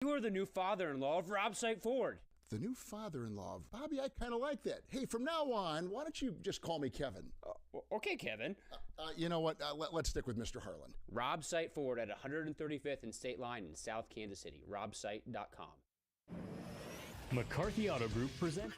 You are the new father-in-law of Rob Sight Ford. The new father-in-law of Bobby, I kind of like that. Hey, from now on, why don't you just call me Kevin? Okay, Kevin. You know what? Let's stick with Mr. Harlan. Rob Sight Ford at 135th and State Line in South Kansas City. RobSight.com. McCarthy Auto Group presents.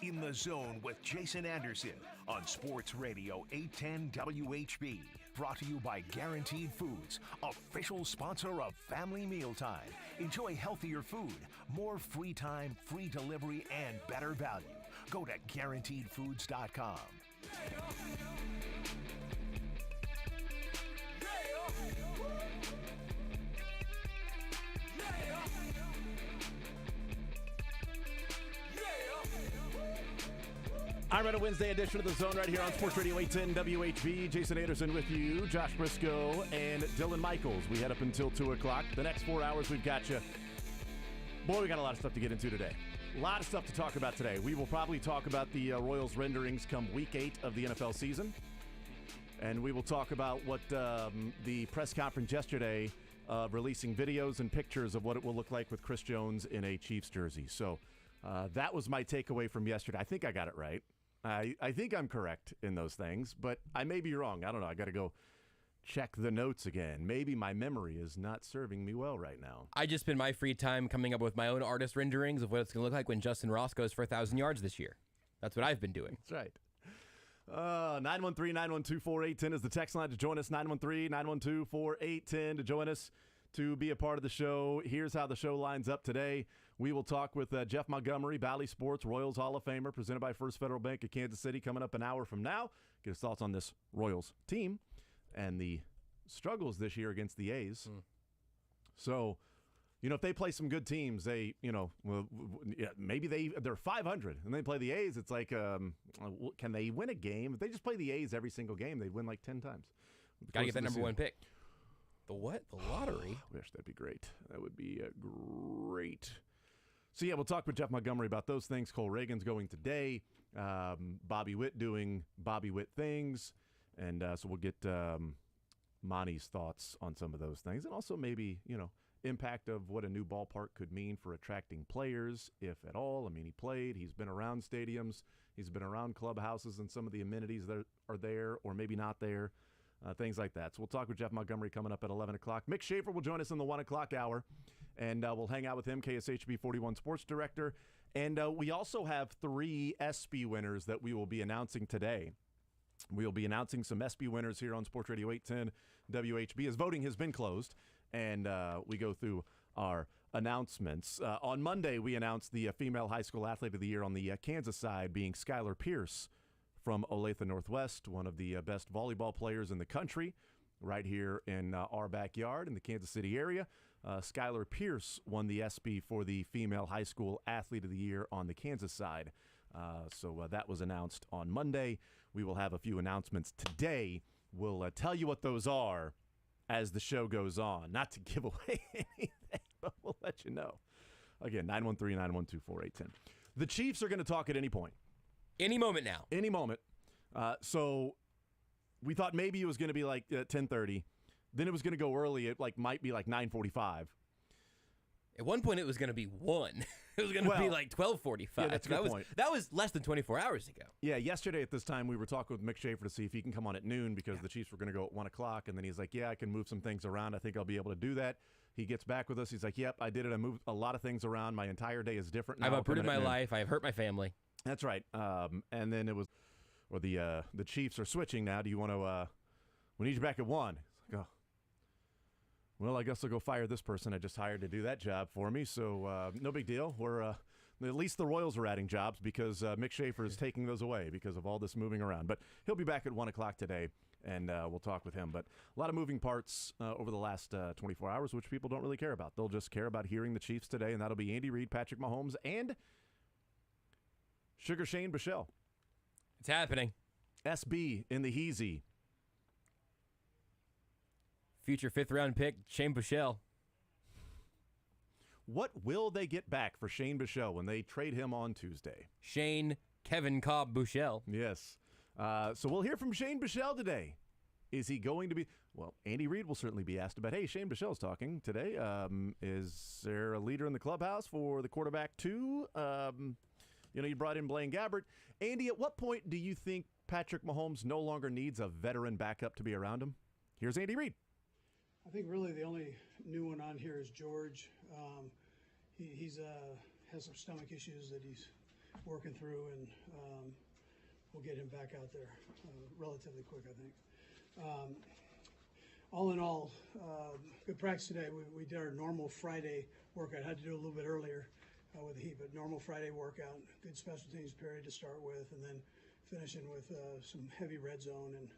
In the Zone with Jason Anderson on Sports Radio 810 WHB. Brought to you by Guaranteed Foods, official sponsor of Family Mealtime. Enjoy healthier food, more free time, free delivery, and better value. Go to GuaranteedFoods.com. I'm at a Wednesday edition of The Zone right here on Sports Radio 810 WHB. Jason Anderson with you, Josh Brisco, and Dylan Michaels. We head up until 2 o'clock. The next 4 hours, we've got you. Boy, we got a lot of stuff to get into today. A lot of stuff to talk about today. We will probably talk about the Royals renderings come Week 8 of the NFL season. And we will talk about what the press conference yesterday releasing videos and pictures of what it will look like with Chris Jones in a Chiefs jersey. So that was my takeaway from yesterday. I think I got it right. I think I'm correct in those things, but I may be wrong. I don't know. I got to go check the notes again. Maybe my memory is not serving me well right now. I just spend my free time coming up with my own artist renderings of what it's going to look like when Justin Ross goes for 1,000 yards this year. That's what I've been doing. That's right. 913-912-4810 is the text line to join us. 913-912-4810 to join us to be a part of the show. Here's how the show lines up today. We will talk with Jeff Montgomery, Bally Sports, Royals Hall of Famer, presented by First Federal Bank of Kansas City, coming up an hour from now. Get his thoughts on this Royals team and the struggles this year against the A's. So, if they play some good teams, they, maybe they're 500 and they play the A's. It's like, can they win a game? If they just play the A's every single game, they'd win like 10 times. Got to get that number one pick. The what? The lottery? I wish that'd be great. That would be great. So, yeah, we'll talk with Jeff Montgomery about those things. Cole Reagan's going today. Bobby Witt doing Bobby Witt things. And so we'll get Monty's thoughts on some of those things. And also maybe, impact of what a new ballpark could mean for attracting players, if at all. I mean, he played. He's been around stadiums. He's been around clubhouses and some of the amenities that are there or maybe not there. Things like that. So we'll talk with Jeff Montgomery coming up at 11 o'clock. Mick Schaefer will join us in the 1 o'clock hour, and we'll hang out with him, KSHB 41 Sports Director. And we also have 3 ESPY winners that we will be announcing today. We'll be announcing some ESPY winners here on Sports Radio 810 WHB as voting has been closed, and we go through our announcements. On Monday, we announced the female high school athlete of the year on the Kansas side being Skylar Pierce from Olathe Northwest, one of the best volleyball players in the country, right here in our backyard in the Kansas City area. Skylar Pierce won the ESPY for the female high school athlete of the year on the Kansas side. So that was announced on Monday. We will have a few announcements today. We'll tell you what those are as the show goes on. Not to give away anything, but we'll let you know. Again, 913-912-4810. The Chiefs are going to talk at any point. Any moment now. Any moment. So we thought maybe it was going to be like 10:30. Then it was going to go early. It might be like 9:45. At one point, it was going to be 1. It was going to be like 12:45. Yeah, that's a good point. That was less than 24 hours ago. Yeah, yesterday at this time, we were talking with Mick Schaefer to see if he can come on at noon because the Chiefs were going to go at 1 o'clock. And then he's like, yeah, I can move some things around. I think I'll be able to do that. He gets back with us. He's like, yep, I did it. I moved a lot of things around. My entire day is different now. I've uprooted my life. I've hurt my family. That's right. And then it was or the Chiefs are switching now. Do you want to? We need you back at 1. It's like, oh, well, I guess I'll go fire this person I just hired to do that job for me. So no big deal. We're at least the Royals are adding jobs because Mick Schaefer is taking those away because of all this moving around. But he'll be back at 1 o'clock today, and we'll talk with him. But a lot of moving parts over the last 24 hours, which people don't really care about. They'll just care about hearing the Chiefs today, and that'll be Andy Reid, Patrick Mahomes, and Sugar Shane Bichelle. It's happening. SB in the Heezy. Future 5th-round pick, Shane Bichelle. What will they get back for Shane Bichelle when they trade him on Tuesday? Shane Kevin Cobb Bichelle. Yes. So we'll hear from Shane Bichelle today. Is he going to be? Well, Andy Reid will certainly be asked about, hey, Shane Bichelle's talking today. Is there a leader in the clubhouse for the quarterback too? You brought in Blaine Gabbert. Andy, at what point do you think Patrick Mahomes no longer needs a veteran backup to be around him? Here's Andy Reid. I think really the only new one on here is George. He's has some stomach issues that he's working through, and we'll get him back out there relatively quick, I think. All in all, good practice today. We did our normal Friday workout. I had to do it a little bit earlier with the heat, but normal Friday workout. Good special teams period to start with, and then finishing with some heavy red zone and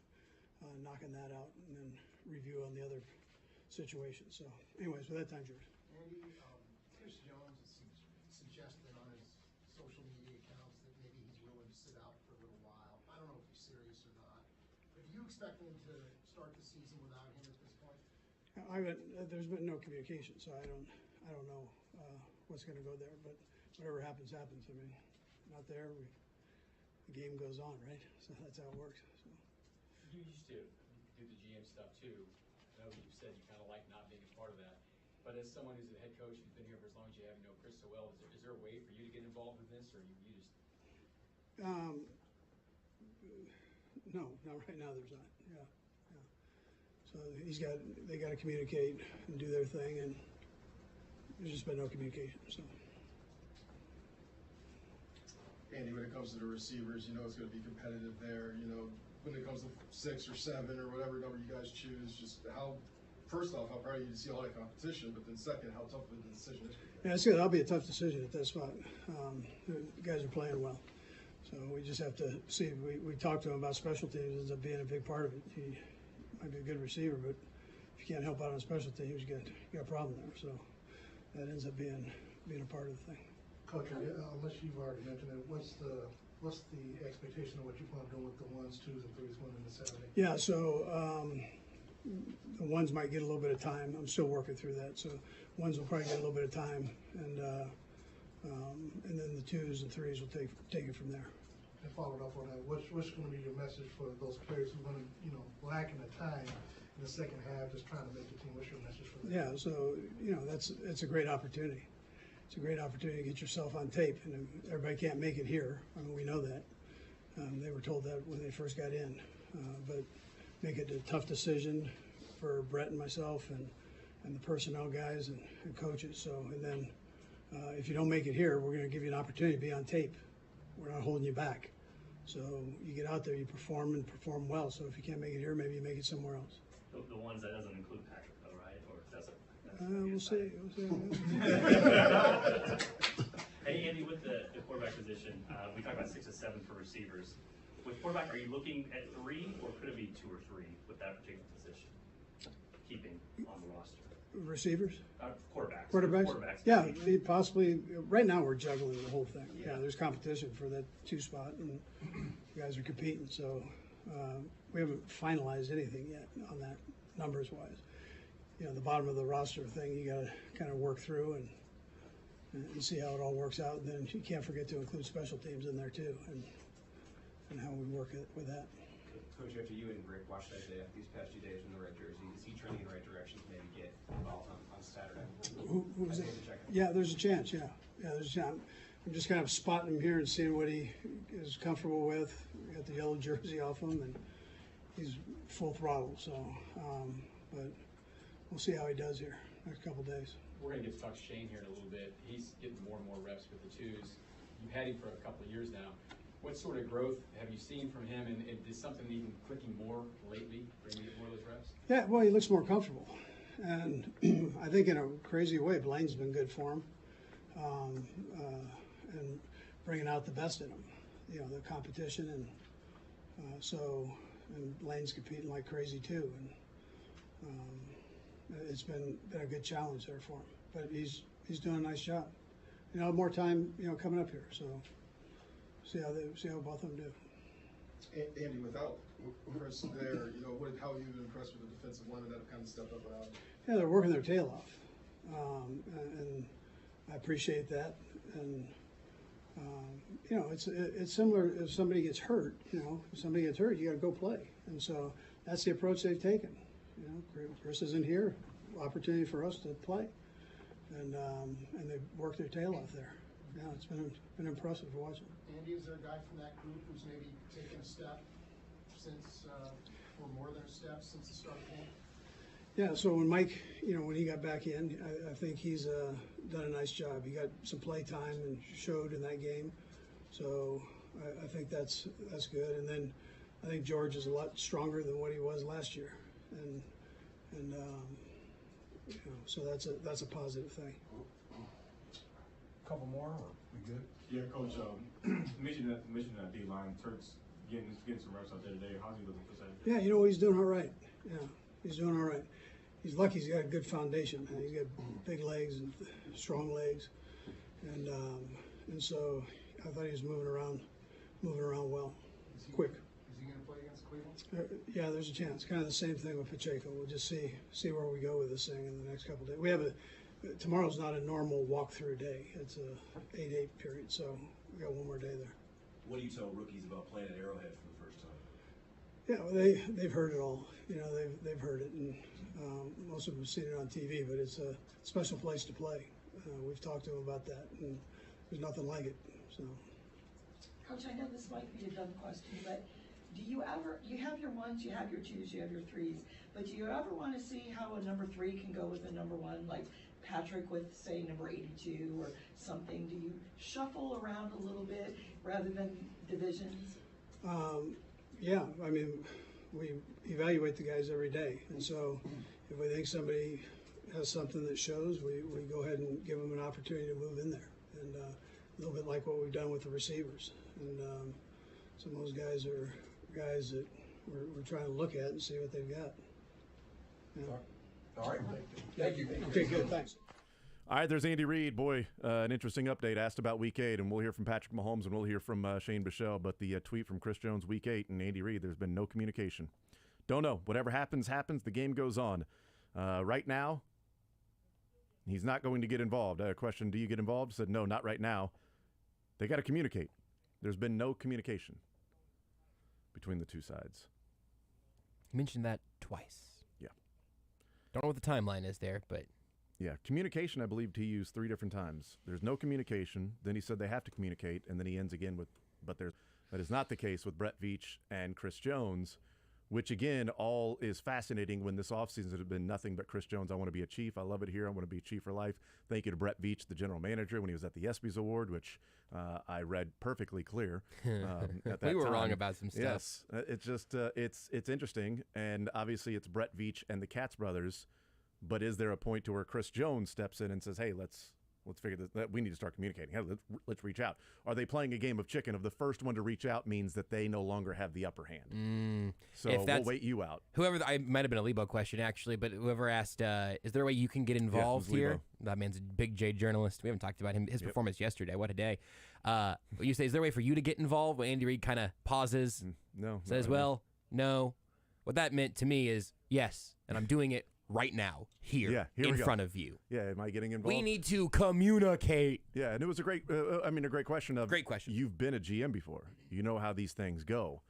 knocking that out, and then review on the other situations. So, anyways, with that time, George. Andy, Chris Jones has suggested on his social media accounts that maybe he's willing to sit out for a little while. I don't know if he's serious or not. But do you expect him to start the season without him at this point? There's been no communication, so I don't know what's going to go there. But whatever happens, happens. I mean, not there. The game goes on, right? So that's how it works. So. You used to do the GM stuff too. I know that you said you kind of like not being a part of that. But as someone who's a head coach who's been here for as long as you have, know Chris so well, is there a way for you to get involved with this, or you just? No, not right now. There's not. Yeah. So they got to communicate and do their thing, and there's just been no communication. So. Andy, when it comes to the receivers, it's going to be competitive there. When it comes to 6 or 7 or whatever number you guys choose, just first off, how proud of you to see all that competition, but then second, how tough of a decision is it? Yeah, it's that'll be a tough decision at that spot. The guys are playing well, so we just have to see. We talked to him about special teams. Ends up being a big part of it. He might be a good receiver, but if you can't help out on special teams, you got a problem there. So that ends up being a part of the thing. Coach, unless you've already mentioned it, what's the expectation of what you plan on doing with the 1s, 2s, and 3s going into Saturday? Yeah, so the 1s might get a little bit of time. I'm still working through that. So 1s will probably get a little bit of time, and then the 2s and 3s will take it from there. And following up on that, what's going to be your message for those players who want to, lacking the time in the second half, just trying to make the team? What's your message for them? Yeah, so it's a great opportunity. It's a great opportunity to get yourself on tape, and everybody can't make it here. I mean, we know that. They were told that when they first got in, but make it a tough decision for Brett and myself and the personnel guys and coaches. So, and then if you don't make it here, we're going to give you an opportunity to be on tape. We're not holding you back. So you get out there, you perform and perform well. So if you can't make it here, maybe you make it somewhere else. The ones that doesn't include Patrick, though, right? Or does it? We'll see. Hey, Andy, with the quarterback position, we talked about 6 to 7 for receivers. With quarterback, are you looking at 3, or could it be 2 or 3 with that particular position? Keeping on the roster. Receivers? Quarterbacks. Quarterbacks? Yeah, possibly. Right now, we're juggling the whole thing. Yeah, there's competition for that 2 spot, and you guys are competing. So we haven't finalized anything yet on that, numbers-wise. The bottom of the roster thing you got to kind of work through and see how it all works out. And then you can't forget to include special teams in there too, and how we work it with that. Coach, after you and Rick watched that day, these past few days in the red jersey, is he trending in the right direction to maybe get involved on Saturday? Who's it? Yeah, there's a chance. Yeah, there's a chance. I'm just kind of spotting him here and seeing what he is comfortable with. We got the yellow jersey off him, and he's full throttle. So, but we'll see how he does here next couple of days. We're going to get to talk to Shane here in a little bit. He's getting more and more reps with the 2s. You've had him for a couple of years now. What sort of growth have you seen from him, and is something even clicking more lately, bringing you more of those reps? Yeah, well, he looks more comfortable. And I think in a crazy way, Blaine's been good for him, and bringing out the best in him, you know, the competition. And and Blaine's competing like crazy too. And it's been a good challenge there for him. But he's doing a nice job. You know, more time, you know, coming up here. So see how both of them do. Andy, without Chris there, you know, how have you been impressed with the defensive linemen that have kind of stepped up around? Yeah, they're working their tail off, and I appreciate that. And you know, it's similar. If somebody gets hurt, you know, you got to go play. And so that's the approach they've taken. You know, Chris isn't here, opportunity for us to play, and they've worked their tail off there. Yeah, it's been impressive to watch it. Andy, is there a guy from that group who's maybe taken a step since, or more than a step since the start of camp? Yeah, so when Mike, you know, when he got back in, I think he's done a nice job. He got some play time and showed in that game, so I think that's good. And then I think George is a lot stronger than what he was last year, and you know, so that's a positive thing. Couple more, or we good? Yeah, Coach. Mentioned that D line. Turk's getting some reps out there today. How's he looking for Saturday? Yeah, you know, he's doing all right. Yeah, he's doing all right. He's lucky he's got a good foundation. He's got big legs and strong legs, and so I thought he was moving around well, quick. Is he going to play against Cleveland? Yeah, there's a chance. Kind of the same thing with Pacheco. We'll just see where we go with this thing in the next couple of days. We have tomorrow's not a normal walkthrough day. It's a 8-8 period, so we got one more day there. What do you tell rookies about playing at Arrowhead for the first time? Yeah, well, they've heard it all. You know, they've heard it, and most of them have seen it on TV. But it's a special place to play. We've talked to them about that, and there's nothing like it. So, Coach, I know this might be a dumb question, but do you ever? You have your ones, you have your twos, you have your threes, but do you ever want to see how a number 3 can go with a number 1, like Patrick with, say, number 82 or something? Do you shuffle around a little bit rather than divisions? Yeah, I mean, we evaluate the guys every day, and so if we think somebody has something that shows, we go ahead and give them an opportunity to move in there, and a little bit like what we've done with the receivers. And some of those guys are guys that we're trying to look at and see what they've got. Yeah. All right. Thank you. Okay, good. Thanks. All right, there's Andy Reid. Boy, an interesting update. Asked about Week 8, and we'll hear from Patrick Mahomes, and we'll hear from Shane Bichelle. But the tweet from Chris Jones, Week 8, and Andy Reid, there's been no communication. Don't know. Whatever happens, happens. The game goes on. Right now, he's not going to get involved. Question, do you get involved? Said, no, not right now. They got to communicate. There's been no communication between the two sides. You mentioned that twice. Yeah. Don't know what the timeline is there, but... Yeah, communication, I believe he used 3 different times. There's no communication. Then he said they have to communicate, and then he ends again with, but that is not the case with Brett Veach and Chris Jones, which, again, all is fascinating when this offseason has been nothing but Chris Jones. I want to be a Chief. I love it here. I want to be a Chief for life. Thank you to Brett Veach, the general manager, when he was at the ESPYs Award, which I read perfectly clear at that We were time. wrong about some stuff. Yes, it's just it's interesting, and obviously it's Brett Veach and the Katz brothers. But is there a point to where Chris Jones steps in and says, "Hey, let's figure this. We need to start communicating. Hey, let's reach out." Are they playing a game of chicken? Of the first one to reach out means that they no longer have the upper hand. So we'll wait you out. Whoever, I might have been a Lebo question actually, but whoever asked, is there a way you can get involved here? Lebo. That man's a big J journalist. We haven't talked about his performance yesterday. What a day! You say, is there a way for you to get involved? When Andy Reid kind of pauses, says, "Well, no." What that meant to me is yes, and I'm doing it right now, here in front of you. Yeah, am I getting involved? We need to communicate. Yeah, and it was a great, great question. Great question. You've been a GM before. You know how these things go.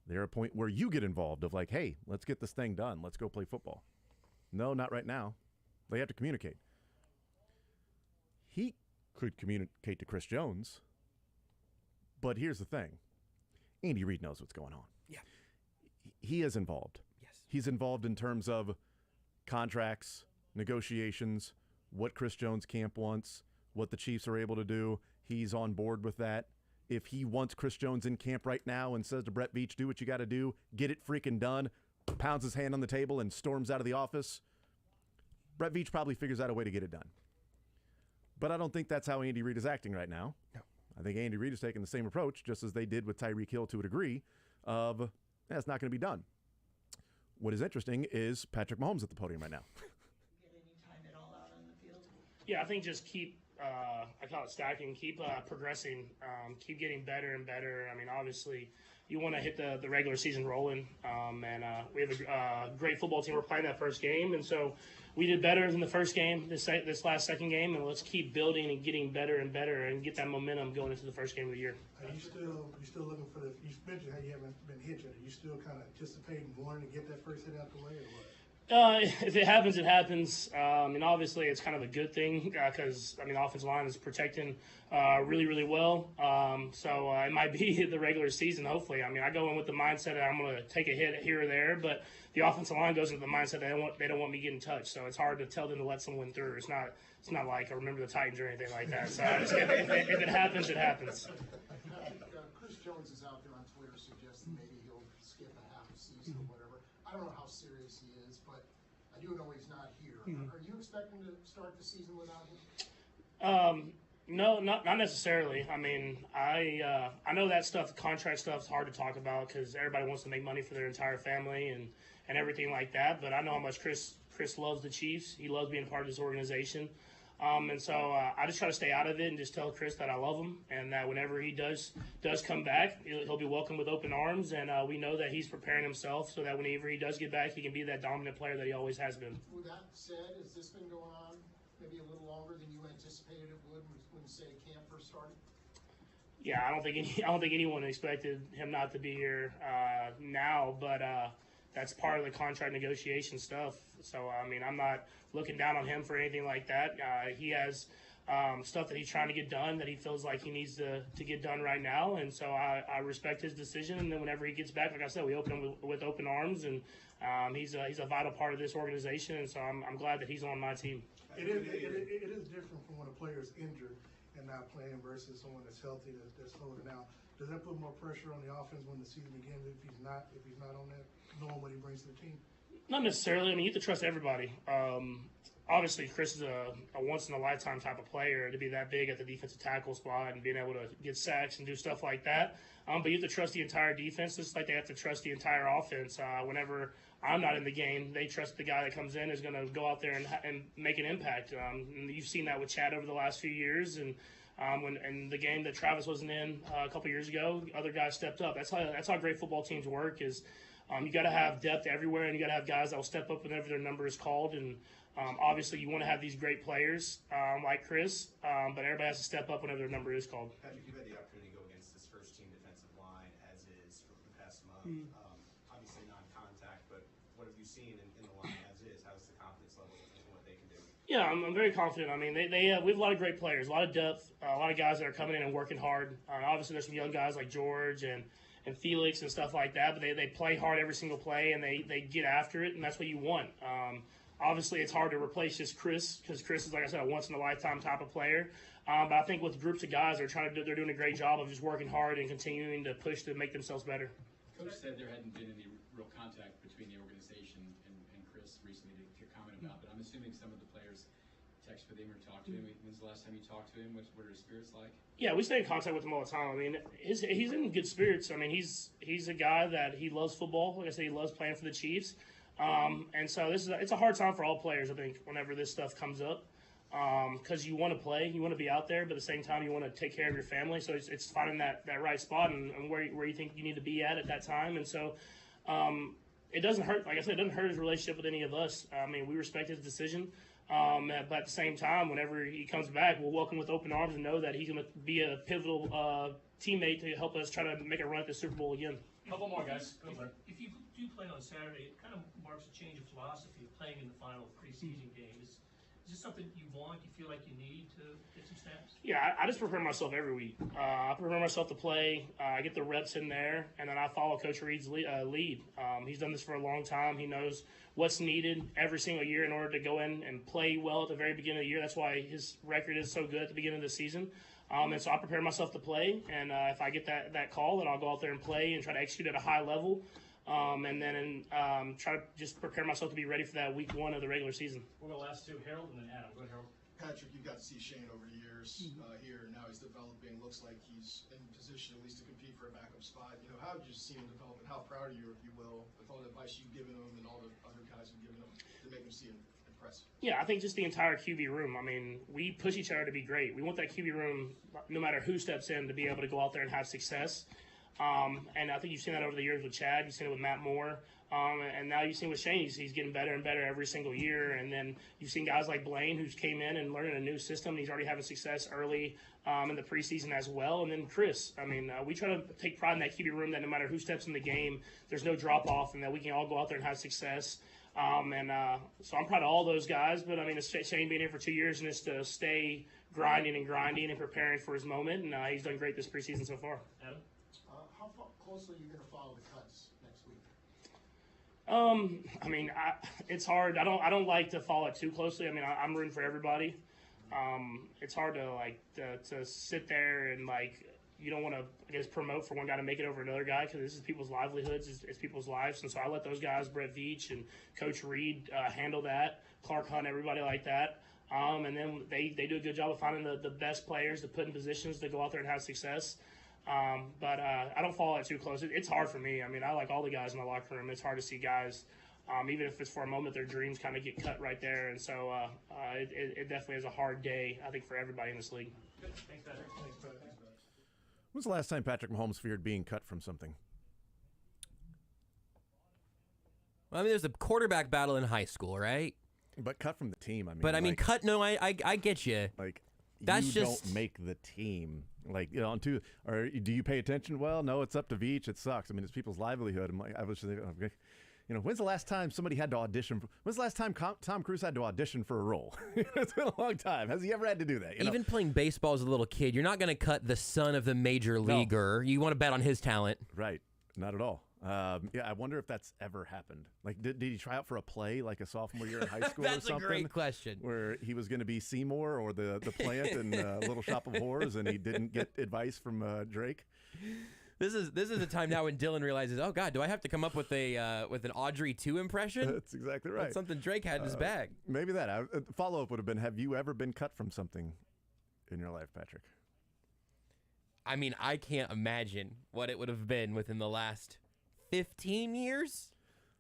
There's a point where you get involved of like, hey, let's get this thing done. Let's go play football. No, not right now. They have to communicate. He could communicate to Chris Jones, but here's the thing. Andy Reid knows what's going on. Yeah. He is involved. Yes. He's involved in terms of contracts, negotiations, what Chris Jones' camp wants, what the Chiefs are able to do. He's on board with that. if he wants Chris Jones in camp right now and says to Brett Veach, do what you got to do, get it freaking done, pounds his hand on the table and storms out of the office, Brett Veach probably figures out a way to get it done. But I don't think that's how Andy Reid is acting right now. No. I think Andy Reid is taking the same approach, just as they did with Tyreek Hill to a degree, of it's not going to be done. What is interesting is Patrick Mahomes at the podium right now. Yeah, I think just keep, I call it stacking, keep progressing, keep getting better and better. I mean, obviously, you want to hit the regular season rolling, and we have a great football team. We're playing that first game, and so we did better than the first game, this last second game, and let's keep building and getting better and better and get that momentum going into the first game of the year. Are you still looking for the? You mentioned how you haven't been hit yet. Are you still kind of anticipating wanting to get that first hit out the way, or what? If it happens, it happens. And obviously, it's kind of a good thing because, I mean, offensive line is protecting really, really well. So it might be the regular season, hopefully. I mean, I go in with the mindset that I'm going to take a hit here or there, but the offensive line goes into the mindset that they don't want me getting touched. So it's hard to tell them to let someone through. It's not like I remember the Titans or anything like that. So if it happens, it happens. Chris Jones is out there on Twitter suggesting maybe he'll skip a half a season or whatever. I don't know how serious he is, but I do know he's not here. Are you expecting to start the season without him? No, not necessarily. I mean, I know that stuff, contract stuff's hard to talk about because everybody wants to make money for their entire family and everything like that. But I know how much Chris loves the Chiefs. He loves being a part of this organization. And so I just try to stay out of it and just tell Chris that I love him and that whenever he does come back, he'll be welcomed with open arms. And we know that he's preparing himself so that whenever he does get back, he can be that dominant player that he always has been. With that said, has this been going on maybe a little longer than you anticipated it would when say camp first started? Yeah, I don't think anyone expected him not to be here now, but that's part of the contract negotiation stuff. So, I mean, I'm not looking down on him for anything like that. He has stuff that he's trying to get done that he feels like he needs to get done right now. And so I respect his decision. And then whenever he gets back, like I said, we open him with open arms. And he's a vital part of this organization. And so I'm glad that he's on my team. It is different from when a player is injured and not playing versus someone that's healthy that's holding out. Does that put more pressure on the offense when the season begins if he's not on that, knowing what he brings to the team? Not necessarily. I mean, you have to trust everybody. Obviously, Chris is a once-in-a-lifetime type of player to be that big at the defensive tackle spot and being able to get sacks and do stuff like that. But you have to trust the entire defense, just like they have to trust the entire offense. Whenever I'm not in the game, they trust the guy that comes in is going to go out there and make an impact. And you've seen that with Chad over the last few years. And when the game that Travis wasn't in a couple years ago, other guys stepped up. That's how great football teams work is you got to have depth everywhere, and you got to have guys that will step up whenever their number is called. And obviously, you want to have these great players like Chris, but everybody has to step up whenever their number is called. Patrick, you've had the opportunity to go against this first-team defensive line as is for the past month. Obviously, non-contact, but what have you seen in the line as is? How's the confidence level in what they can do? Yeah, I'm very confident. I mean, we have a lot of great players, a lot of depth, a lot of guys that are coming in and working hard. Obviously, there's some young guys like George and Felix and stuff like that, but they play hard every single play and they get after it, and that's what you want. Obviously, it's hard to replace just Chris because Chris is, like I said, a once-in-a-lifetime type of player. But I think with groups of guys, they're doing a great job of just working hard and continuing to push to make themselves better. Coach said there hadn't been any real contact between the organization and Chris recently to comment about, but I'm assuming some of the players text with him or talk to him. When's the last time you talked to him? What are his spirits like? Yeah, we stay in contact with him all the time. I mean, he's in good spirits. I mean, he's a guy that he loves football. Like I said, he loves playing for the Chiefs. And so it's a hard time for all players, I think, whenever this stuff comes up. Because you want to play, you want to be out there, but at the same time, you want to take care of your family. So it's finding that right spot and where you think you need to be at that time. And so it doesn't hurt. Like I said, it doesn't hurt his relationship with any of us. I mean, we respect his decision. But at the same time, whenever he comes back, we'll welcome with open arms and know that he's going to be a pivotal teammate to help us try to make a run at the Super Bowl again. Couple more, guys. If you do play on Saturday, it kind of marks a change of philosophy of playing in the final preseason game. Is this something you want? You feel like you need to get some snaps? Yeah, I just prepare myself every week. I prepare myself to play. I get the reps in there, and then I follow Coach Reid's lead. He's done this for a long time. He knows what's needed every single year in order to go in and play well at the very beginning of the year. That's why his record is so good at the beginning of the season. And so I prepare myself to play, and if I get that call, then I'll go out there and play and try to execute at a high level, and then try to just prepare myself to be ready for that week 1 of the regular season. We'll go last 2, Harold and then Adam. Go ahead, Harold. Patrick, you've got to see Shane over the years here, and now he's developing. Looks like he's in position at least to compete for a backup spot. You know, how have you seen him develop, and how proud are you, if you will, with all the advice you've given him and all the other guys have given him to make him see him impressive? Yeah, I think just the entire QB room. I mean, we push each other to be great. We want that QB room, no matter who steps in, to be able to go out there and have success. And I think you've seen that over the years with Chad. You've seen it with Matt Moore. And now you've seen with Shane, he's getting better and better every single year. And then you've seen guys like Blaine, who's came in and learning a new system. He's already having success early in the preseason as well. And then Chris. I mean, we try to take pride in that QB room that no matter who steps in the game, there's no drop-off and that we can all go out there and have success. So I'm proud of all those guys. But, I mean, it's Shane being here for 2 years and just to stay grinding and preparing for his moment. And he's done great this preseason so far. Adam? How closely are you going to follow the cuts next week? I mean, it's hard. I don't like to follow it too closely. I mean, I'm rooting for everybody. It's hard to to sit there and you don't want to, I guess, promote for one guy to make it over another guy because this is people's livelihoods, it's people's lives, and so I let those guys, Brett Veach and Coach Reed, handle that. Clark Hunt, everybody like that. And then they do a good job of finding the best players to put in positions to go out there and have success. But I don't follow it too close. It's hard for me. I mean, I like all the guys in the locker room. It's hard to see guys, even if it's for a moment, their dreams kind of get cut right there. And so it definitely is a hard day, I think, for everybody in this league. Good. Thanks, Patrick. Thanks, brother. When's the last time Patrick Mahomes feared being cut from something? Well, I mean, there's a quarterback battle in high school, right? But cut from the team, I mean. But, I mean, cut, no, I get you. Like, That's you just, don't make the team. Like, you know, or do you pay attention? Well, no, it's up to Veach. It sucks. I mean, it's people's livelihood. I was just thinking, okay. You know, when's the last time somebody had to audition? When's the last time Tom Cruise had to audition for a role? It's been a long time. Has he ever had to do that? Even playing baseball as a little kid, you're not going to cut the son of the major leaguer. You want to bet on his talent. Right. Not at all. Yeah, I wonder if that's ever happened. Like, did he try out for a play like a sophomore year in high school or something? That's a great question. Where he was going to be Seymour or the plant in Little Shop of Horrors, and he didn't get advice from Drake. This is a time now when Dylan realizes, oh God, do I have to come up with an Audrey 2 impression? That's exactly right. That's something Drake had in his bag. Maybe that. Follow up would have been: have you ever been cut from something in your life, Patrick? I mean, I can't imagine what it would have been within the last 15 years.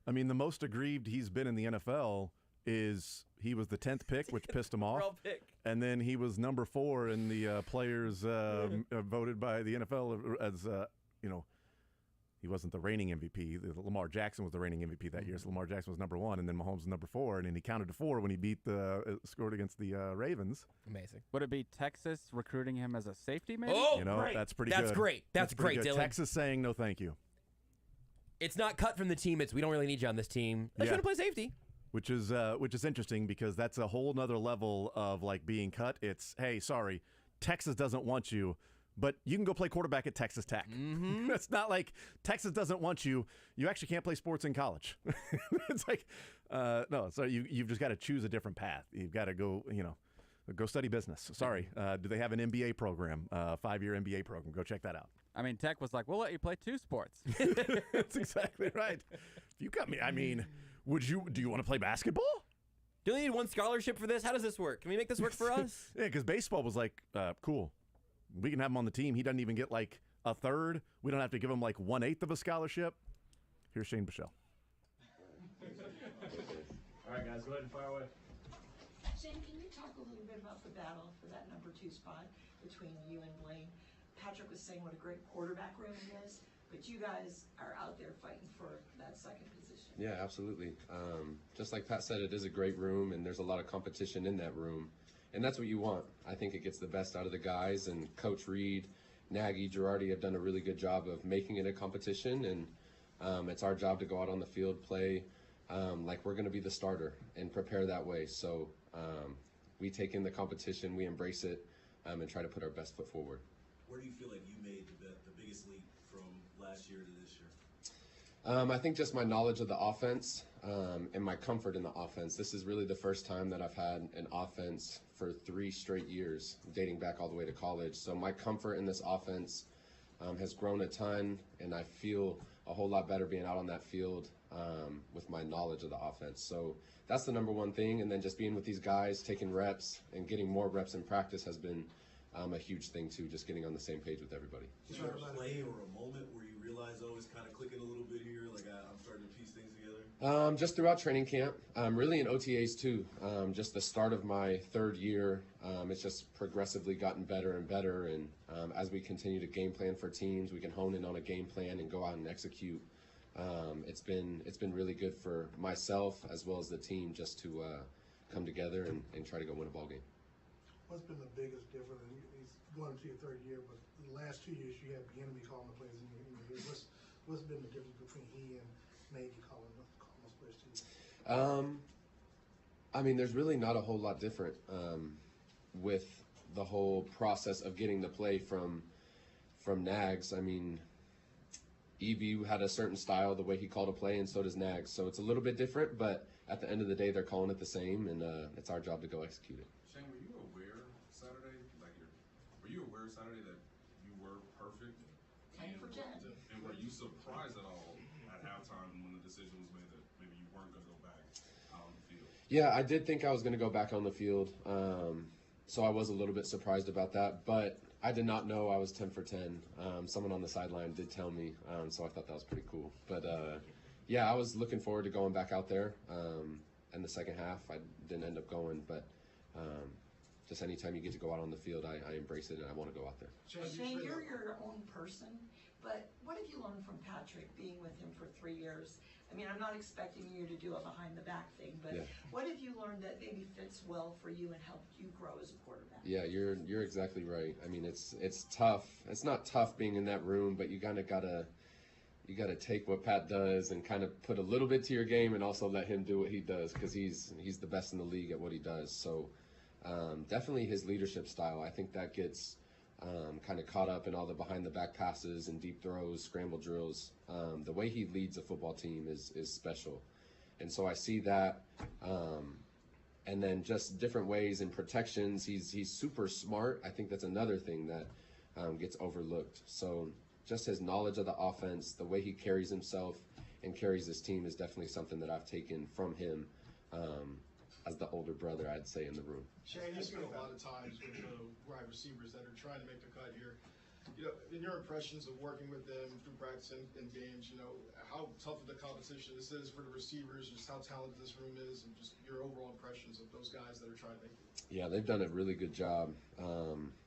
I mean, the most aggrieved he's been in the NFL is he was the 10th pick, which pissed him off. And then he was number 4 in the players voted by the NFL as, you know, he wasn't the reigning MVP. Lamar Jackson was the reigning MVP that year, so Lamar Jackson was number 1, and then Mahomes was number 4, and then he counted to 4 when he scored against the Ravens. Amazing. Would it be Texas recruiting him as a safety, maybe? Oh, you know, great. That's pretty good. That's great. That's great, good. Dylan. Texas saying no thank you. It's not cut from the team. It's we don't really need you on this team. Let's try to play safety. Which is interesting because that's a whole nother level of like being cut. It's, hey, sorry, Texas doesn't want you, but you can go play quarterback at Texas Tech. Mm-hmm. It's not like Texas doesn't want you. You actually can't play sports in college. It's like, no, so you've just got to choose a different path. You've got to go, go study business. Sorry. Do they have an MBA program, 5-year MBA program? Go check that out. I mean, Tech was like, we'll let you play 2 sports. That's exactly right. If you cut me, I mean, do you want to play basketball? Do they need one scholarship for this? How does this work? Can we make this work for us? Yeah, because baseball was like, cool. We can have him on the team. He doesn't even get like a third. We don't have to give him like 1/8 of a scholarship. Here's Shane Bichelle. All right, guys, go ahead and fire away. Shane, can you talk a little bit about the battle for that number 2 spot between you and Blaine? Patrick was saying what a great quarterback room it is, but you guys are out there fighting for that second position. Yeah, absolutely. Just like Pat said, it is a great room, and there's a lot of competition in that room. And that's what you want. I think it gets the best out of the guys, and Coach Reed, Nagy, Girardi have done a really good job of making it a competition, and it's our job to go out on the field, play like we're going to be the starter, and prepare that way. So we take in the competition, we embrace it, and try to put our best foot forward. Where do you feel like you made the biggest leap from last year to this year? I think just my knowledge of the offense and my comfort in the offense. This is really the first time that I've had an offense for 3 straight years, dating back all the way to college. So my comfort in this offense has grown a ton, and I feel a whole lot better being out on that field with my knowledge of the offense. So that's the number one thing. And then just being with these guys, taking reps, and getting more reps in practice has been a huge thing too, just getting on the same page with everybody. Is there a play or a moment where you realize, oh, it's kind of clicking a little bit here, like I'm starting to piece things together? Just throughout training camp, really in OTAs too. Just the start of my 3rd year, it's just progressively gotten better and better. And as we continue to game plan for teams, we can hone in on a game plan and go out and execute. It's been really good for myself as well as the team just to come together and try to go win a ball game. What's been the biggest difference? He's going into your 3rd year, but the last 2 years you have Bieniemy calling the plays in your year. What's been the difference between he and Nagy calling those plays to you? I mean, there's really not a whole lot different with the whole process of getting the play from Nags. I mean, EB had a certain style, the way he called a play, and so does Nags. So it's a little bit different, but at the end of the day, they're calling it the same, and it's our job to go execute it. Shane, were you aware Saturday, were you aware Saturday that you were perfect? And were you surprised at all at halftime when the decision was made that maybe you weren't going to go back out on the field? Yeah, I did think I was going to go back on the field, so I was a little bit surprised about that, but I did not know I was 10 for 10. Someone on the sideline did tell me, so I thought that was pretty cool. But, yeah, I was looking forward to going back out there in the second half. I didn't end up going, but just anytime you get to go out on the field, I embrace it and I want to go out there. Shane, you're your own person, but what have you learned from Patrick being with him for 3 years? I mean, I'm not expecting you to do a behind-the-back thing, but Yeah. what have you learned that maybe fits well for you and helped you grow as a quarterback? Yeah, you're exactly right. I mean, it's tough. It's not tough being in that room, but you kind of gotta take what Pat does and kind of put a little bit to your game, and also let him do what he does, because he's the best in the league at what he does. So definitely his leadership style. I think that gets kind of caught up in all the behind-the-back passes and deep throws, scramble drills. The way he leads a football team is special, and so I see that. And then just different ways in protections. He's super smart. I think that's another thing that gets overlooked. So just his knowledge of the offense, the way he carries himself and carries his team is definitely something that I've taken from him as the older brother, I'd say, in the room. Shane, you spend a lot of times with the wide receivers that are trying to make the cut here. You know, in your impressions of working with them through practice and games, you know, how tough of the competition this is for the receivers, just how talented this room is, and just your overall impressions of those guys that are trying to make it. Yeah, they've done a really good job.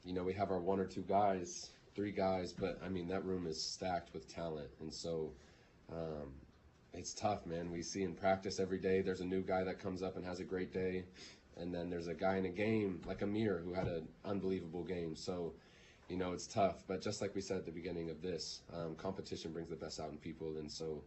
You know, we have our 1 or 2 guys, 3 guys, but I mean, that room is stacked with talent. And so it's tough, man. We see in practice every day, there's a new guy that comes up and has a great day. And then there's a guy in a game like Amir who had an unbelievable game. So, you know, it's tough. But just like we said at the beginning of this, competition brings the best out in people. And so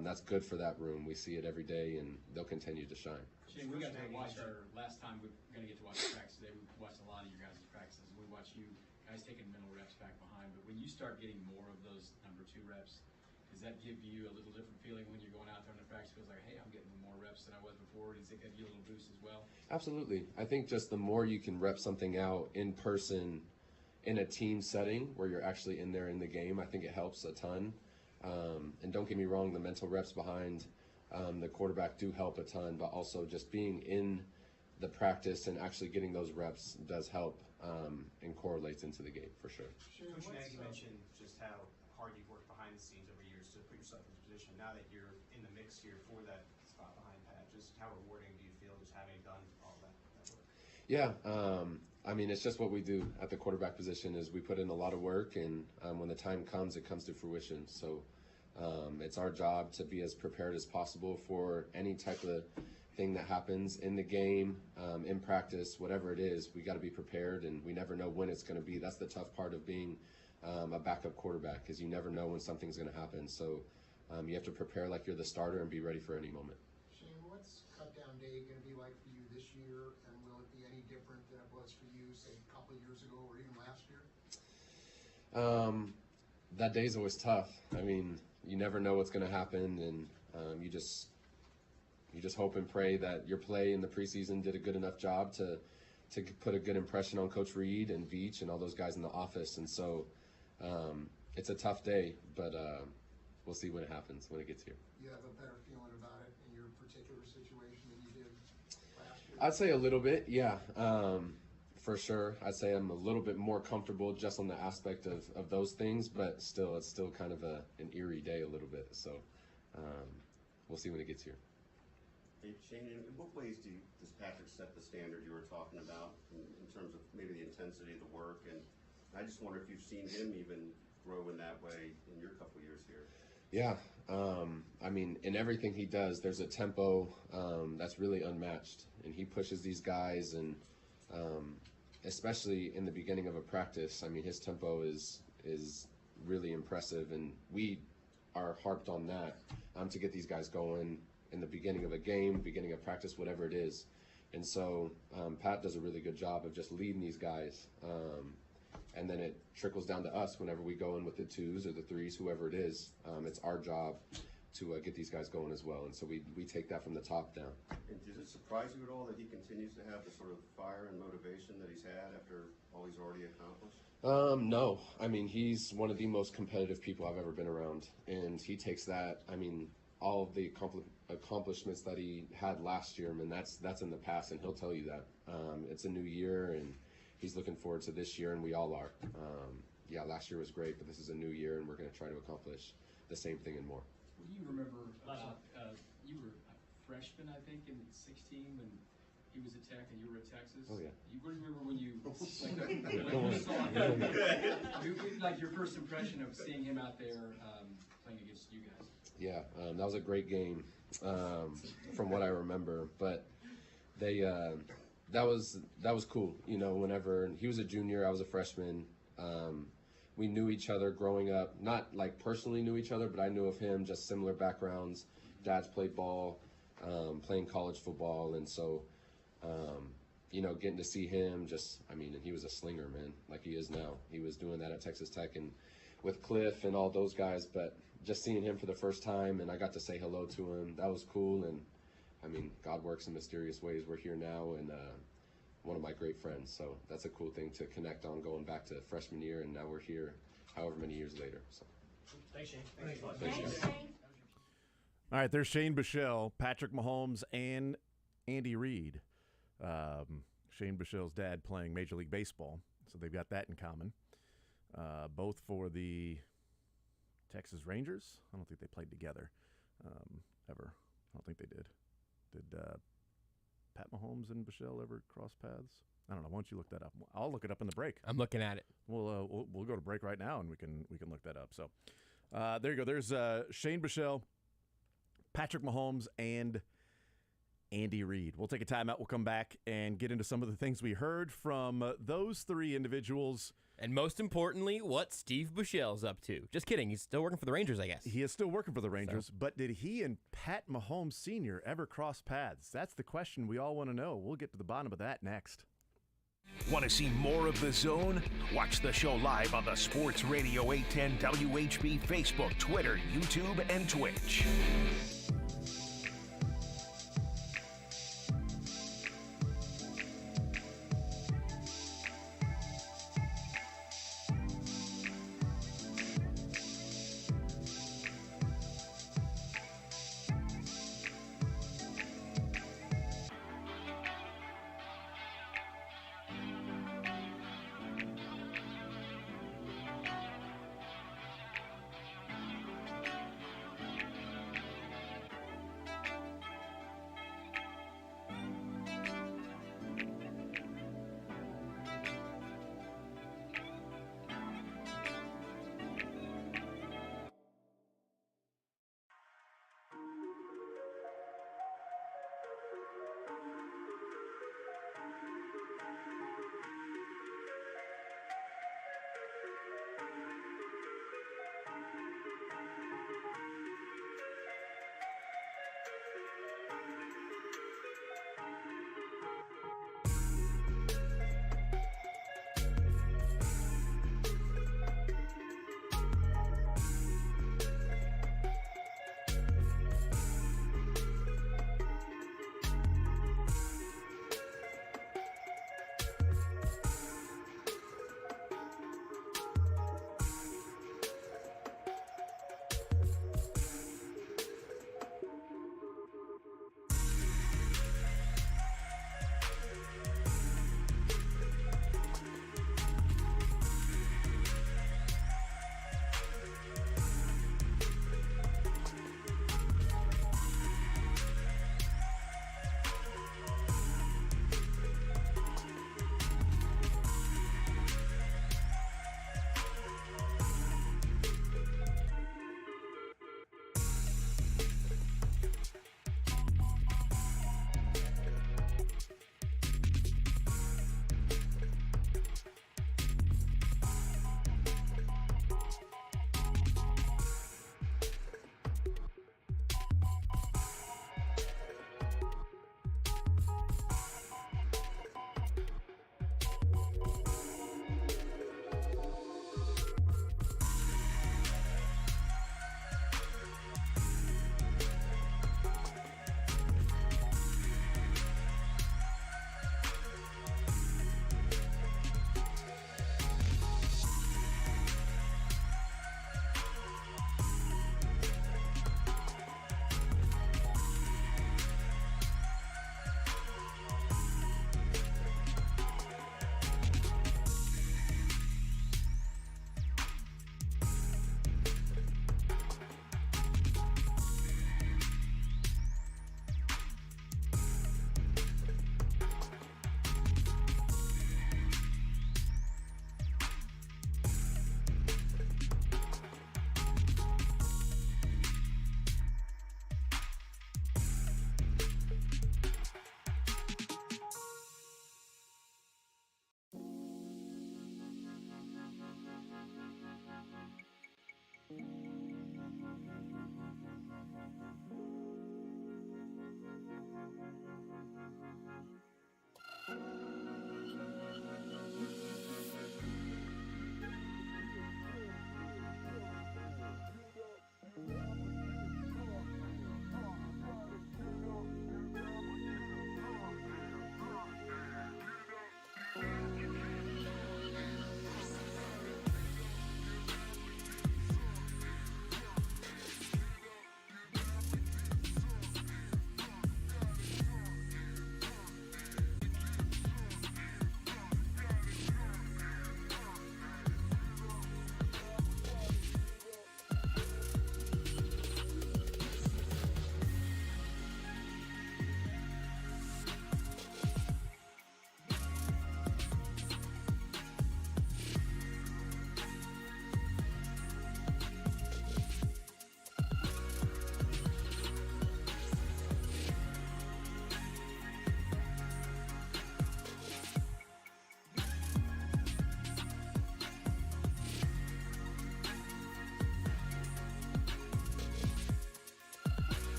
that's good for that room. We see it every day, and they'll continue to shine. Shane, we got to watch our last time we're going to get to watch the practice today. We watched a lot of your guys' practices. We watched you guys taking mental reps back behind. But when you start getting more of those number 2 reps, does that give you a little different feeling when you're going out there on the practice field? Like, hey, I'm getting more reps than I was before. Does it give you a little boost as well? Absolutely. I think just the more you can rep something out in person in a team setting where you're actually in there in the game, I think it helps a ton. And don't get me wrong, the mental reps behind the quarterback do help a ton, but also just being in the practice and actually getting those reps does help and correlates into the game for sure. Coach Nagy mentioned just how hard you've worked behind the scenes over years to put yourself in this position. Now that you're in the mix here for that spot behind Pat, just how rewarding do you feel just having done all that work? Yeah, I mean, it's just what we do at the quarterback position is we put in a lot of work, and when the time comes, it comes to fruition. So it's our job to be as prepared as possible for any type of thing that happens in the game, in practice, whatever it is. We got to be prepared, and we never know when it's going to be. That's the tough part of being a backup quarterback, is you never know when something's going to happen. So you have to prepare like you're the starter and be ready for any moment. Shane, what's cutdown day going to be like for you this year, and will it be any different than it was for you, say, a couple of years ago or even last year? That day's always tough. I mean, you never know what's going to happen, and you just hope and pray that your play in the preseason did a good enough job to put a good impression on Coach Reed and Veach and all those guys in the office. And so it's a tough day, but we'll see when it happens, when it gets here. You have a better feeling about it in your particular situation than you did last year? I'd say a little bit, yeah. For sure. I'd say I'm a little bit more comfortable just on the aspect of those things, but still, it's still kind of an eerie day a little bit. So we'll see when it gets here. Hey, Shane, in what ways does Patrick set the standard you were talking about in terms of maybe the intensity of the work? And I just wonder if you've seen him even grow in that way in your couple years here. Yeah. I mean, in everything he does, there's a tempo that's really unmatched. And he pushes these guys, and especially in the beginning of a practice, I mean, his tempo is really impressive. And we are harped on that to get these guys going in the beginning of a game, beginning of practice, whatever it is. And so Pat does a really good job of just leading these guys. And then it trickles down to us whenever we go in with the twos or the threes, whoever it is. It's our job to get these guys going as well. And so we take that from the top down. And does it surprise you at all that he continues to have the sort of fire and motivation that he's had after all he's already accomplished? No. I mean, he's one of the most competitive people I've ever been around. And he takes that, I mean, all of the accomplishments that he had last year, I mean, that's in the past, and he'll tell you that. It's a new year, and he's looking forward to this year, and we all are. Yeah, last year was great, but this is a new year, and we're going to try to accomplish the same thing and more. What do you remember about, you were a freshman, I think, in 16 when he was at Tech and you were at Texas? Oh, yeah. What do you remember when you, you saw him, like your first impression of seeing him out there playing against you guys? Yeah, that was a great game from what I remember. But that was cool. You know, whenever he was a junior, I was a freshman. We knew each other growing up, not like personally knew each other, but I knew of him, just similar backgrounds. Dads played ball, playing college football, and so you know, getting to see him, I mean, he was a slinger, man, like he is now. He was doing that at Texas Tech and with Cliff and all those guys, but just seeing him for the first time, and I got to say hello to him. That was cool, and I mean, God works in mysterious ways. We're here now, and one of my great friends, so that's a cool thing to connect on going back to freshman year, and now we're here however many years later. So. Thanks, Shane. Thanks, Shane. All right, there's Shane Buechele, Patrick Mahomes, and Andy Reid. Shane Buechele's dad playing Major League Baseball, so they've got that in common. Both for the Texas Rangers. I don't think they played together ever. I don't think they did. Did Pat Mahomes and Buechele ever cross paths? I don't know. Why don't you look that up? I'll look it up in the break. I'm looking at it. We'll go to break right now, and we can look that up. So there you go. There's Shane Buechele, Patrick Mahomes, and Andy Reid. We'll take a timeout. We'll come back and get into some of the things we heard from those three individuals. And most importantly, what Steve Buechele's up to. Just kidding. He's still working for the Rangers, I guess. He is still working for the Rangers, but did he and Pat Mahomes Sr. ever cross paths? That's the question we all want to know. We'll get to the bottom of that next. Want to see more of The Zone? Watch the show live on the Sports Radio 810 WHB Facebook, Twitter, YouTube, and Twitch.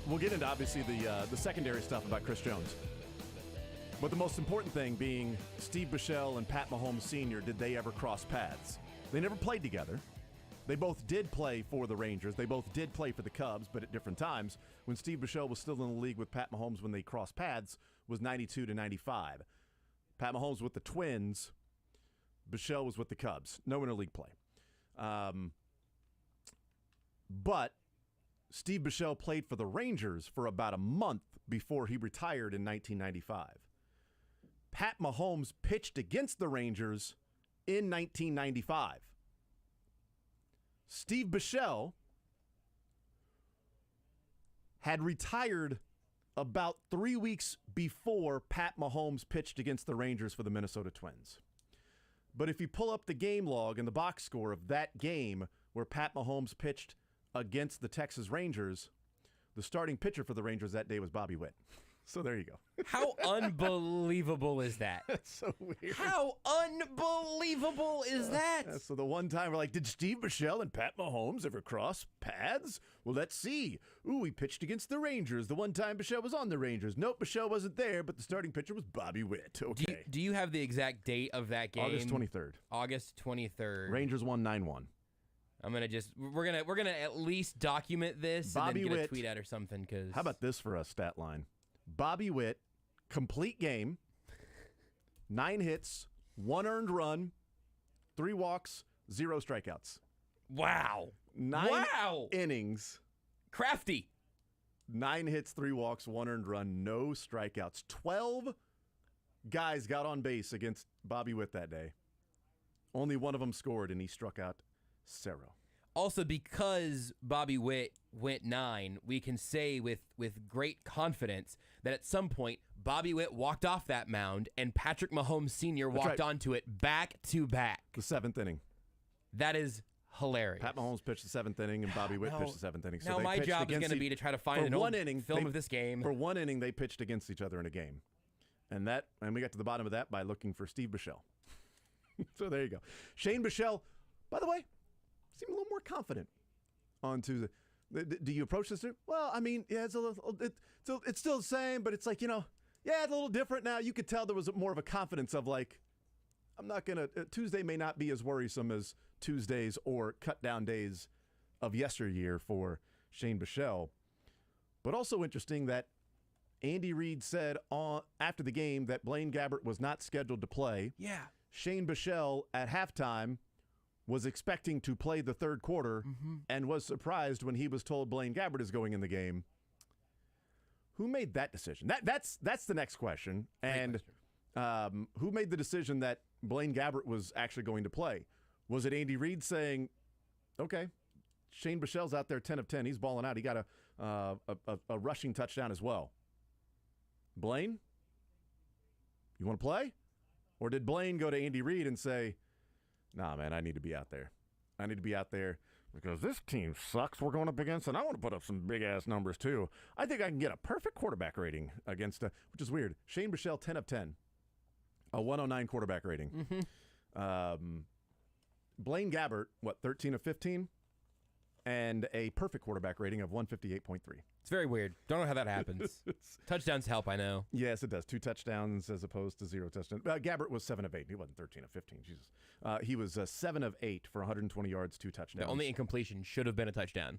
we'll get into, obviously, the secondary stuff about Chris Jones. But the most important thing being Steve Bichelle and Pat Mahomes Sr., did they ever cross paths? They never played together. They both did play for the Rangers. They both did play for the Cubs, but at different times. When Steve Bichelle was still in the league with Pat Mahomes when they crossed paths was 92 to 95. Pat Mahomes with the Twins. Bichelle was with the Cubs. No interleague play. But Steve Bichelle played for the Rangers for about a month before he retired in 1995. Pat Mahomes pitched against the Rangers in 1995. Steve Bichelle had retired about 3 weeks before Pat Mahomes pitched against the Rangers for the Minnesota Twins. But if you pull up the game log and the box score of that game where Pat Mahomes pitched against the Texas Rangers, the starting pitcher for the Rangers that day was Bobby Witt. So there you go. How unbelievable is that? That's so weird. How unbelievable is that? So the one time we're like, did Steve Bichelle and Pat Mahomes ever cross paths? Well, let's see. Ooh, he pitched against the Rangers. The one time Bichelle was on the Rangers. Nope, Bichelle wasn't there, but the starting pitcher was Bobby Witt. Okay. Do you have the exact date of that game? August 23rd. August 23rd. Rangers won 9-1. I'm gonna we're gonna at least document this Bobby and then get Witt, a tweet out or something. Because how about this for a stat line? Bobby Witt, complete game, 9 hits, 1 earned run, 3 walks, 0 strikeouts. Wow. 9 innings. Crafty. 9 hits, 3 walks, 1 earned run, no strikeouts. 12 guys got on base against Bobby Witt that day. Only one of them scored, and he struck out Cerro. Also, because Bobby Witt went 9, we can say with great confidence that at some point Bobby Witt walked off that mound and Patrick Mahomes Sr. walked onto it back to back. The 7th inning. That is hilarious. Pat Mahomes pitched the 7th inning and Bobby Witt pitched the 7th inning. So now my job is going to be to try to find an old film of this game. For one inning, they pitched against each other in a game. And we got to the bottom of that by looking for Steve Bichelle. So there you go. Shane Bichelle, by the way, seemed a little more confident on Tuesday. Do you approach this? Well, I mean, yeah, it's still the same, but it's like, it's a little different now. You could tell there was more of a confidence of like, I'm not going to, Tuesday may not be as worrisome as Tuesdays or cut down days of yesteryear for Shane Bichelle. But also interesting that Andy Reid said after the game that Blaine Gabbert was not scheduled to play. Yeah. Shane Bichelle at halftime was expecting to play the third quarter and was surprised when he was told Blaine Gabbert is going in the game. Who made that decision? That's the next question. And who made the decision that Blaine Gabbert was actually going to play? Was it Andy Reid saying, okay, Shane Bichelle's out there 10 of 10. He's balling out. He got a rushing touchdown as well. Blaine, you want to play? Or did Blaine go to Andy Reid and say, nah, man, I need to be out there. I need to be out there because this team sucks we're going up against, and I want to put up some big-ass numbers too. I think I can get a perfect quarterback rating against, which is weird. Shane Bichelle, 10 of 10. A 109 quarterback rating. Blaine Gabbert, 13 of 15? And a perfect quarterback rating of 158.3. It's very weird. Don't know how that happens. Touchdowns help, I know. Yes, it does. 2 touchdowns as opposed to 0 touchdowns. Gabbert was 7 of 8. He wasn't 13 of 15. Jesus. He was 7 of 8 for 120 yards, 2 touchdowns. The only incompletion should have been a touchdown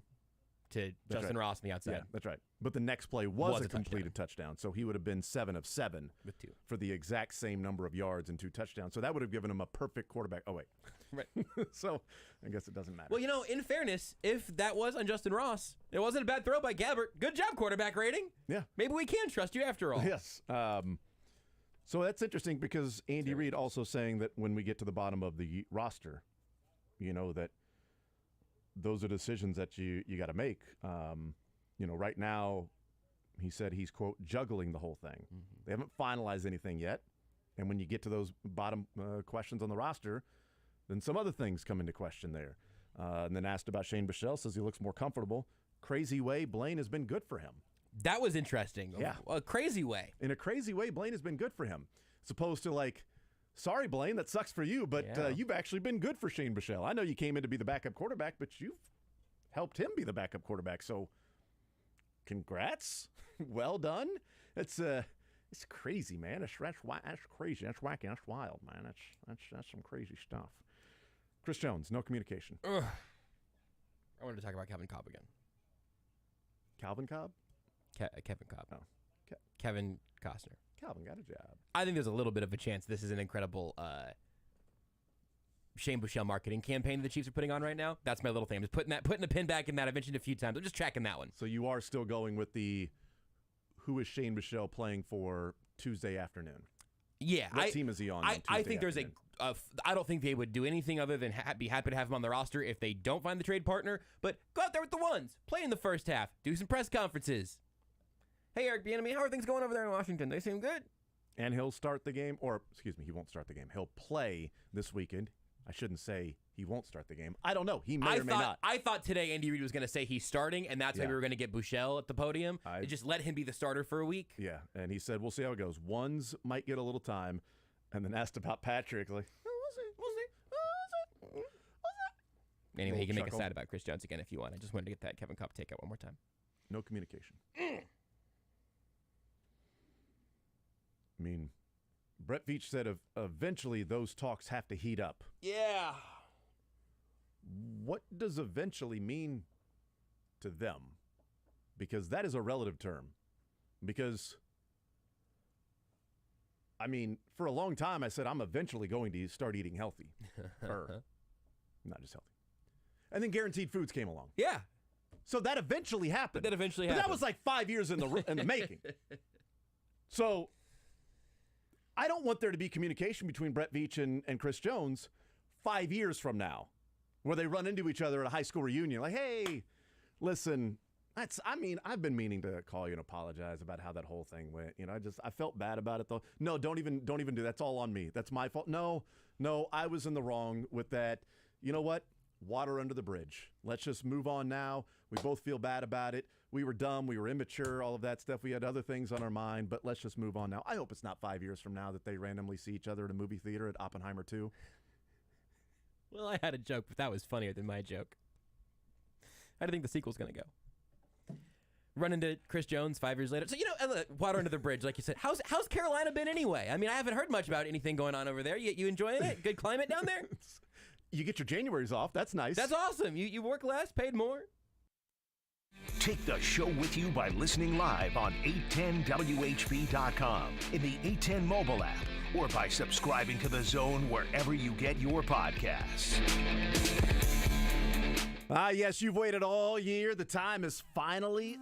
to Justin Ross on the outside. Yeah, that's right. But the next play was a completed touchdown. So he would have been 7 of 7 with 2 for the exact same number of yards and 2 touchdowns. So that would have given him a perfect quarterback. Oh, wait. Right. So I guess it doesn't matter. Well, in fairness, if that was on Justin Ross, it wasn't a bad throw by Gabbert. Good job, quarterback rating. Yeah. Maybe we can trust you after all. Yes. So that's interesting because Andy Reid also saying that when we get to the bottom of the roster, that those are decisions that you got to make. Right now, he said he's, quote, juggling the whole thing. They haven't finalized anything yet. And when you get to those bottom questions on the roster, then some other things come into question there. And then asked about Shane Bichelle, says he looks more comfortable. Crazy way, Blaine has been good for him. That was interesting. Yeah. A crazy way. In a crazy way, Blaine has been good for him. As opposed to like, sorry, Blaine, that sucks for you, but you've actually been good for Shane Bichelle. I know you came in to be the backup quarterback, but you've helped him be the backup quarterback. So congrats. Well done. It's crazy, man. That's crazy. That's wacky. That's wild, man. That's some crazy stuff. Chris Jones, no communication. Ugh. I wanted to talk about Kevin Cobb again. Calvin Cobb? Kevin Cobb. Oh. Kevin Costner. Calvin got a job. I think there's a little bit of a chance this is an incredible Shane Buechele marketing campaign the Chiefs are putting on right now. That's my little thing. I'm just putting a pin back in that. I mentioned it a few times. I'm just tracking that one. So you are still going with the who is Shane Buechele playing for Tuesday afternoon? Yeah. What team is he on? I think there's I don't think they would do anything other than be happy to have him on the roster if they don't find the trade partner. But go out there with the ones. Play in the first half. Do some press conferences. Hey, Eric Bieniemy, how are things going over there in Washington? They seem good. And he'll start the game, or excuse me, he won't start the game. He'll play this weekend. I shouldn't say he won't start the game. I don't know. He may or may not. I thought today Andy Reid was going to say he's starting, and that's why we were going to get Buechele at the podium. To just let him be the starter for a week. Yeah, and he said, we'll see how it goes. Ones might get a little time, and then asked about Patrick, like, we'll see. Anyway, you can make us sad about Chris Jones again if you want. I just wanted to get that Kevin Cobb takeout one more time. No communication. I mean, Brett Veach said eventually those talks have to heat up. Yeah. What does eventually mean to them? Because that is a relative term. Because, I mean, for a long time I said I'm eventually going to start eating healthy. Not just healthy. And then Guaranteed Foods came along. Yeah. So that eventually happened. But that was like 5 years in the making. So I don't want there to be communication between Brett Veach and Chris Jones 5 years from now, where they run into each other at a high school reunion. Like, hey, listen, I've been meaning to call you and apologize about how that whole thing went. I felt bad about it though. No, don't even do that. That's all on me. That's my fault. No, I was in the wrong with that. You know what? Water under the bridge. Let's just move on now. We both feel bad about it. We were dumb. We were immature, all of that stuff. We had other things on our mind, but let's just move on now. I hope it's not 5 years from now that they randomly see each other at a movie theater at Oppenheimer 2. Well, I had a joke, but that was funnier than my joke. How do you think the sequel's going to go? Run into Chris Jones 5 years later. So, water under the bridge, like you said. How's Carolina been anyway? I mean, I haven't heard much about anything going on over there. You enjoying it? Good climate down there? You get your Januaries off. That's nice. That's awesome. You work less, paid more. Take the show with you by listening live on 810WHB.com, in the 810 mobile app, or by subscribing to The Zone wherever you get your podcasts. Yes, you've waited all year. The time is finally...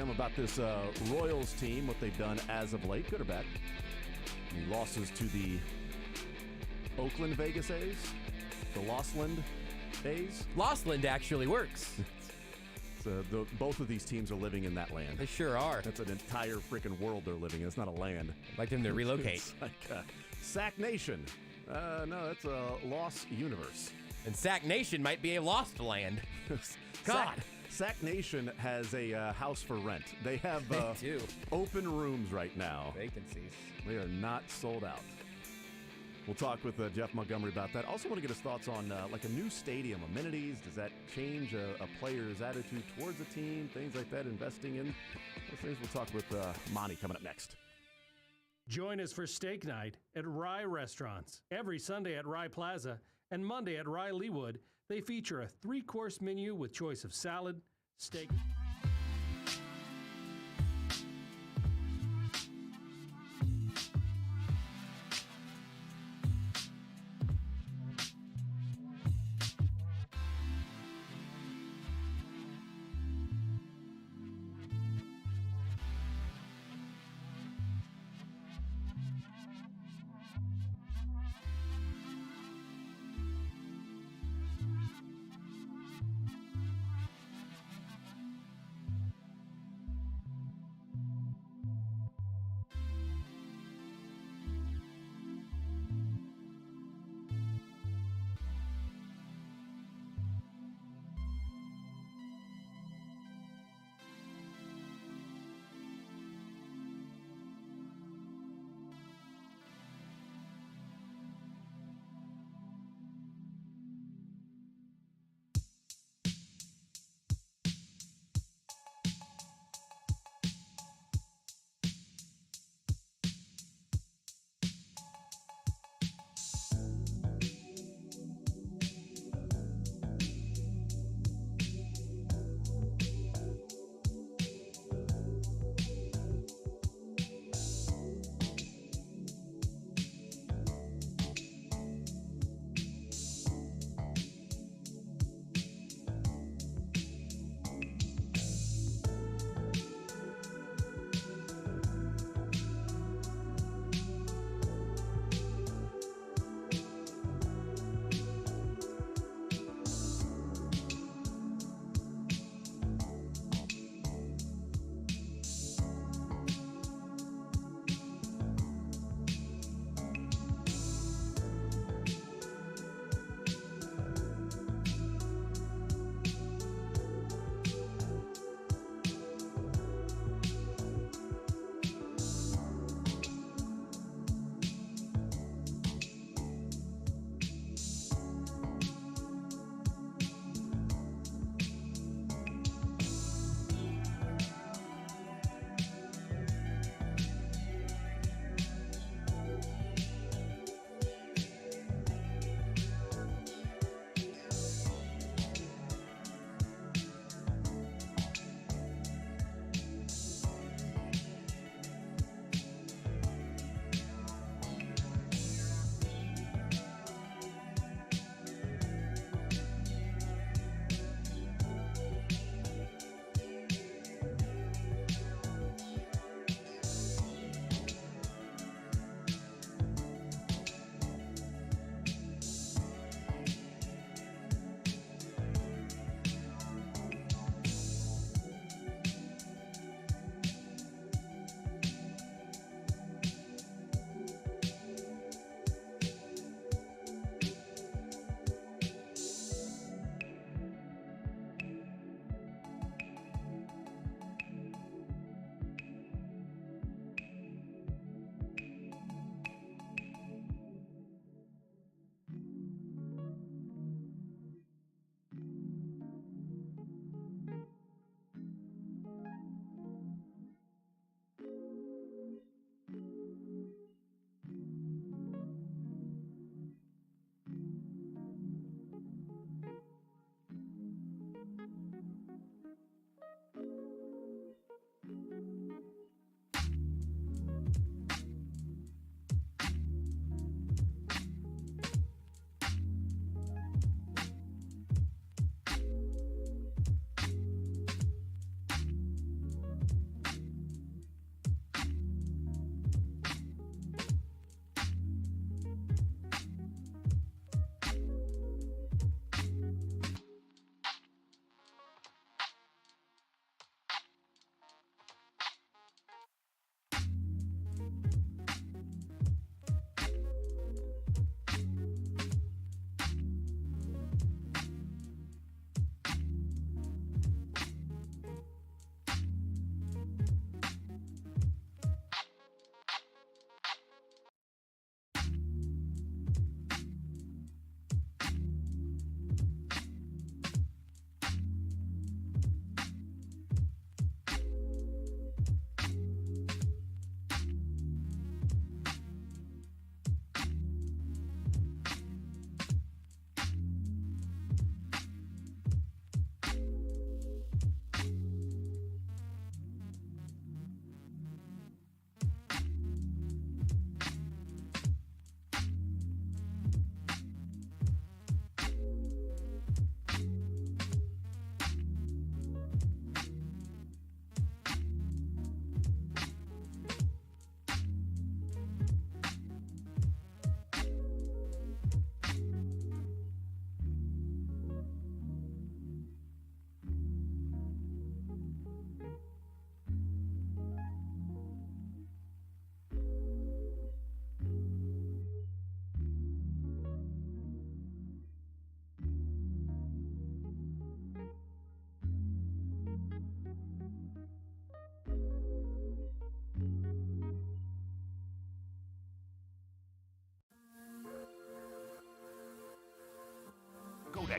Tell them about this Royals team, what they've done as of late, good or bad. The losses to the Oakland Vegas A's, the Losland A's. Losland actually works. So both of these teams are living in that land. They sure are. That's an entire freaking world they're living in. It's not a land. I'd like them to relocate. It's like Sack Nation. No, that's a lost universe. And Sack Nation might be a lost land. God. Sack Nation has a house for rent. They have open rooms right now. Vacancies. They are not sold out. We'll talk with Jeff Montgomery about that. Also want to get his thoughts on like a new stadium, amenities. Does that change a player's attitude towards a team? Things like that, investing in those things. We'll talk with Monty coming up next. Join us for steak night at Rye Restaurants. Every Sunday at Rye Plaza and Monday at Rye Leawood, they feature a 3-course menu with choice of salad, steak.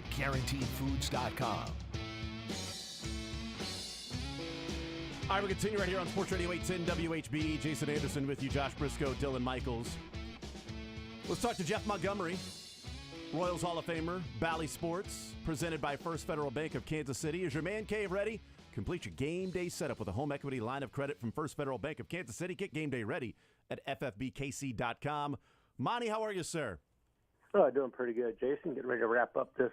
at GuaranteedFoods.com. All right, we continue right here on Sports Radio 810 WHB. Jason Anderson with you, Josh Brisco, Dylan Michaels. Let's talk to Jeff Montgomery, Royals Hall of Famer, Bally Sports, presented by First Federal Bank of Kansas City. Is your man cave ready? Complete your game day setup with a home equity line of credit from First Federal Bank of Kansas City. Get game day ready at ffbkc.com. Monty, how are you, sir? Oh, doing pretty good, Jason. Getting ready to wrap up this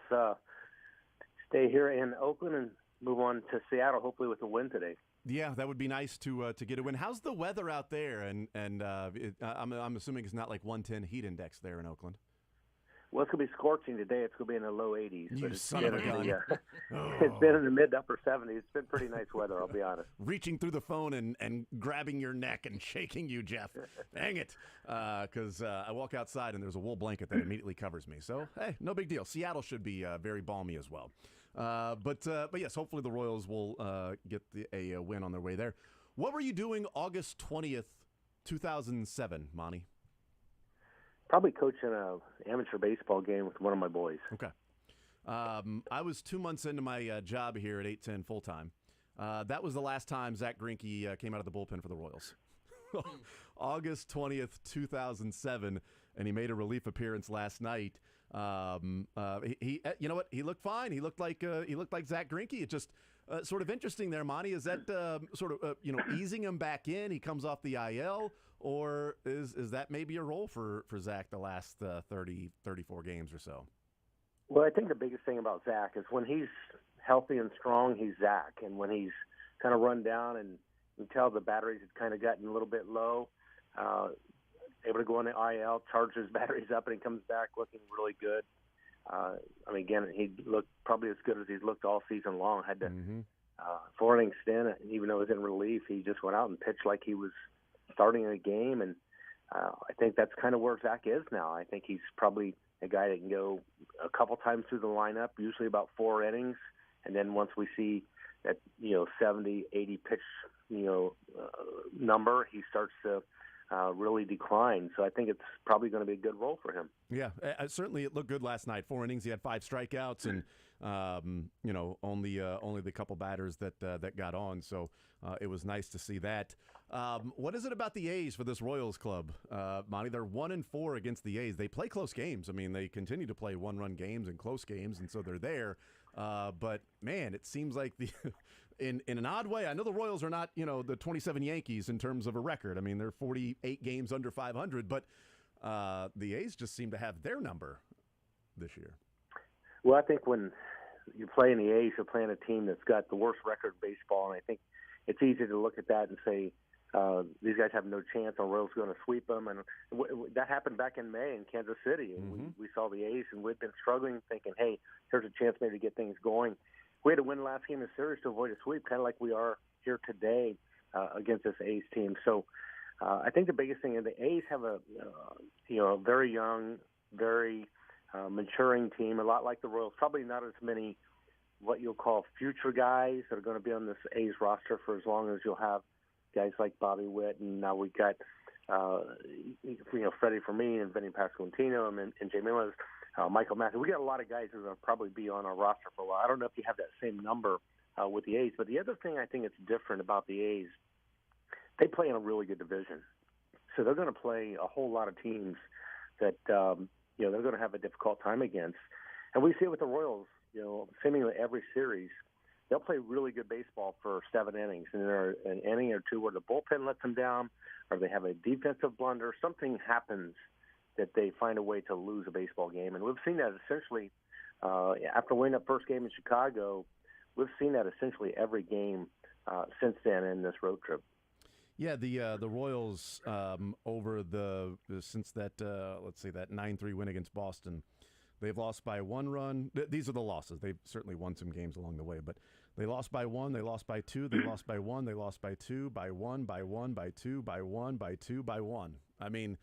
stay here in Oakland and move on to Seattle, hopefully with a win today. Yeah, that would be nice to get a win. How's the weather out there? And I'm assuming it's not like 110 heat index there in Oakland. Well, it's going to be scorching today. It's going to be in the low 80s. You but it's son of a gun. It's been in the mid to upper 70s. It's been pretty nice weather, I'll be honest. Reaching through the phone and grabbing your neck and shaking you, Jeff. Dang it. Because I walk outside and there's a wool blanket that immediately covers me. So, hey, no big deal. Seattle should be very balmy as well. But yes, hopefully the Royals will get a win on their way there. What were you doing August 20th, 2007, Monty? Probably coaching an amateur baseball game with one of my boys. Okay. I was 2 months into my job here at 810 full-time. That was the last time Zach Greinke came out of the bullpen for the Royals. August 20th, 2007, and he made a relief appearance last night. He you know what? He looked fine. He looked like Zach Greinke. It's just sort of interesting there, Monty. Is that sort of easing him back in? He comes off the IL, or is that maybe a role for Zach the last 30, 34 games or so? Well, I think the biggest thing about Zach is when he's healthy and strong, he's Zach, and when he's kind of run down and you can tell the batteries had kind of gotten a little bit low. Able to go on the IL, charge his batteries up, and he comes back looking really good. I mean, again, he looked probably as good as he's looked all season long. Had to 4 innings stint, even though it was in relief, he just went out and pitched like he was starting a game. And I think that's kind of where Zach is now. I think he's probably a guy that can go a couple times through the lineup, usually about 4 innings, and then once we see that 70, 80 pitch number, he starts to really decline. So I think it's probably going to be a good role for him. Yeah, certainly it looked good last night. 4 innings, he had 5 strikeouts, and only the couple batters that got on. So it was nice to see that. What is it about the A's for this Royals club, Monty? They're 1-4 against the A's. They play close games. I mean, they continue to play 1-run games and close games, and so they're there. But man, it seems like in an odd way, I know the Royals are not, the 27 Yankees in terms of a record. I mean, they're 48 games under 500, but the A's just seem to have their number this year. Well, I think when you're playing the A's, you're playing a team that's got the worst record in baseball, and I think it's easy to look at that and say, these guys have no chance. The Royals going to sweep them, and that happened back in May in Kansas City. And we saw the A's, and we'd been struggling, thinking, "Hey, here's a chance maybe to get things going." We had to win the last game of the series to avoid a sweep, kind of like we are here today against this A's team. So I think the biggest thing is the A's have a very young, very maturing team, a lot like the Royals. Probably not as many what you'll call future guys that are going to be on this A's roster for as long as you'll have guys like Bobby Witt, and now we've got Freddie Fermin and Vinny Pasquantino and Jay Miller's, Michael Matthews. We got a lot of guys who are going to probably be on our roster for a while. I don't know if you have that same number with the A's, but the other thing I think it's different about the A's, they play in a really good division, so they're going to play a whole lot of teams that they're going to have a difficult time against, and we see it with the Royals. Seemingly every series, they'll play really good baseball for 7 innings, and there are an inning or two where the bullpen lets them down, or they have a defensive blunder. Something happens that they find a way to lose a baseball game, and we've seen that essentially after winning that first game in Chicago. We've seen that essentially every game since then in this road trip. Yeah, the Royals over since that that 9-3 win against Boston. They've lost by 1 run. These are the losses. They've certainly won some games along the way, but they lost by 1, they lost by 2, they lost by 1, they lost by 2, by 1, by 1, by 2, by 1, by 2, by 1. I mean,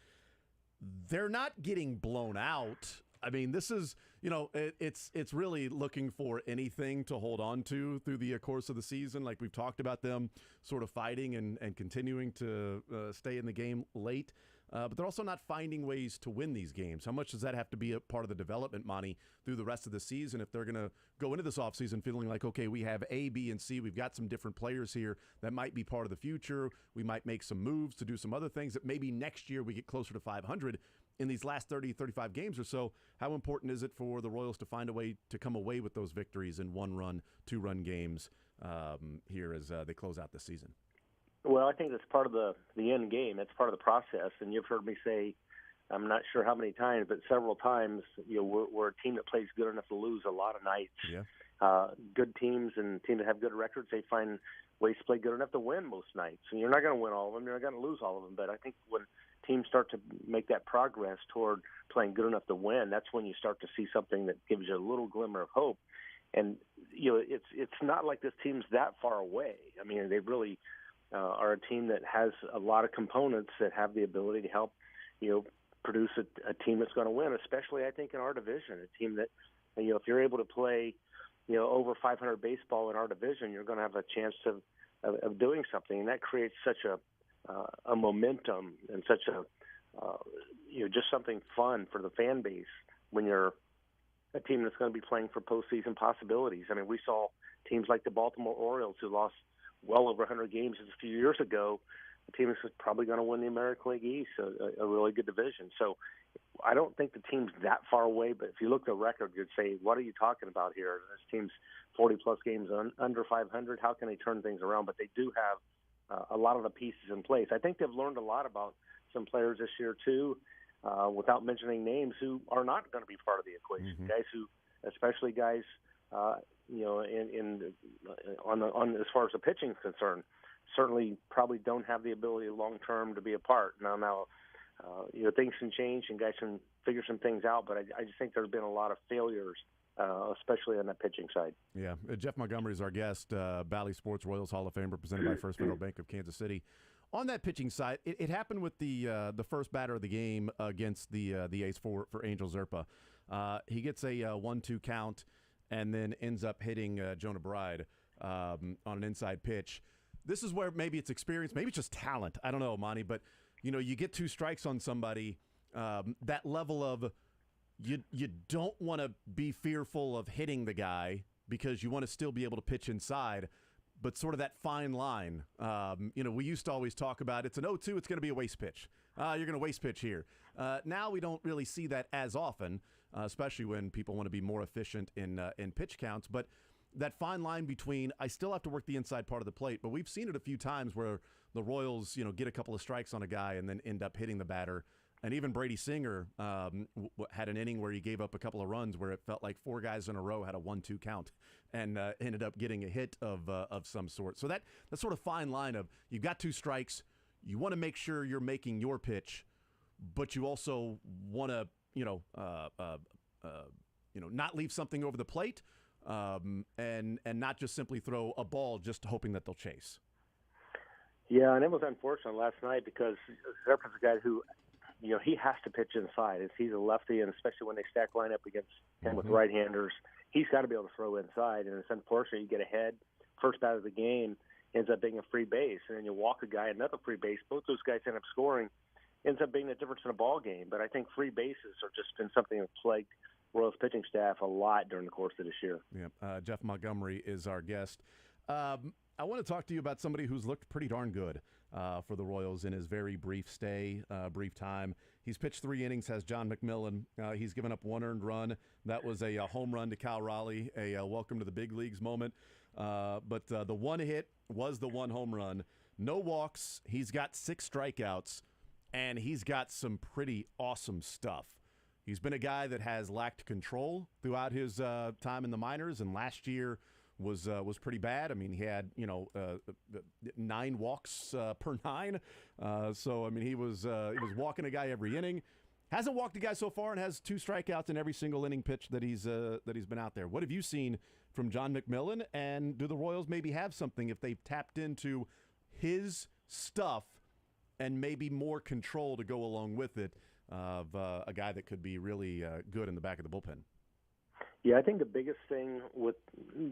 they're not getting blown out. I mean, this is, it's really looking for anything to hold on to through the course of the season. Like we've talked about them sort of fighting and continuing to stay in the game late. but they're also not finding ways to win these games. How much does that have to be a part of the development, Monty, through the rest of the season if they're going to go into this offseason feeling like, okay, we have A, B, and C. We've got some different players here that might be part of the future. We might make some moves to do some other things that maybe next year we get closer to 500. In these last 30, 35 games or so, how important is it for the Royals to find a way to come away with those victories in one-run, two-run games here as they close out the season? Well, I think that's part of the end game. It's part of the process. And you've heard me say, I'm not sure how many times, but several times, we're a team that plays good enough to lose a lot of nights. Yeah. Good teams and teams that have good records, they find ways to play good enough to win most nights. And you're not going to win all of them. You're not going to lose all of them. But I think when teams start to make that progress toward playing good enough to win, that's when you start to see something that gives you a little glimmer of hope. And, it's not like this team's that far away. I mean, they really are a team that has a lot of components that have the ability to help, produce a team that's going to win, especially, I think, in our division, a team that, if you're able to play, over 500 baseball in our division, you're going to have a chance of doing something. And that creates such a momentum and such just something fun for the fan base when you're a team that's going to be playing for postseason possibilities. I mean, we saw teams like the Baltimore Orioles, who lost well over 100 games a few years ago. The team is probably going to win the American League East, a really good division. So I don't think the team's that far away, but if you look at the record, you'd say, what are you talking about here? This team's 40-plus games under 500. How can they turn things around? But they do have a lot of the pieces in place. I think they've learned a lot about some players this year, too, without mentioning names, who are not going to be part of the equation. Mm-hmm. Guys who, especially guys, on as far as the pitching is concerned, certainly probably don't have the ability long-term to be a part. Now, things can change and guys can figure some things out, but I just think there's been a lot of failures, especially on the pitching side. Yeah. Jeff Montgomery is our guest, Bally Sports Royals Hall of Fame, represented by First Federal Bank of Kansas City. On that pitching side, it happened with the first batter of the game against the ace for Angel Zerpa. He gets a 1-2 count and then ends up hitting Jonah Bride on an inside pitch. This is where maybe it's experience, maybe it's just talent. I don't know, Monty, but you get 2 strikes on somebody. That level of you don't want to be fearful of hitting the guy because you want to still be able to pitch inside, but sort of that fine line. We used to always talk about it's an 0-2, it's going to be a waste pitch. You're going to waste pitch here. Now we don't really see that as often, especially when people want to be more efficient in pitch counts. But that fine line between, I still have to work the inside part of the plate, but we've seen it a few times where the Royals, get a couple of strikes on a guy and then end up hitting the batter. And even Brady Singer had an inning where he gave up a couple of runs where it felt like 4 guys in a row had a 1-2 count and ended up getting a hit of some sort. So that sort of fine line of you've got 2 strikes, you want to make sure you're making your pitch, but you also want to not leave something over the plate. And not just simply throw a ball just hoping that they'll chase. Yeah, and it was unfortunate last night because Zerpa's a guy who, he has to pitch inside. He's a lefty, and especially when they stack line up against him with right-handers, he's got to be able to throw inside. And it's unfortunate you get ahead. First bat of the game ends up being a free base, and then you walk a guy, another free base. Both those guys end up scoring. Ends up being the difference in a ball game. But I think free bases have just been something that plagued Royals pitching staff a lot during the course of this year. Yeah, Jeff Montgomery is our guest. I want to talk to you about somebody who's looked pretty darn good for the Royals in his very brief time. He's pitched 3 innings, has John McMillan. He's given up 1 earned run. That was a home run to Cal Raleigh, a welcome to the big leagues moment. But the 1 hit was the 1 home run. No walks. He's got 6 strikeouts, and he's got some pretty awesome stuff. He's been a guy that has lacked control throughout his time in the minors, and last year was pretty bad. I mean, he had 9 walks per 9. So I mean, he was walking a guy every inning. Hasn't walked a guy so far, and has 2 strikeouts in every single inning pitch that he's been out there. What have you seen from John McMillan, and do the Royals maybe have something if they've tapped into his stuff and maybe more control to go along with it? Of a guy that could be really good in the back of the bullpen. Yeah, I think the biggest thing with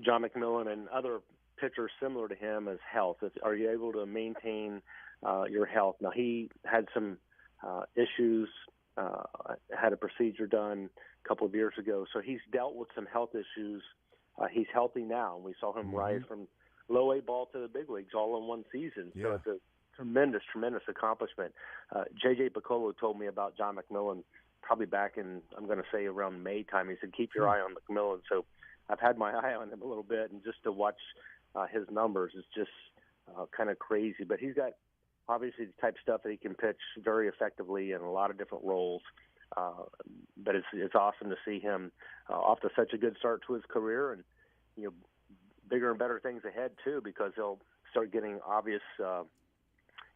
John McMillan and other pitchers similar to him is health. Are you able to maintain your health? Now, he had some issues. Had a procedure done a couple of years ago, so he's dealt with some health issues. He's healthy now, and we saw him rise from low A ball to the big leagues all in one season. So it's a tremendous accomplishment. J.J. Piccolo told me about John McMillan probably back in, I'm going to say around May time. He said, keep your eye on McMillan. So I've had my eye on him a little bit, and just to watch his numbers is just kind of crazy. But he's got obviously the type of stuff that he can pitch very effectively in a lot of different roles. But it's awesome to see him off to such a good start to his career, and bigger and better things ahead too, because he'll start getting obvious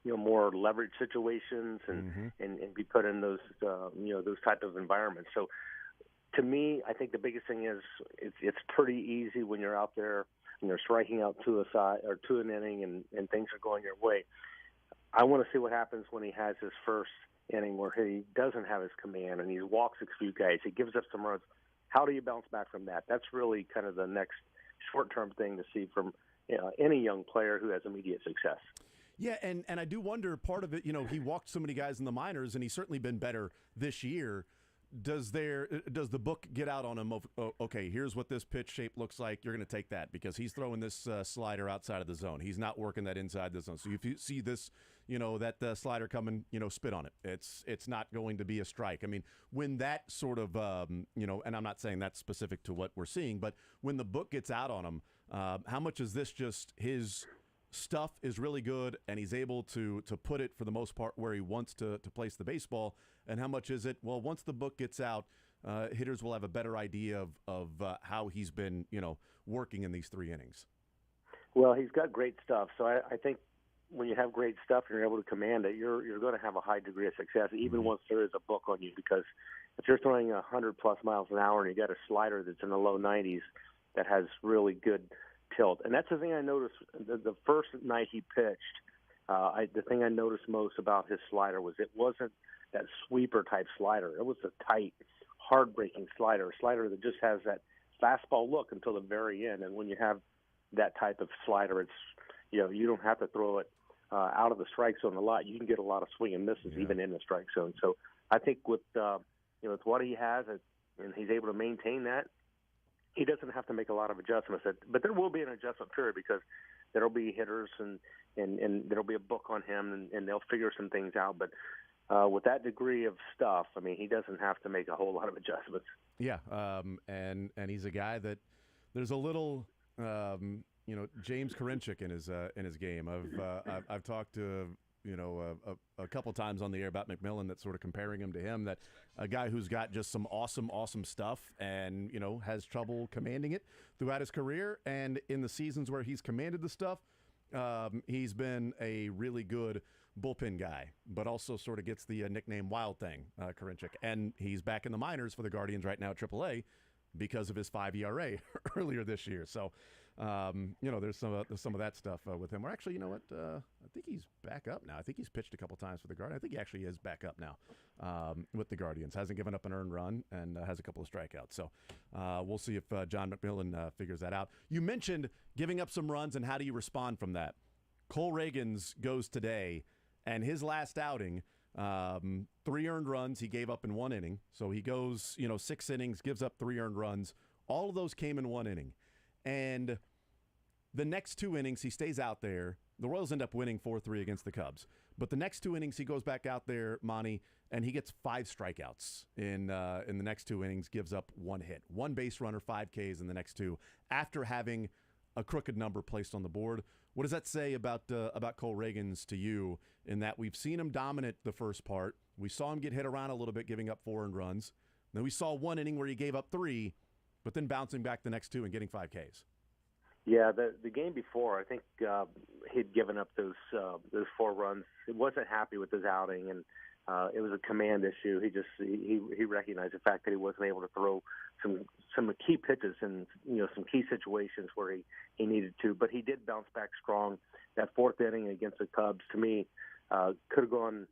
more leverage situations and be put in those those type of environments. So to me, I think the biggest thing is it's pretty easy when you're out there and you're striking out to an inning and things are going your way. I want to see what happens when he has his first inning where he doesn't have his command and he walks a few guys. He gives up some runs. How do you bounce back from that? That's really kind of the next short-term thing to see from any young player who has immediate success. Yeah, and I do wonder, part of it, he walked so many guys in the minors, and he's certainly been better this year. Does the book get out on him of, okay, here's what this pitch shape looks like, you're going to take that, because he's throwing this slider outside of the zone. He's not working that inside the zone. So if you see this, that slider coming, spit on it. It's not going to be a strike. I mean, when that sort of, and I'm not saying that's specific to what we're seeing, but when the book gets out on him, how much is this just his stuff is really good and he's able to put it for the most part where he wants to place the baseball, and how much is it, well, once the book gets out, hitters will have a better idea of how he's been working in these 3 innings? Well, he's got great stuff, so I think when you have great stuff and you're able to command it, you're going to have a high degree of success even once there is a book on you, because if you're throwing 100+ miles an hour and you got a slider that's in the low 90s that has really good tilt. And that's the thing I noticed the first night he pitched. The thing I noticed most about his slider was it wasn't that sweeper type slider. It was a tight, hard breaking slider, a slider that just has that fastball look until the very end. And when you have that type of slider, it's you don't have to throw it out of the strike zone a lot. You can get a lot of swing and misses even in the strike zone. So I think with with what he has and he's able to maintain that, he doesn't have to make a lot of adjustments. But there will be an adjustment period, because there'll be hitters and there'll be a book on him and they'll figure some things out. But with that degree of stuff, I mean, he doesn't have to make a whole lot of adjustments. Yeah, and he's a guy that there's a little James Karinchak in his game. I've talked to a couple times on the air about McMillan, that's sort of comparing him to him, that a guy who's got just some awesome stuff and has trouble commanding it throughout his career, and in the seasons where he's commanded the stuff, he's been a really good bullpen guy, but also sort of gets the nickname Wild Thing, Karinchak, and he's back in the minors for the Guardians right now at AAA because of his 5 ERA earlier this year. So there's some of that stuff with him. Or actually, you know what? I think he's back up now. I think he's pitched a couple times for the Guardians. I think he actually is back up now with the Guardians. Hasn't given up an earned run and has a couple of strikeouts. So we'll see if John McMillan figures that out. You mentioned giving up some runs, and how do you respond from that? Cole Reagans goes today, and his last outing, 3 earned runs he gave up in 1 inning. So he goes 6 innings, gives up 3 earned runs. All of those came in 1 inning. And the next 2 innings, he stays out there. The Royals end up winning 4-3 against the Cubs. But the next 2 innings, he goes back out there, Monty, and he gets 5 strikeouts in the next 2 innings, gives up 1 hit. 1 base runner, 5 Ks in the next 2, after having a crooked number placed on the board. What does that say about Cole Reagans to you, in that we've seen him dominant the first part? We saw him get hit around a little bit, giving up 4 earned runs. Then we saw 1 inning where he gave up 3, but then bouncing back the next 2 and getting 5 Ks. Yeah, the game before, I think he'd given up those 4 runs. He wasn't happy with his outing, and it was a command issue. He recognized the fact that he wasn't able to throw some key pitches in some key situations where he needed to. But he did bounce back strong. That 4th inning against the Cubs, to me, could have gone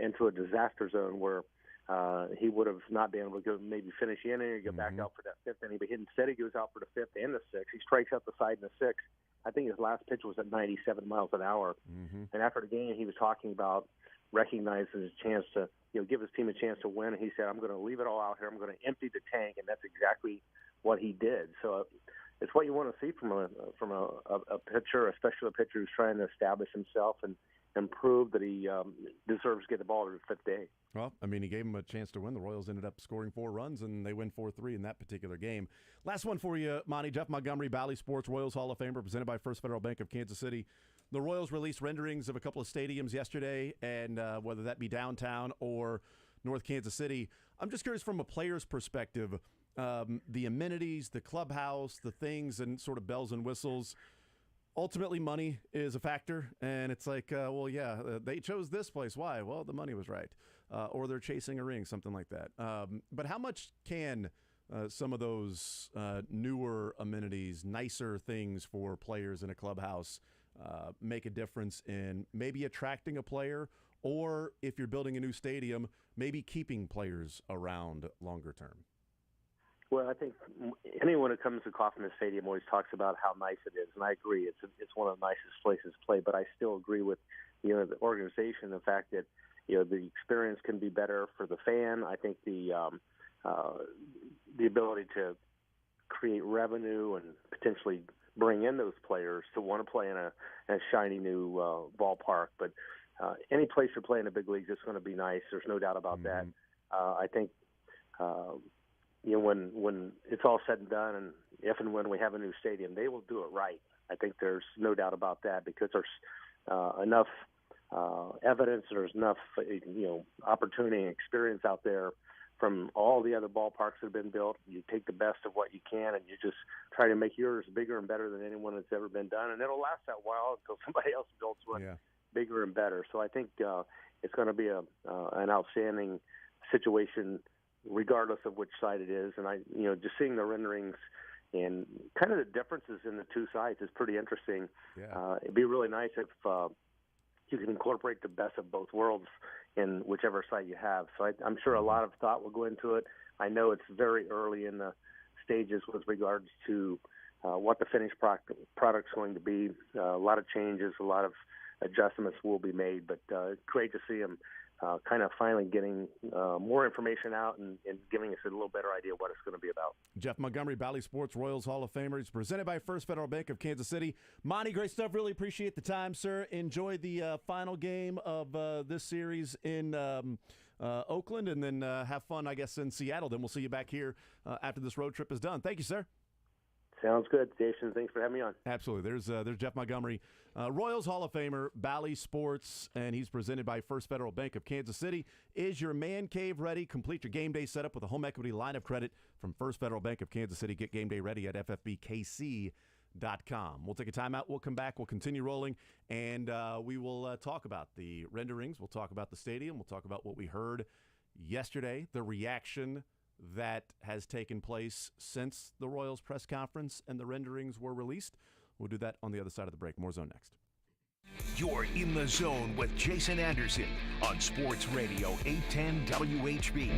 into a disaster zone where he would have not been able to go maybe finish the inning or go back out for that 5th inning. But instead, he goes out for the 5th and the 6th. He strikes out the side in the 6th. I think his last pitch was at 97 miles an hour. And after the game, he was talking about recognized as a chance to give his team a chance to win. And he said, "I'm going to leave it all out here. I'm going to empty the tank," and that's exactly what he did. So it's what you want to see from a pitcher, especially a pitcher who's trying to establish himself and prove that he deserves to get the ball to the fifth day. Well, I mean, he gave him a chance to win. The Royals ended up scoring 4 runs, and they win 4-3 in that particular game. Last one for you, Monty. Jeff Montgomery, Bally Sports, Royals Hall of Famer, presented by First Federal Bank of Kansas City. The Royals released renderings of a couple of stadiums yesterday, and whether that be downtown or North Kansas City. I'm just curious from a player's perspective, the amenities, the clubhouse, the things, and sort of bells and whistles. Ultimately, money is a factor, and it's like, they chose this place. Why? Well, the money was right. Or they're chasing a ring, something like that. But how much can some of those newer amenities, nicer things for players in a clubhouse make a difference in maybe attracting a player, or if you're building a new stadium, maybe keeping players around longer term? Well, I think anyone who comes to Kauffman Stadium always talks about how nice it is, and I agree. It's one of the nicest places to play. But I still agree with the organization, the fact that the experience can be better for the fan. I think the ability to create revenue and potentially bring in those players to want to play in a shiny new ballpark. But any place you're playing in the big leagues, it's going to be nice. There's no doubt about that. I think. When it's all said and done, and if and when we have a new stadium, they will do it right. I think there's no doubt about that, because there's enough evidence, there's enough opportunity and experience out there from all the other ballparks that have been built. You take the best of what you can, and you just try to make yours bigger and better than anyone that's ever been done, and it'll last that while until somebody else builds one bigger and better. So I think it's going to be an outstanding situation, regardless of which side it is. And just seeing the renderings and kind of the differences in the two sides is pretty interesting. It'd be really nice if you can incorporate the best of both worlds in whichever side you have. So I'm sure a lot of thought will go into it. I know it's very early in the stages with regards to what the finished product's going to be. A lot of changes, a lot of adjustments will be made, but great to see them kind of finally getting more information out and giving us a little better idea what it's going to be about. Jeff Montgomery, Bally Sports, Royals Hall of Famer. He's presented by First Federal Bank of Kansas City. Monty, great stuff. Really appreciate the time, sir. Enjoy the final game of this series in Oakland, and then have fun, I guess, in Seattle. Then we'll see you back here after this road trip is done. Thank you, sir. Sounds good, Jason. Thanks for having me on. Absolutely. There's Jeff Montgomery, Royals Hall of Famer, Bally Sports, and he's presented by First Federal Bank of Kansas City. Is your man cave ready? Complete your game day setup with a home equity line of credit from First Federal Bank of Kansas City. Get game day ready at ffbkc.com. We'll take a timeout. We'll come back. We'll continue rolling, and we will talk about the renderings. We'll talk about the stadium. We'll talk about what we heard yesterday, the reaction that has taken place since the Royals press conference and the renderings were released. We'll do that on the other side of the break. More Zone next. You're in the zone with Jason Anderson on Sports Radio 810 WHB.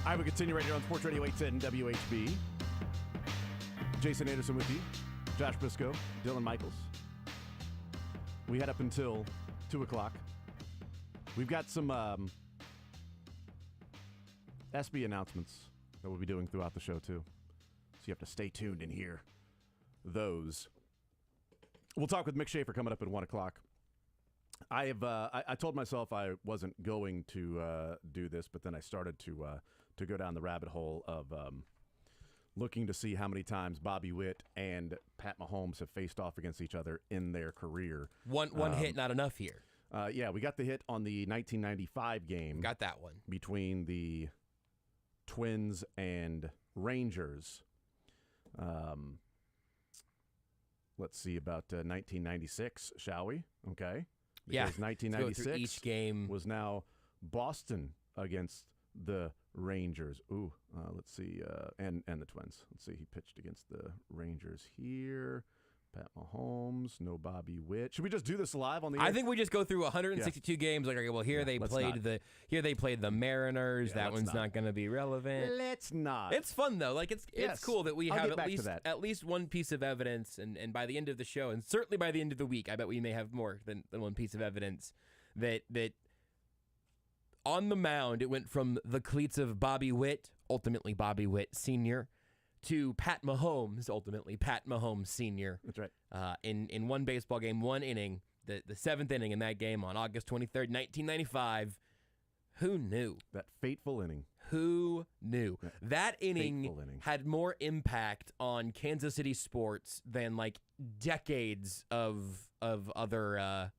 All right, we continue right here on Sports Radio 810 WHB. Jason Anderson with you, Josh Brisco, Dylan Michaels. We head up until 2 o'clock. We've got some SB announcements that we'll be doing throughout the show, too. So you have to stay tuned and hear those. We'll talk with Mick Schaefer coming up at 1 o'clock. I told myself I wasn't going to do this, but then I started to go down the rabbit hole of looking to see how many times Bobby Witt and Pat Mahomes have faced off against each other in their career. One hit, not enough here. Yeah, we got the hit on the 1995 game. Got that one. Between the Twins and Rangers. Let's see about 1996, shall we? Okay. Because 1996 each game was now Boston against the Rangers. Ooh, let's see, and the Twins. Let's see, he pitched against the Rangers here. Pat Mahomes, no Bobby Witt. Should we just do this live on the air? I think we just go through 162 games. Like, okay, well, here they played the Mariners. That one's not going to be relevant. Let's not. It's fun though. Like it's cool that we I'll have get at least one piece of evidence, and by the end of the show, and certainly by the end of the week, I bet we may have more than one piece of evidence that on the mound it went from the cleats of Bobby Witt, ultimately Bobby Witt Sr., to Pat Mahomes, ultimately Pat Mahomes Sr. That's right. In one baseball game, one inning, the seventh inning in that game on August 23rd, 1995. Who knew? That fateful inning. Who knew? That inning had more impact on Kansas City sports than like decades of other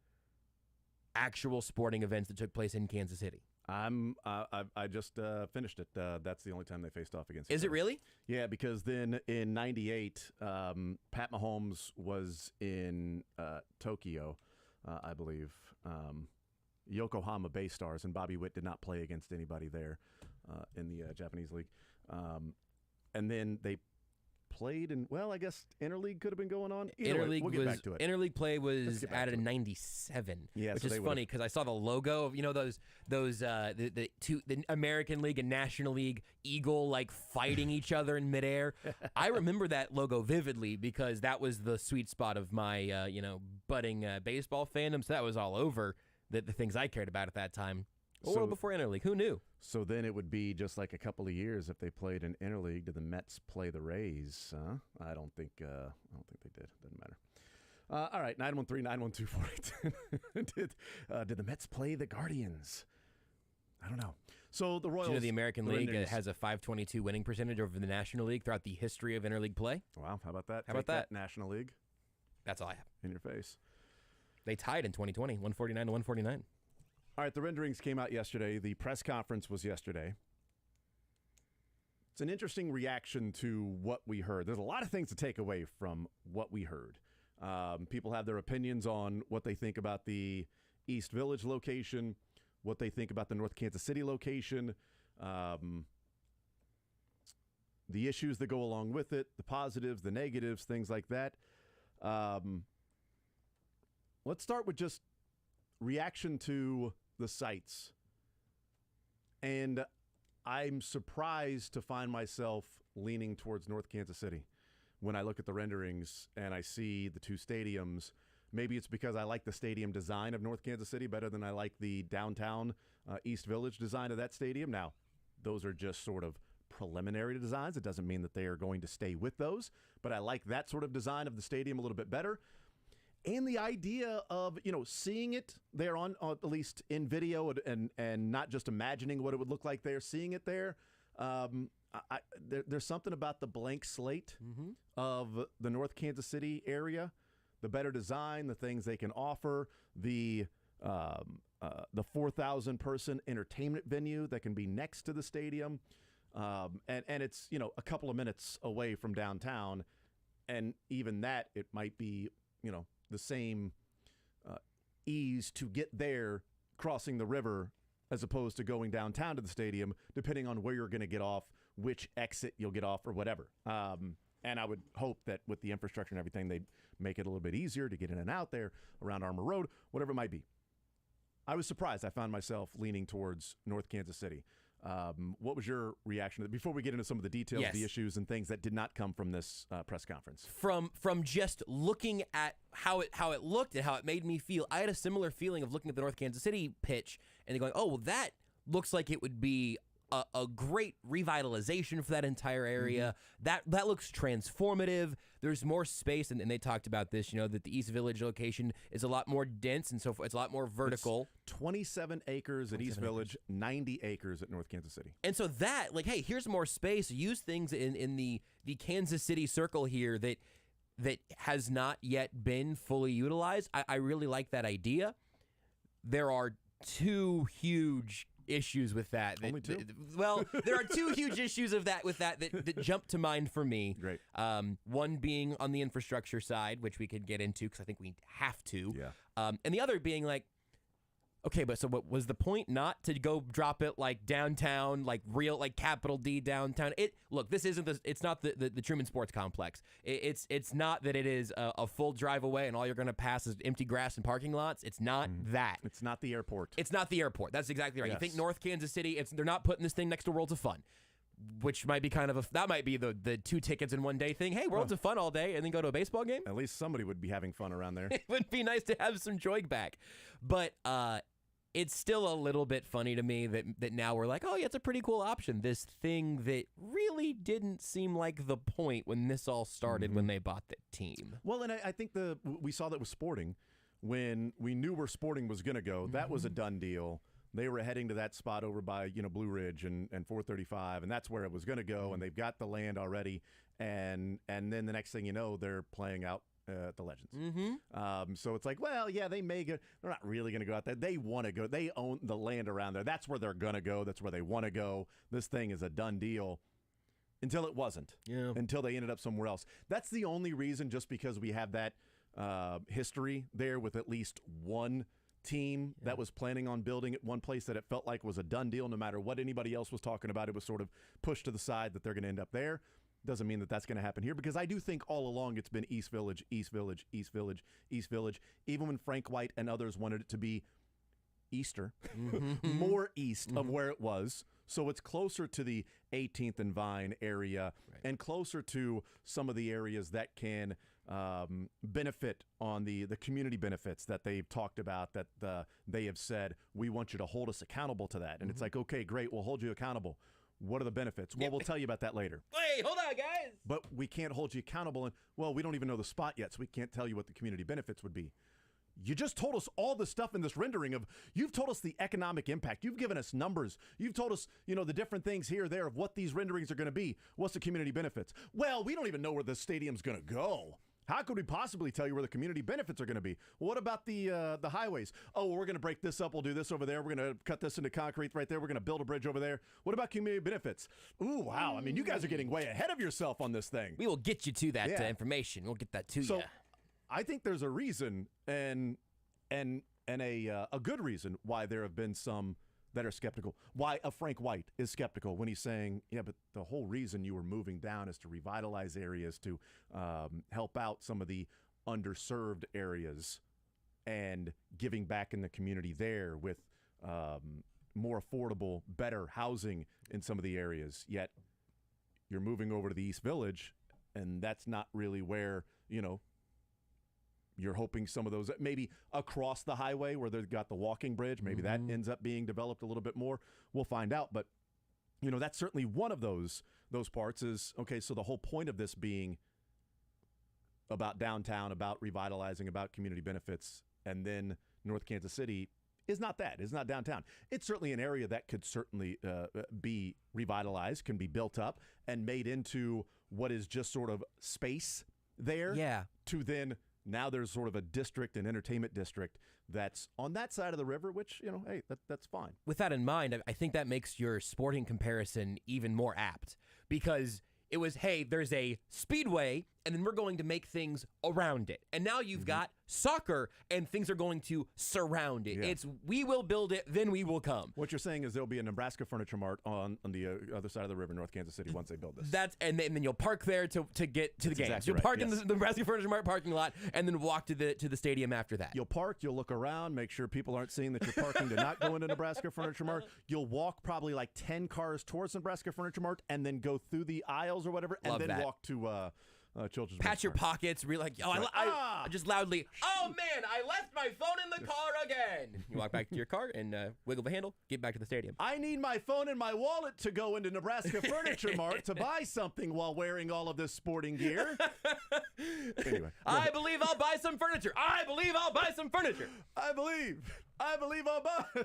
actual sporting events that took place in Kansas City. I just finished it. That's the only time they faced off against each other. Is it really? Yeah, because then in '98, Pat Mahomes was in Tokyo, I believe, Yokohama Bay Stars, and Bobby Witt did not play against anybody there in the Japanese league. And then they played in, well, I guess interleague could have been going on. Interleague we'll get back to it. Interleague play was added in '97, which is funny because I saw the logo of the American League and National League eagle like fighting each other in midair. I remember that logo vividly because that was the sweet spot of my budding baseball fandom. So that was all over the things I cared about at that time. A little before Interleague. Who knew? So then it would be just like a couple of years if they played in Interleague. Did the Mets play the Rays? I don't think they did. Doesn't matter. All right, 913-912-4810. Did the Mets play the Guardians? I don't know. So the Royals. Do you know the American League has a .522 winning percentage over the National League throughout the history of Interleague play? Wow, how about that? How about that? National League. That's all I have. In your face. They tied in 2020, 149 to 149. All right, the renderings came out yesterday. The press conference was yesterday. It's an interesting reaction to what we heard. There's a lot of things to take away from what we heard. People have their opinions on what they think about the East Village location, what they think about the North Kansas City location, the issues that go along with it, the positives, the negatives, things like that. Let's start with just reaction to the sites. And I'm surprised to find myself leaning towards North Kansas City when I look at the renderings and I see the two stadiums. Maybe it's because I like the stadium design of North Kansas City better than I like the downtown East Village design of that stadium. Now, those are just sort of preliminary designs. It doesn't mean that they are going to stay with those, but I like that sort of design of the stadium a little bit better. And the idea of, seeing it there on at least in video and not just imagining what it would look like there, seeing it there. There's something about the blank slate of the North Kansas City area, the better design, the things they can offer, the 4,000 person entertainment venue that can be next to the stadium. And it's, a couple of minutes away from downtown. And even that, it might be, the same ease to get there crossing the river as opposed to going downtown to the stadium, depending on where you're going to get off, which exit you'll get off or whatever. And I would hope that with the infrastructure and everything, they'd make it a little bit easier to get in and out there around Armour Road, whatever it might be. I was surprised. I found myself leaning towards North Kansas City. What was your reaction to that? Before we get into some of the details, Yes. the issues and things that did not come from this press conference? From just looking at how it looked and how it made me feel, I had a similar feeling of looking at the North Kansas City pitch and going, oh, well, that looks like it would be a great revitalization for that entire area. That looks transformative. There's more space, and they talked about this, that the East Village location is a lot more dense, and so it's a lot more vertical. It's 27 acres at East Village, 90 acres at North Kansas City. And so that, hey, here's more space. Use things in the Kansas City circle here that has not yet been fully utilized. I really like that idea. There are two huge issues with that. Only two? Well, there are two huge issues with that jump to mind for me. Great. One being on the infrastructure side, which we could get into because I think we have to. Yeah. And the other being okay, but so what was the point? Not to go drop it downtown, real capital D downtown. Look, this isn't it's not the Truman Sports Complex. It's not that it is a full drive away and all you're going to pass is empty grass and parking lots. It's not that. It's not the airport. It's not the airport. That's exactly right. Yes. You think North Kansas City? They're not putting this thing next to Worlds of Fun, which might be that might be the 2 tickets in one day thing. Hey, Worlds of Fun all day and then go to a baseball game. At least somebody would be having fun around there. It would be nice to have some joy back, but it's still a little bit funny to me that now we're like, oh yeah, it's a pretty cool option. This thing that really didn't seem like the point when this all started when they bought the team. Well, and I think we saw that with Sporting when we knew where Sporting was going to go. That was a done deal. They were heading to that spot over by Blue Ridge and 435, and that's where it was going to go. And they've got the land already, and then the next thing you know, they're playing out at the Legends. So it's like, well, yeah, they may go. They're not really going to go out there. They want to go. They own the land around there. That's where they're going to go. That's where they want to go. This thing is a done deal. Until it wasn't. Yeah. Until they ended up somewhere else. That's the only reason, just because we have that history there with at least one team that was planning on building at one place that it felt like was a done deal. No matter what anybody else was talking about, it was sort of pushed to the side that they're going to end up there. Doesn't mean that that's going to happen here, because I do think all along it's been East Village, East Village, East Village, East Village. Even when Frank White and others wanted it to be Easter, more east of where it was. So it's closer to the 18th and Vine area and closer to some of the areas that can benefit on the community benefits that they've talked about, that they have said, we want you to hold us accountable to that. And it's like, okay, great, we'll hold you accountable. What are the benefits? Well, we'll tell you about that later. Wait, hold on, guys. But we can't hold you accountable. And, well, we don't even know the spot yet, so we can't tell you what the community benefits would be. You just told us all the stuff in this rendering of, you've told us the economic impact. You've given us numbers. You've told us, the different things here or there of what these renderings are going to be. What's the community benefits? Well, we don't even know where the stadium's going to go. How could we possibly tell you where the community benefits are going to be? Well, what about the highways? Oh, well, we're going to break this up. We'll do this over there. We're going to cut this into concrete right there. We're going to build a bridge over there. What about community benefits? Ooh, wow. I mean, you guys are getting way ahead of yourself on this thing. We will get you to that information. We'll get that to you. I think there's a reason and a good reason why there have been some that are skeptical. Why a Frank White is skeptical when he's saying, yeah, but the whole reason you were moving down is to revitalize areas, to help out some of the underserved areas and giving back in the community there with more affordable, better housing in some of the areas. Yet you're moving over to the East Village, and that's not really where, you're hoping some of those, maybe across the highway where they've got the walking bridge, maybe that ends up being developed a little bit more. We'll find out. But, that's certainly one of those parts is, okay, so the whole point of this being about downtown, about revitalizing, about community benefits, and then North Kansas City is not that. It's not downtown. It's certainly an area that could certainly be revitalized, can be built up and made into what is just sort of space there. Yeah. To then... Now there's sort of a district, an entertainment district that's on that side of the river, which, hey, that's fine. With that in mind, I think that makes your Sporting comparison even more apt, because it was, hey, there's a speedway and then we're going to make things around it. And now you've got soccer, and things are going to surround it. Yeah. It's we will build it, then we will come. What you're saying is there'll be a Nebraska Furniture Mart on the other side of the river, North Kansas City, once they build this. And then you'll park there to get to the games. exactly You'll right, park in yes. the Nebraska Furniture Mart parking lot, and then walk to the stadium after that. You'll park, you'll look around, make sure people aren't seeing that you're parking to not go into Nebraska Furniture Mart. You'll walk probably like 10 cars towards Nebraska Furniture Mart and then go through the aisles or whatever, and Love then that. walk to Children's Pat your pockets, just loudly, oh man, I left my phone in the car again. You walk back to your car and wiggle the handle, get back to the stadium. I need my phone and my wallet to go into Nebraska Furniture Mart to buy something while wearing all of this sporting gear. Anyway. I believe I'll buy some furniture. I believe I'll buy some furniture. I believe I'll buy.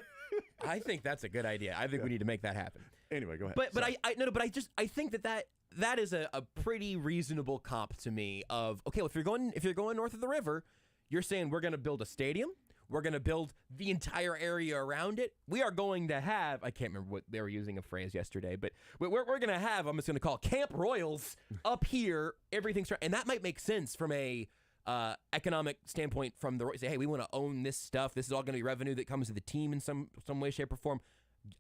I think that's a good idea. I think we need to make that happen. Anyway, go ahead. But I think that is a pretty reasonable comp to me of, okay, well, if you're going north of the river, you're saying we're going to build a stadium. We're going to build the entire area around it. We are going to have, I can't remember what they were using a phrase yesterday, but we're going to have, I'm just going to call it Camp Royals up here. Everything's, and that might make sense from a economic standpoint from the, say, hey, we want to own this stuff. This is all going to be revenue that comes to the team in some way, shape, or form.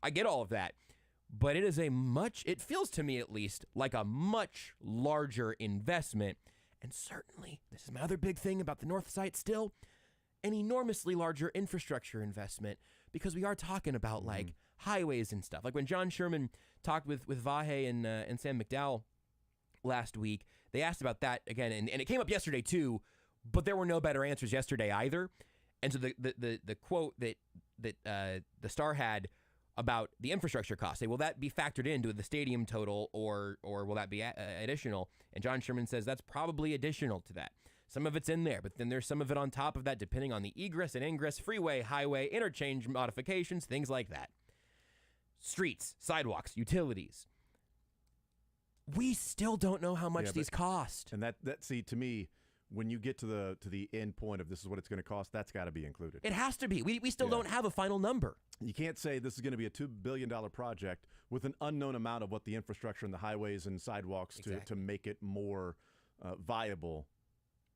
I get all of that. But it is it feels to me at least, like a much larger investment. And certainly, this is my other big thing about the North site still, an enormously larger infrastructure investment, because we are talking about like highways and stuff. Like when John Sherman talked with Vahe and Sam McDowell last week, they asked about that again, and it came up yesterday too, but there were no better answers yesterday either. And so the quote that the Star had about the infrastructure costs, say, will that be factored into the stadium total, or will that be additional? And John Sherman says that's probably additional to that. Some of it's in there, but then there's some of it on top of that, depending on the egress and ingress, freeway, highway, interchange modifications, things like that. Streets, sidewalks, utilities. We still don't know how much these cost. And that see, to me, when you get to the end point of this is what it's going to cost, that's got to be included. It has to be. We still don't have a final number. You can't say this is going to be a $2 billion project with an unknown amount of what the infrastructure and the highways and sidewalks to make it more viable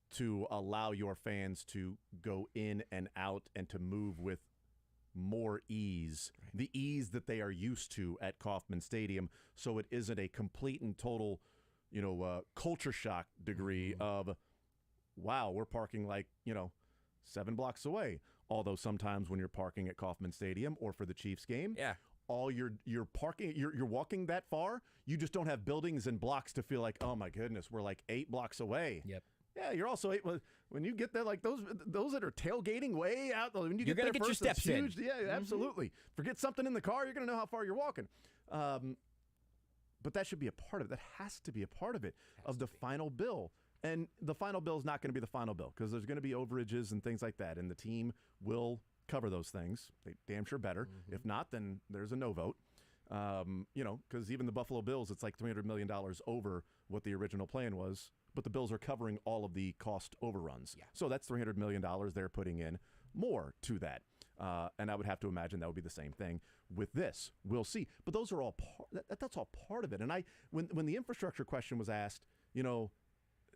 to allow your fans to go in and out and to move with more ease, the ease that they are used to at Kauffman Stadium, so it isn't a complete and total, culture shock degree of, wow, we're parking like, 7 blocks away. Although sometimes when you're parking at Kauffman Stadium or for the Chiefs game, all you're parking, you're walking that far, you just don't have buildings and blocks to feel like, oh my goodness, we're like 8 blocks away. Yep. Yeah, you're also when you get there, like those that are tailgating way out. When you're gonna get your steps in. Yeah, absolutely. Forget something in the car, you're gonna know how far you're walking. But that should be a part of it. That has to be a part of it, of the final bill. And the final bill is not going to be the final bill because there's going to be overages and things like that, and the team will cover those things. They damn sure better. If not, then there's a no vote. Because even the Buffalo Bills, it's like $300 million over what the original plan was, but the Bills are covering all of the cost overruns. Yeah. So that's $300 million they're putting in more to that. And I would have to imagine that would be the same thing with this. We'll see. But those are all that's all part of it. And when the infrastructure question was asked,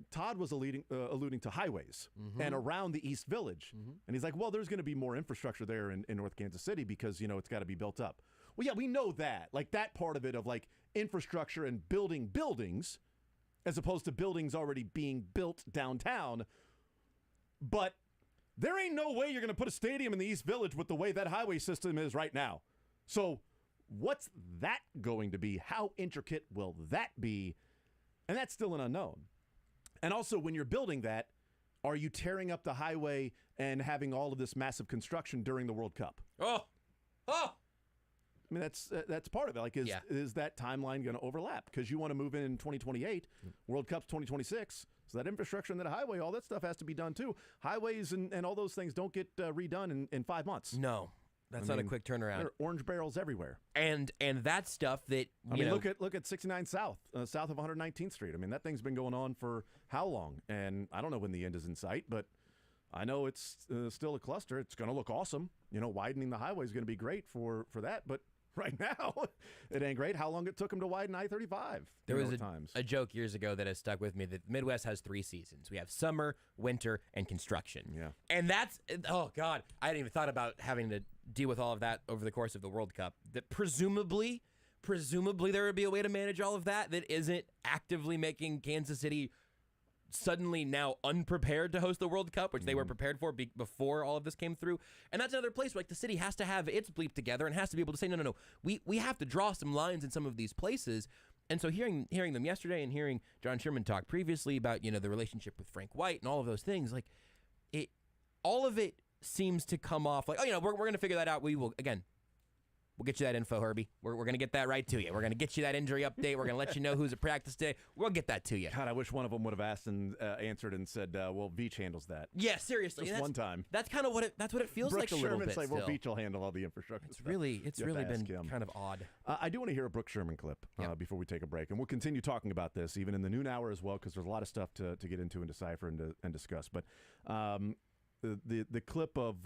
Todd was alluding to highways and around the East Village. And he's like, well, there's going to be more infrastructure there in North Kansas City because, it's got to be built up. Well, yeah, we know that. Like that part of it of like infrastructure and building buildings as opposed to buildings already being built downtown. But there ain't no way you're going to put a stadium in the East Village with the way that highway system is right now. So what's that going to be? How intricate will that be? And that's still an unknown. And also, when you're building that, are you tearing up the highway and having all of this massive construction during the World Cup? Oh! I mean, that's part of it. Like, is that timeline going to overlap? Because you want to move in 2028, World Cup's 2026. So that infrastructure and that highway, all that stuff has to be done too. Highways and all those things don't get redone in 5 months. No. That's not a quick turnaround. There are orange barrels everywhere. And that stuff that, look at 69 South, south of 119th Street. I mean, that thing's been going on for how long? And I don't know when the end is in sight, but I know it's still a cluster. It's going to look awesome. Widening the highway is going to be great for that. But Right now, it ain't great. How long it took him to widen I-35? There was a joke years ago that has stuck with me that the Midwest has 3 seasons. We have summer, winter, and construction. Yeah. And that's, oh God, I hadn't even thought about having to deal with all of that over the course of the World Cup. That presumably there would be a way to manage all of that isn't actively making Kansas City suddenly now unprepared to host the World Cup, which they were prepared for before all of this came through. And that's another place where, like, the city has to have its bleep together and has to be able to say, no, we have to draw some lines in some of these places. And so hearing them yesterday and hearing John Sherman talk previously about, the relationship with Frank White and all of those things, like, all of it seems to come off like, we're going to figure that out. We'll get you that info, Herbie. We're going to get that right to you. We're going to get you that injury update. We're going to let you know who's at practice today. We'll get that to you. God, I wish one of them would have asked and answered and said, well, Veach handles that. Yeah, seriously. Just one time. That's kind of what it feels Brooks like a little Sherman's bit like, well, still. Veach will handle all the infrastructure It's stuff. really been him. kind of odd. I do want to hear a Brooks Sherman clip before we take a break. And we'll continue talking about this even in the noon hour as well, because there's a lot of stuff to get into and decipher and discuss. But the clip of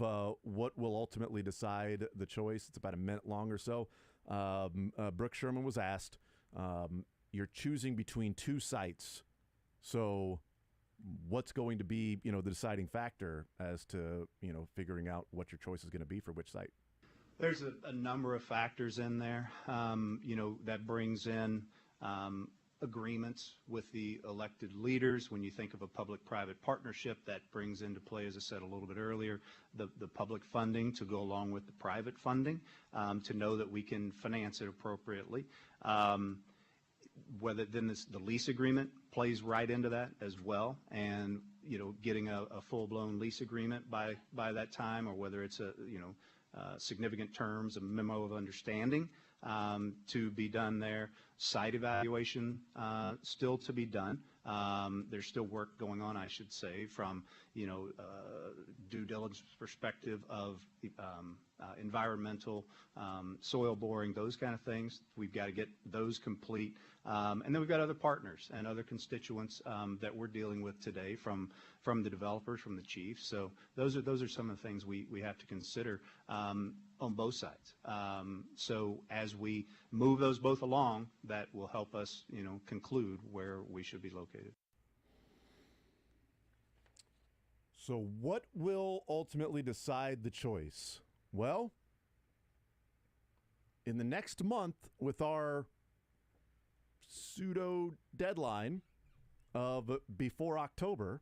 what will ultimately decide the choice, it's about a minute long or so. Brooks Sherman was asked, you're choosing between 2 sites, so what's going to be, the deciding factor as to, figuring out what your choice is going to be for which site? There's a number of factors in there, that brings in agreements with the elected leaders. When you think of a public-private partnership, that brings into play, as I said a little bit earlier, the public funding to go along with the private funding, to know that we can finance it appropriately. Whether then the lease agreement plays right into that as well, and getting a full-blown lease agreement by that time, or whether it's significant terms, a memo of understanding to be done there. Site evaluation still to be done. There's still work going on, I should say, from due diligence perspective of environmental, soil boring, those kind of things. We've got to get those complete. And then we've got other partners and other constituents that we're dealing with today, from the developers, from the chiefs. So those are some of the things we have to consider on both sides. So as we move those both along, that will help us, conclude where we should be located. So what will ultimately decide the choice? Well, in the next month, with our pseudo deadline of before October,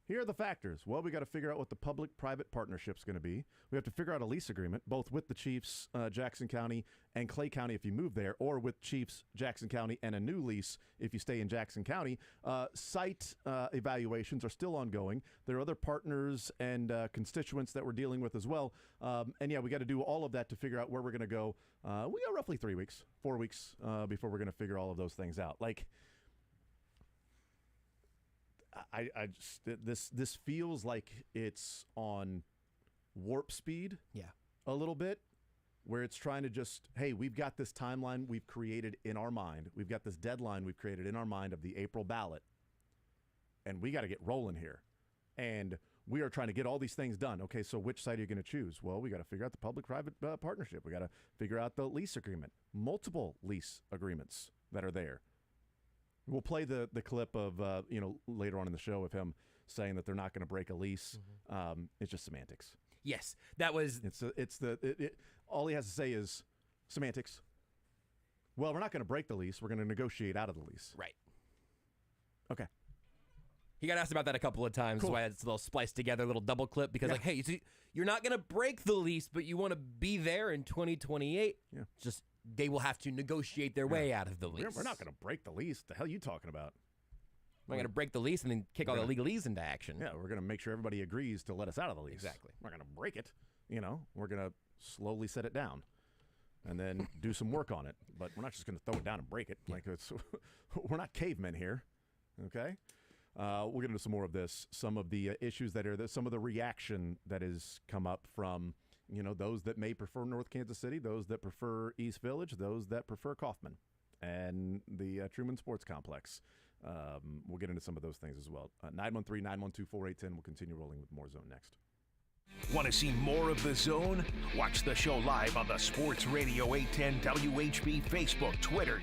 here are the factors. Well, we got to figure out what the public-private partnership is going to be. We have to figure out a lease agreement, both with the Chiefs, Jackson County, and Clay County if you move there, or with Chiefs, Jackson County, and a new lease if you stay in Jackson County. Site evaluations are still ongoing. There are other partners and constituents that we're dealing with as well. And yeah, we got to do all of that to figure out where we're going to go. We got roughly 4 weeks before we're going to figure all of those things out. Like, I just this feels like it's on warp speed, a little bit, where it's trying to just, hey, we've got this timeline we've created in our mind, we've got this deadline we've created in our mind of the April ballot, and we got to get rolling here, and we are trying to get all these things done. Okay, so which side are you going to choose? Well, we got to figure out the public-private partnership. We got to figure out the lease agreement, multiple lease agreements that are there. We'll play the clip of, later on in the show of him saying that they're not going to break a lease. It's just semantics. Yes, that was... All he has to say is semantics. Well, we're not going to break the lease. We're going to negotiate out of the lease. Right. Okay. He got asked about that a couple of times. Cool. That's why it's a little spliced together, a little double clip, because like, hey, you see, you're not going to break the lease, but you want to be there in 2028. Yeah. Just... they will have to negotiate their way out of the lease. We're not going to break the lease. The hell are you talking about? We're going to break the lease and then kick all the legalese into action. Yeah, we're going to make sure everybody agrees to let us out of the lease. Exactly. We're not going to break it. We're going to slowly set it down and then do some work on it. But we're not just going to throw it down and break it. Like we're not cavemen here. Okay? We'll get into some more of this. Some of the issues that are there, some of the reaction that has come up from those that may prefer North Kansas City, those that prefer East Village, those that prefer Kaufman, and the Truman Sports Complex. We'll get into some of those things as well. 913-912-4810. We'll continue rolling with more Zone next. Want to see more of The Zone? Watch the show live on the Sports Radio 810 WHB Facebook, Twitter,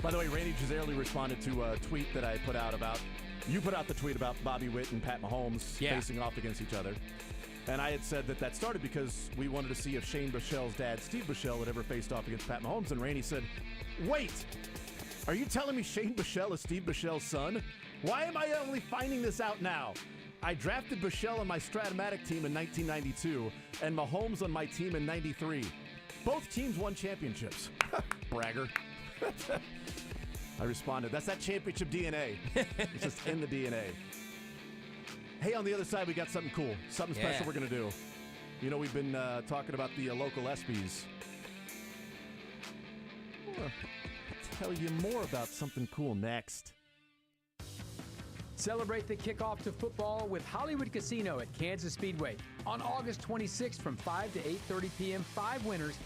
By the way, Randy Gisarelli responded to a tweet that I put out about, you put out the tweet about Bobby Witt and Pat Mahomes facing off against each other. And I had said that started because we wanted to see if Shane Buechele's dad, Steve Buechele, had ever faced off against Pat Mahomes. And Randy said, wait, are you telling me Shane Buechele is Steve Buechele's son? Why am I only finding this out now? I drafted Buechele on my Stratomatic team in 1992 and Mahomes on my team in 93. Both teams won championships. Bragger. I responded, that's that championship DNA. It's just in the DNA. Hey, on the other side, we got something cool, something special we're going to do. You know, we've been talking about the local ESPYs. I'll tell you more about something cool next. Celebrate the kickoff to football with Hollywood Casino at Kansas Speedway. On August 26th from 5 to 8:30 p.m., 5 winners.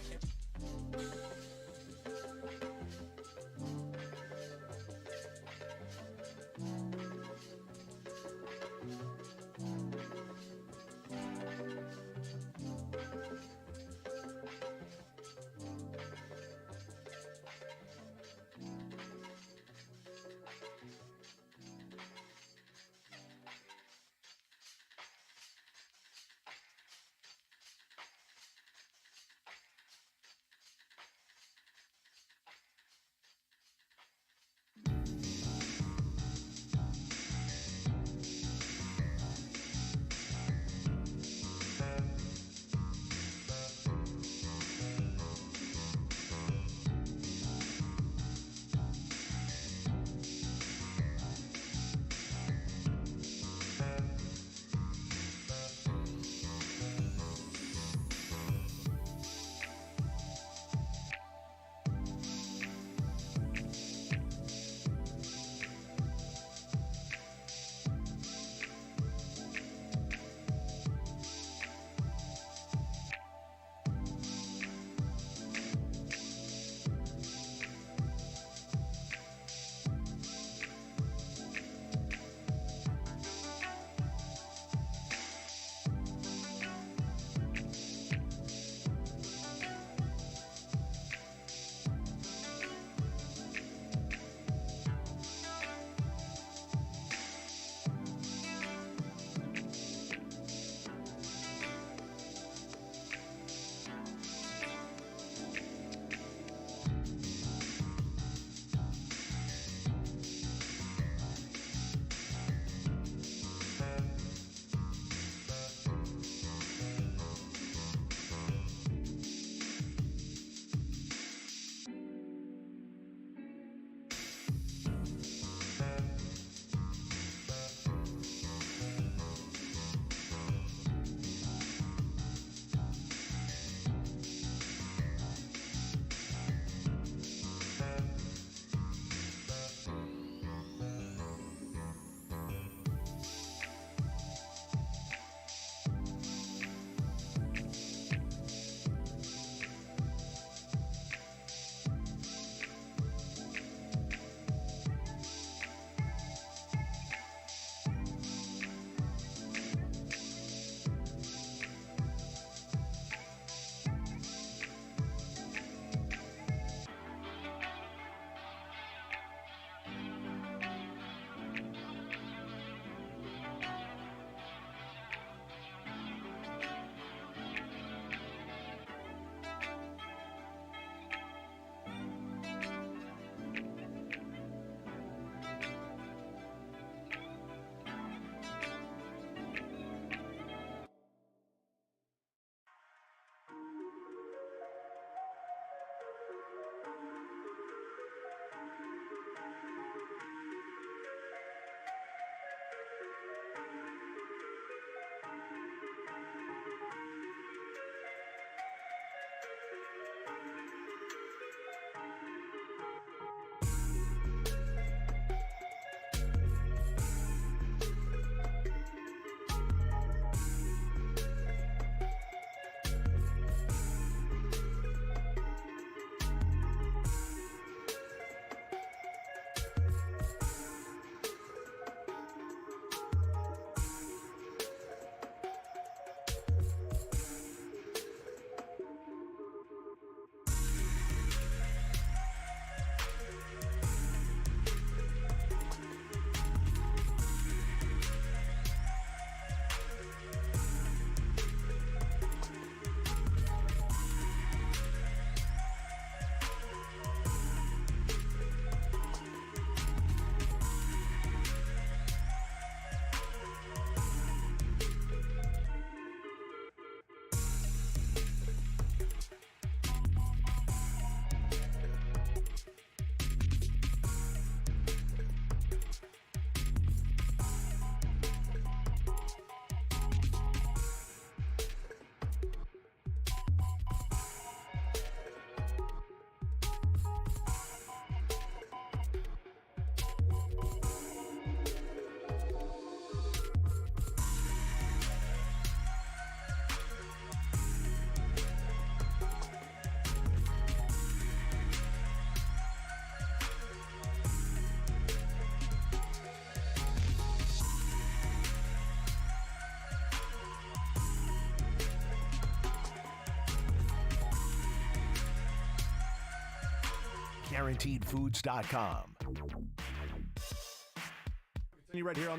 GuaranteedFoods.com.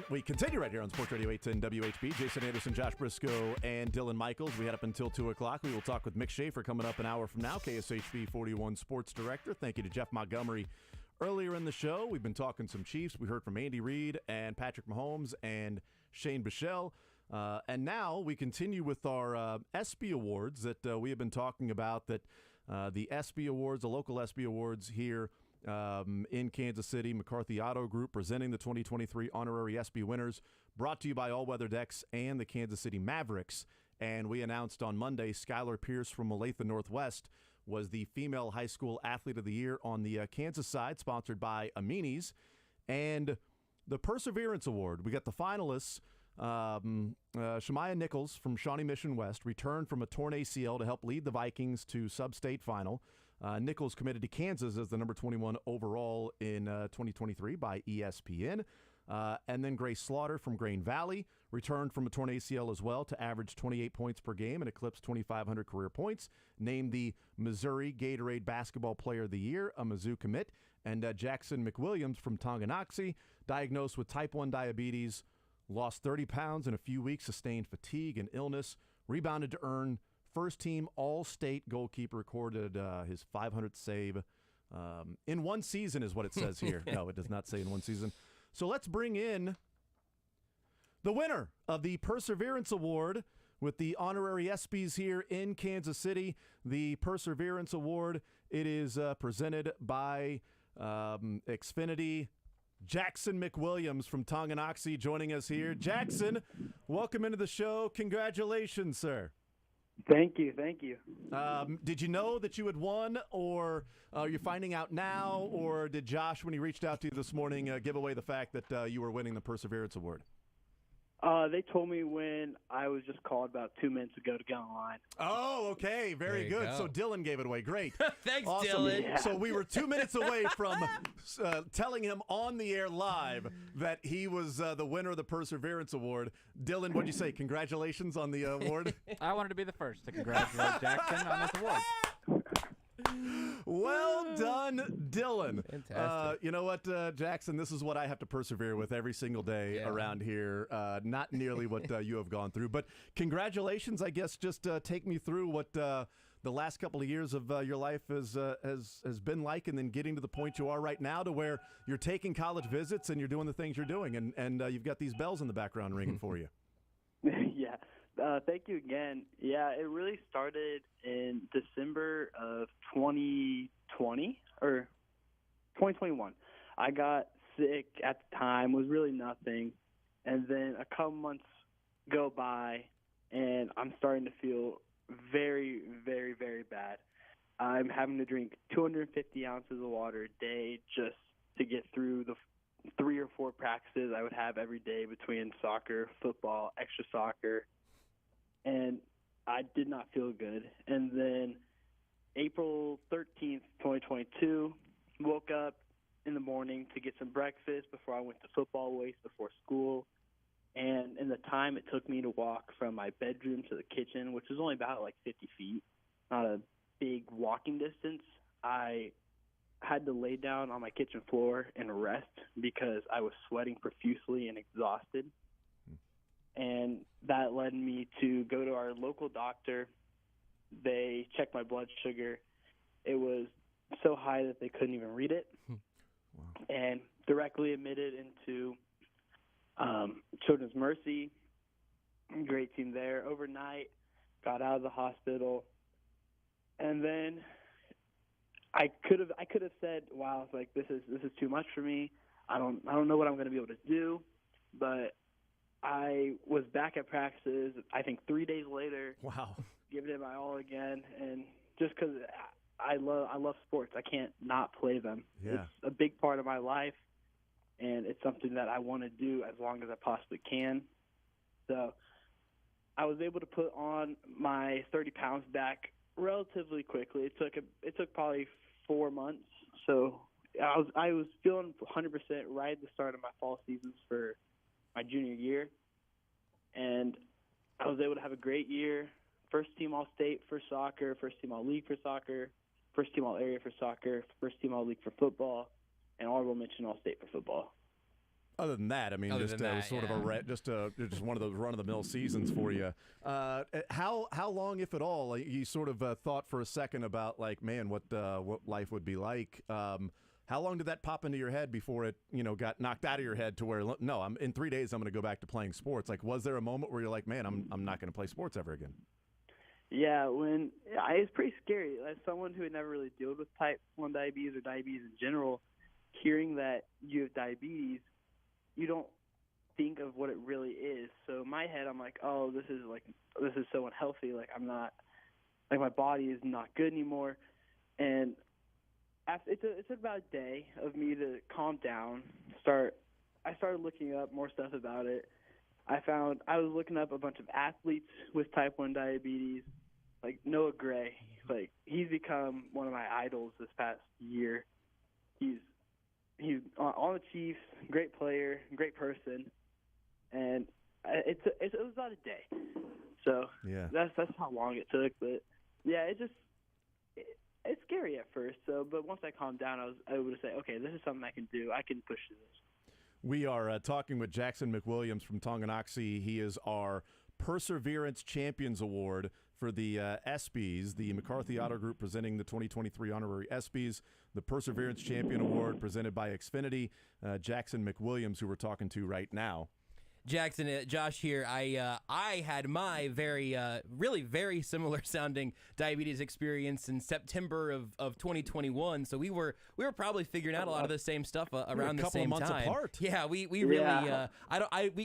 We continue right here on Sports Radio 810 WHB. Jason Anderson, Josh Brisco, and Dylan Michaels. We head up until 2 o'clock. We will talk with Mick Schaefer coming up an hour from now, KSHB 41 Sports Director. Thank you to Jeff Montgomery. Earlier in the show, we've been talking some Chiefs. We heard from Andy Reid and Patrick Mahomes and Shane Bichelle. And now we continue with our ESPY Awards that we have been talking about, that the ESPY Awards, the local ESPY Awards here in Kansas City. McCarthy Auto Group presenting the 2023 honorary ESPY winners, brought to you by All Weather Decks and the Kansas City Mavericks. And we announced on Monday Skylar Pierce from Olathe Northwest was the Female High School Athlete of the Year on the Kansas side, sponsored by Amini's. And the Perseverance Award, we got the finalists. Shemaya Nichols from Shawnee Mission West returned from a torn ACL to help lead the Vikings to sub-state final. Nichols committed to Kansas as the number 21 overall in 2023 by ESPN. And then Grace Slaughter from Grain Valley returned from a torn ACL as well to average 28 points per game and eclipse 2,500 career points. Named the Missouri Gatorade Basketball Player of the Year, a Mizzou commit. And Jackson McWilliams from Tonganoxie, diagnosed with type 1 diabetes, lost 30 pounds in a few weeks, sustained fatigue and illness, rebounded to earn first-team All-State goalkeeper, recorded his 500th save in one season is what it says here. No, it does not say in one season. So let's bring in the winner of the Perseverance Award with the honorary ESPYs here in Kansas City. The Perseverance Award, it is presented by Xfinity. Jackson McWilliams from Tonganoxie joining us here. Jackson, welcome into the show. Congratulations, sir. Thank you. Thank you. Did you know that you had won, or you're finding out now, or did Josh, when he reached out to you this morning, give away the fact that you were winning the Perseverance Award? They told me when I was just called about 2 minutes ago to get online. Oh, okay. Very good. go. So Dylan gave it away. Great. Thanks, awesome. Dylan. Yeah. So we were 2 minutes away from telling him on the air live that he was the winner of the Perseverance Award. Dylan, what'd you say? Congratulations on the award. I wanted to be the first to congratulate Jackson on this award. Well done, Dylan. Fantastic. You know what, Jackson? This is what I have to persevere with every single day around here. Not nearly what you have gone through, but congratulations. I guess just take me through what the last couple of years of your life has been like, and then getting to the point you are right now, to where you're taking college visits and you're doing the things you're doing, and you've got these bells in the background ringing for you. Yeah. Thank you again. Yeah, it really started in December of 2020 or 2021. I got sick at the time, was really nothing. And then a couple months go by, and I'm starting to feel very, very, very bad. I'm having to drink 250 ounces of water a day just to get through the 3 or 4 practices I would have every day between soccer, football, extra soccer. And I did not feel good. And then April 13th, 2022, woke up in the morning to get some breakfast before I went to football weights before school. And in the time it took me to walk from my bedroom to the kitchen, which was only about like 50 feet, not a big walking distance, I had to lay down on my kitchen floor and rest because I was sweating profusely and exhausted. And that led me to go to our local doctor. They checked my blood sugar. It was so high that they couldn't even read it. Wow. And directly admitted into Children's Mercy. Great team there overnight. Got out of the hospital. And then I could have said, wow, like this is too much for me. I don't know what I'm going to be able to do. But I was back at practices, I think 3 days later. Wow. Giving it my all again, and just because I love sports, I can't not play them. Yeah. It's a big part of my life, and it's something that I want to do as long as I possibly can. So I was able to put on my 30 pounds back relatively quickly. It took probably 4 months. So I was feeling 100% right at the start of my fall seasons for my junior year, and I was able to have a great year. First team All-State for soccer, first team All-League for soccer, first team all area for soccer, first team all league for football, and honorable mention all state for football. Other than that, I mean, Other just than that, was sort yeah. of just one of those run-of-the-mill seasons for you. How long, if at all, like, you sort of thought for a second about, like, man, what life would be like? How long did that pop into your head before it, got knocked out of your head to where, no, I'm in 3 days I'm going to go back to playing sports? Like, was there a moment where you're like, man, I'm not going to play sports ever again? Yeah, it's pretty scary. As someone who had never really dealt with type 1 diabetes or diabetes in general, hearing that you have diabetes, you don't think of what it really is. So in my head, I'm like, oh, this is so unhealthy. Like, I'm not, like, my body is not good anymore. And it took about a day of me to calm down. I started looking up more stuff about it. I was looking up a bunch of athletes with type 1 diabetes, like Noah Gray. Like, he's become one of my idols this past year. He's on the Chiefs, great player, great person, and it was about a day. So yeah, that's how long it took. But yeah, it's scary at first. So, but once I calmed down, I was able to say, okay, this is something I can do. I can push through this. We are talking with Jackson McWilliams from Tonganoxie. He is our Perseverance Champions Award for the ESPYs, the McCarthy Auto Group presenting the 2023 honorary ESPYs, the Perseverance Champion Award presented by Xfinity. Jackson McWilliams, who we're talking to right now. Jackson, Josh here. I had my really very similar sounding diabetes experience in September of 2021. So we were probably figuring out a lot of the same stuff around the same time. A couple months apart. Yeah, we really.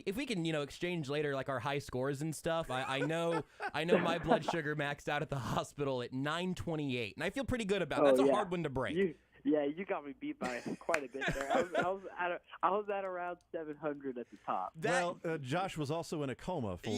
If we can exchange later like our high scores and stuff. I know my blood sugar maxed out at the hospital at 928, and I feel pretty good about it. That's a hard one to break. You got me beat by quite a bit there. I was at around 700 at the top. Josh was also in a coma for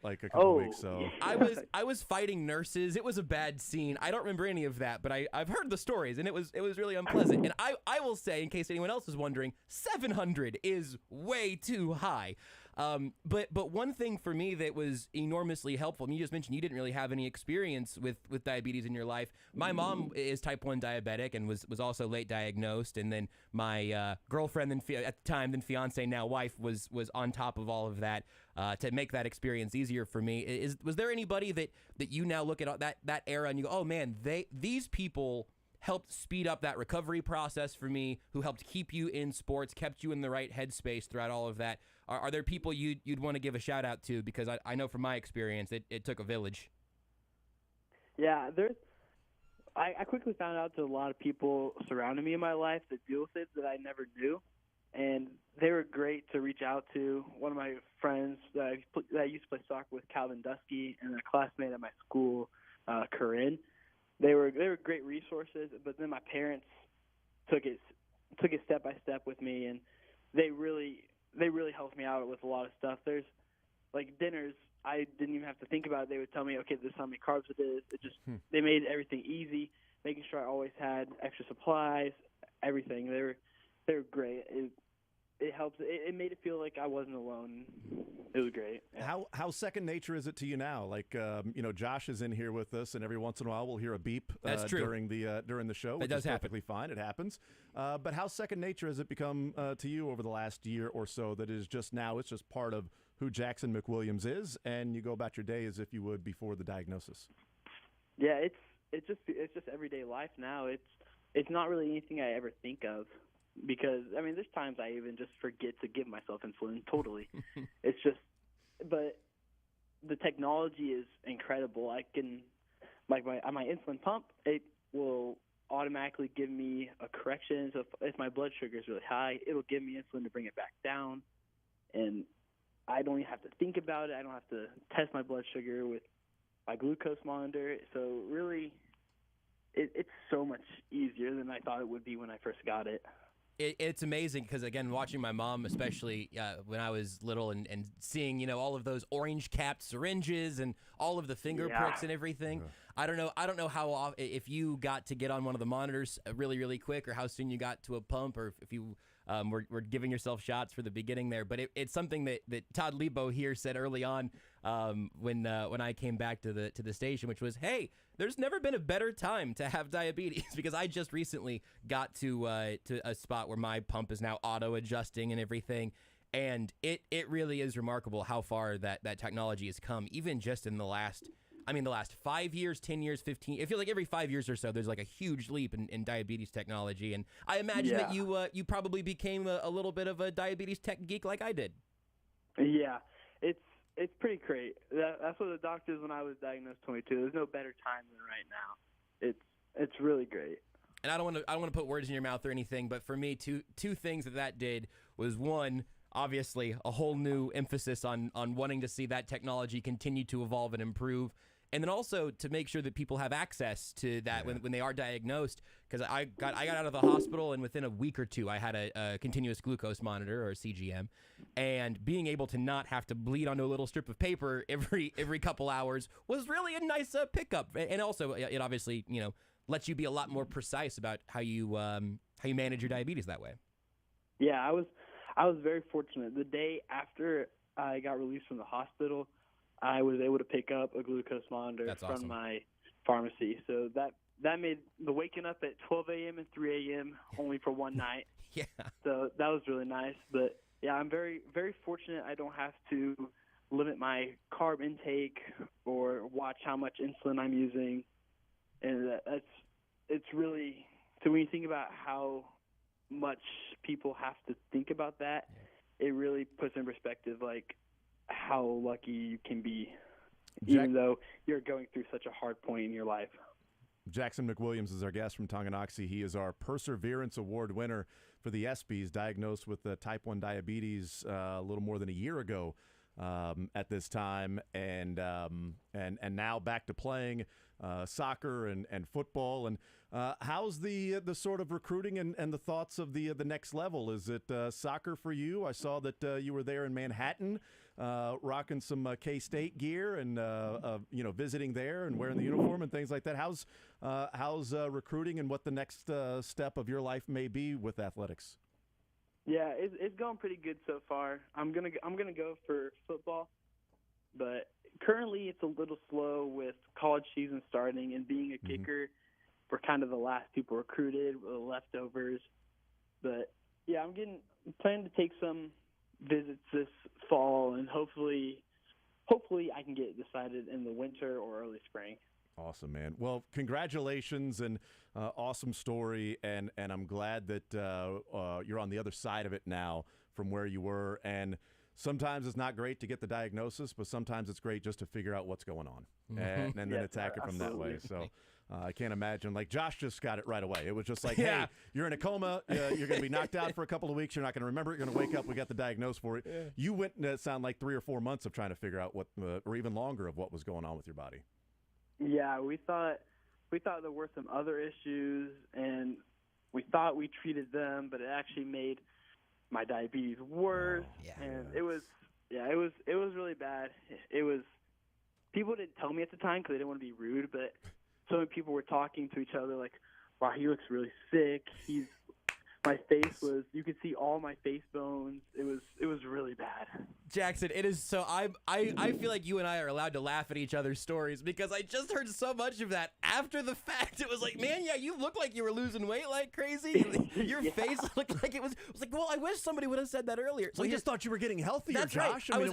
like a couple weeks. So I was fighting nurses. It was a bad scene. I don't remember any of that, but I've heard the stories, and it was really unpleasant. And I will say, in case anyone else is wondering, 700 is way too high. But one thing for me that was enormously helpful, and you just mentioned you didn't really have any experience with diabetes in your life. My mom is type 1 diabetic and was also late diagnosed, and then my girlfriend, at the time, then fiance, now wife, was on top of all of that to make that experience easier for me. Was there anybody that you now look at that era and you go, oh man, these people helped speed up that recovery process for me, who helped keep you in sports, kept you in the right headspace throughout all of that? Are there people you'd want to give a shout out to? Because I know from my experience it took a village. Yeah, I quickly found out that a lot of people surrounding me in my life that deal with it that I never knew, and they were great to reach out to. One of my friends that I used to play soccer with, Calvin Dusky, and a classmate at my school, Corinne. They were great resources, but then my parents took it step by step with me, and they really helped me out with a lot of stuff. There's like dinners, I didn't even have to think about it. They would tell me, okay, this is how many carbs it is. It just they made everything easy, making sure I always had extra supplies, everything. They were great. It helps. It made it feel like I wasn't alone. It was great. Yeah. How second nature is it to you now? Like, Josh is in here with us, and every once in a while we'll hear a beep during the show. That does happen. Perfectly fine. It happens. But how second nature has it become to you over the last year or so? That is just now. It's just part of who Jackson McWilliams is, and you go about your day as if you would before the diagnosis. Yeah, it's just everyday life now. It's not really anything I ever think of. Because, I mean, there's times I even just forget to give myself insulin totally. It's just, but the technology is incredible. I can, like my insulin pump, it will automatically give me a correction. So if my blood sugar is really high, it'll give me insulin to bring it back down. And I don't even have to think about it. I don't have to test my blood sugar with my glucose monitor. So really, it's so much easier than I thought it would be when I first got it. It's amazing because, again, watching my mom, especially when I was little, and seeing all of those orange-capped syringes and all of the finger pricks and everything. I don't know how if you got to get on one of the monitors really, really quick, or how soon you got to a pump, or if you we're giving yourself shots for the beginning there. But it's something that Todd Lebo here said early on when I came back to the station, which was, hey, there's never been a better time to have diabetes, because I just recently got to a spot where my pump is now auto-adjusting and everything. And it really is remarkable how far that technology has come, even just in the last 5 years, 10 years, 15. It feels like every 5 years or so, there's like a huge leap in diabetes technology. And I imagine that you probably became a little bit of a diabetes tech geek like I did. Yeah, it's pretty great. That's what the doctors, when I was diagnosed, told me too. There's no better time than right now. It's really great. And I don't want to put words in your mouth or anything, but for me, two things that did was, one, obviously a whole new emphasis on wanting to see that technology continue to evolve and improve. And then also to make sure that people have access to that when they are diagnosed. Because I got out of the hospital, and within a week or two, I had a continuous glucose monitor, or CGM. And being able to not have to bleed onto a little strip of paper every couple hours was really a nice pickup. And also, it obviously lets you be a lot more precise about how you manage your diabetes that way. Yeah, I was very fortunate. The day after I got released from the hospital, I was able to pick up a glucose monitor from my pharmacy. So that made the waking up at 12 a.m. and 3 a.m. only for one night. Yeah. So that was really nice. But, yeah, I'm very, very fortunate I don't have to limit my carb intake or watch how much insulin I'm using. And it's really – so when you think about how much people have to think about that, it really puts in perspective, like, how lucky you can be, even though you're going through such a hard point in your life. Jackson McWilliams is our guest from Tonganoxie. He is our Perseverance Award winner for the ESPYs, diagnosed with type 1 diabetes a little more than a year ago at this time, and now back to playing soccer and football. And how's the sort of recruiting and the thoughts of the next level? Is it soccer for you? I saw that you were there in Manhattan, rocking some K-State gear and visiting there and wearing the uniform and things like that. How's recruiting and what the next step of your life may be with athletics? Yeah, it's going pretty good so far. I'm gonna go for football, but currently it's a little slow with college season starting, and being a kicker, we're kind of the last people recruited, the leftovers. But yeah, I'm planning to take some visits this fall, and hopefully I can get decided in the winter or early spring. Awesome, man. Well, congratulations, and awesome story, and I'm glad that you're on the other side of it now from where you were. And sometimes it's not great to get the diagnosis, but sometimes it's great just to figure out what's going on and then attack it from that way. So I can't imagine. Like, Josh just got it right away. It was just like, hey, you're in a coma. You're going to be knocked out for a couple of weeks. You're not going to remember it. You're going to wake up. We got the diagnosis for it. Yeah. You went, sound like 3 or 4 months of trying to figure out what, or even longer, of what was going on with your body. Yeah, we thought there were some other issues, and we thought we treated them, but it actually made my diabetes worse. It was really bad. It was, people didn't tell me at the time because they didn't want to be rude, but so many people were talking to each other like, wow, he looks really sick. My face was, you could see all my face bones. It was really bad. Jackson, it is so, I feel like you and I are allowed to laugh at each other's stories, because I just heard so much of that after the fact. It was like, man, yeah, you look like you were losing weight like crazy. Your face looked like it was like, well, I wish somebody would have said that earlier. So we just thought you were getting healthier, that's Josh. Right.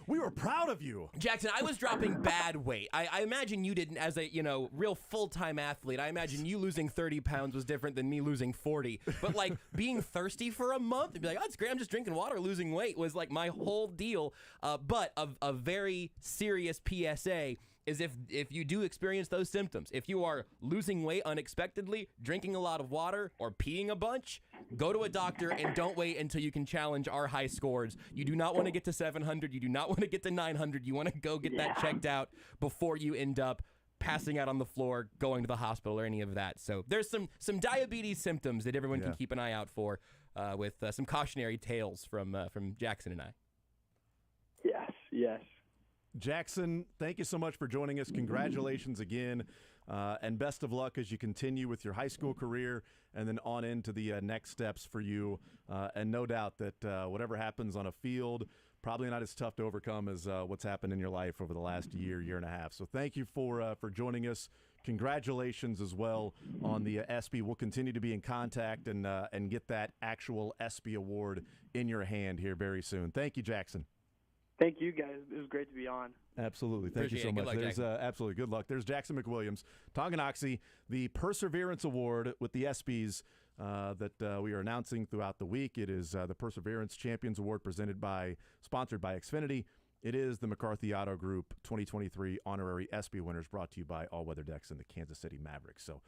We were proud of you. Jackson, I was dropping bad weight. I imagine you didn't, as a, real full-time athlete. I imagine you losing 30 pounds was different than me losing 40. But like being thirsty for a month and be like, oh, it's great, I'm just drinking water, losing weight, was like my whole deal. But a very serious PSA is if you do experience those symptoms, if you are losing weight unexpectedly, drinking a lot of water, or peeing a bunch, go to a doctor and don't wait until you can challenge our high scores. You do not want to get to 700. You do not want to get to 900. You want to go get that checked out before you end up passing out on the floor, going to the hospital, or any of that. So there's some diabetes symptoms that everyone can keep an eye out for, with some cautionary tales from Jackson and I. Yes. Jackson, thank you so much for joining us. Congratulations again And best of luck as you continue with your high school career and then on into the next steps for you. And no doubt that whatever happens on a field, probably not as tough to overcome as what's happened in your life over the last year and a half. So thank you for joining us. Congratulations as well on the ESPY. We'll continue to be in contact and get that actual ESPY award in your hand here very soon. Thank you, Jackson. Thank you, guys. It was great to be on. Absolutely. Thank you so much. There's absolutely good luck. There's Jackson McWilliams, Tonganoxie, the Perseverance Award with the ESPYs that we are announcing throughout the week. It is the Perseverance Champions Award sponsored by Xfinity. It is the McCarthy Auto Group 2023 honorary ESPY winners, brought to you by All Weather Decks and the Kansas City Mavericks. So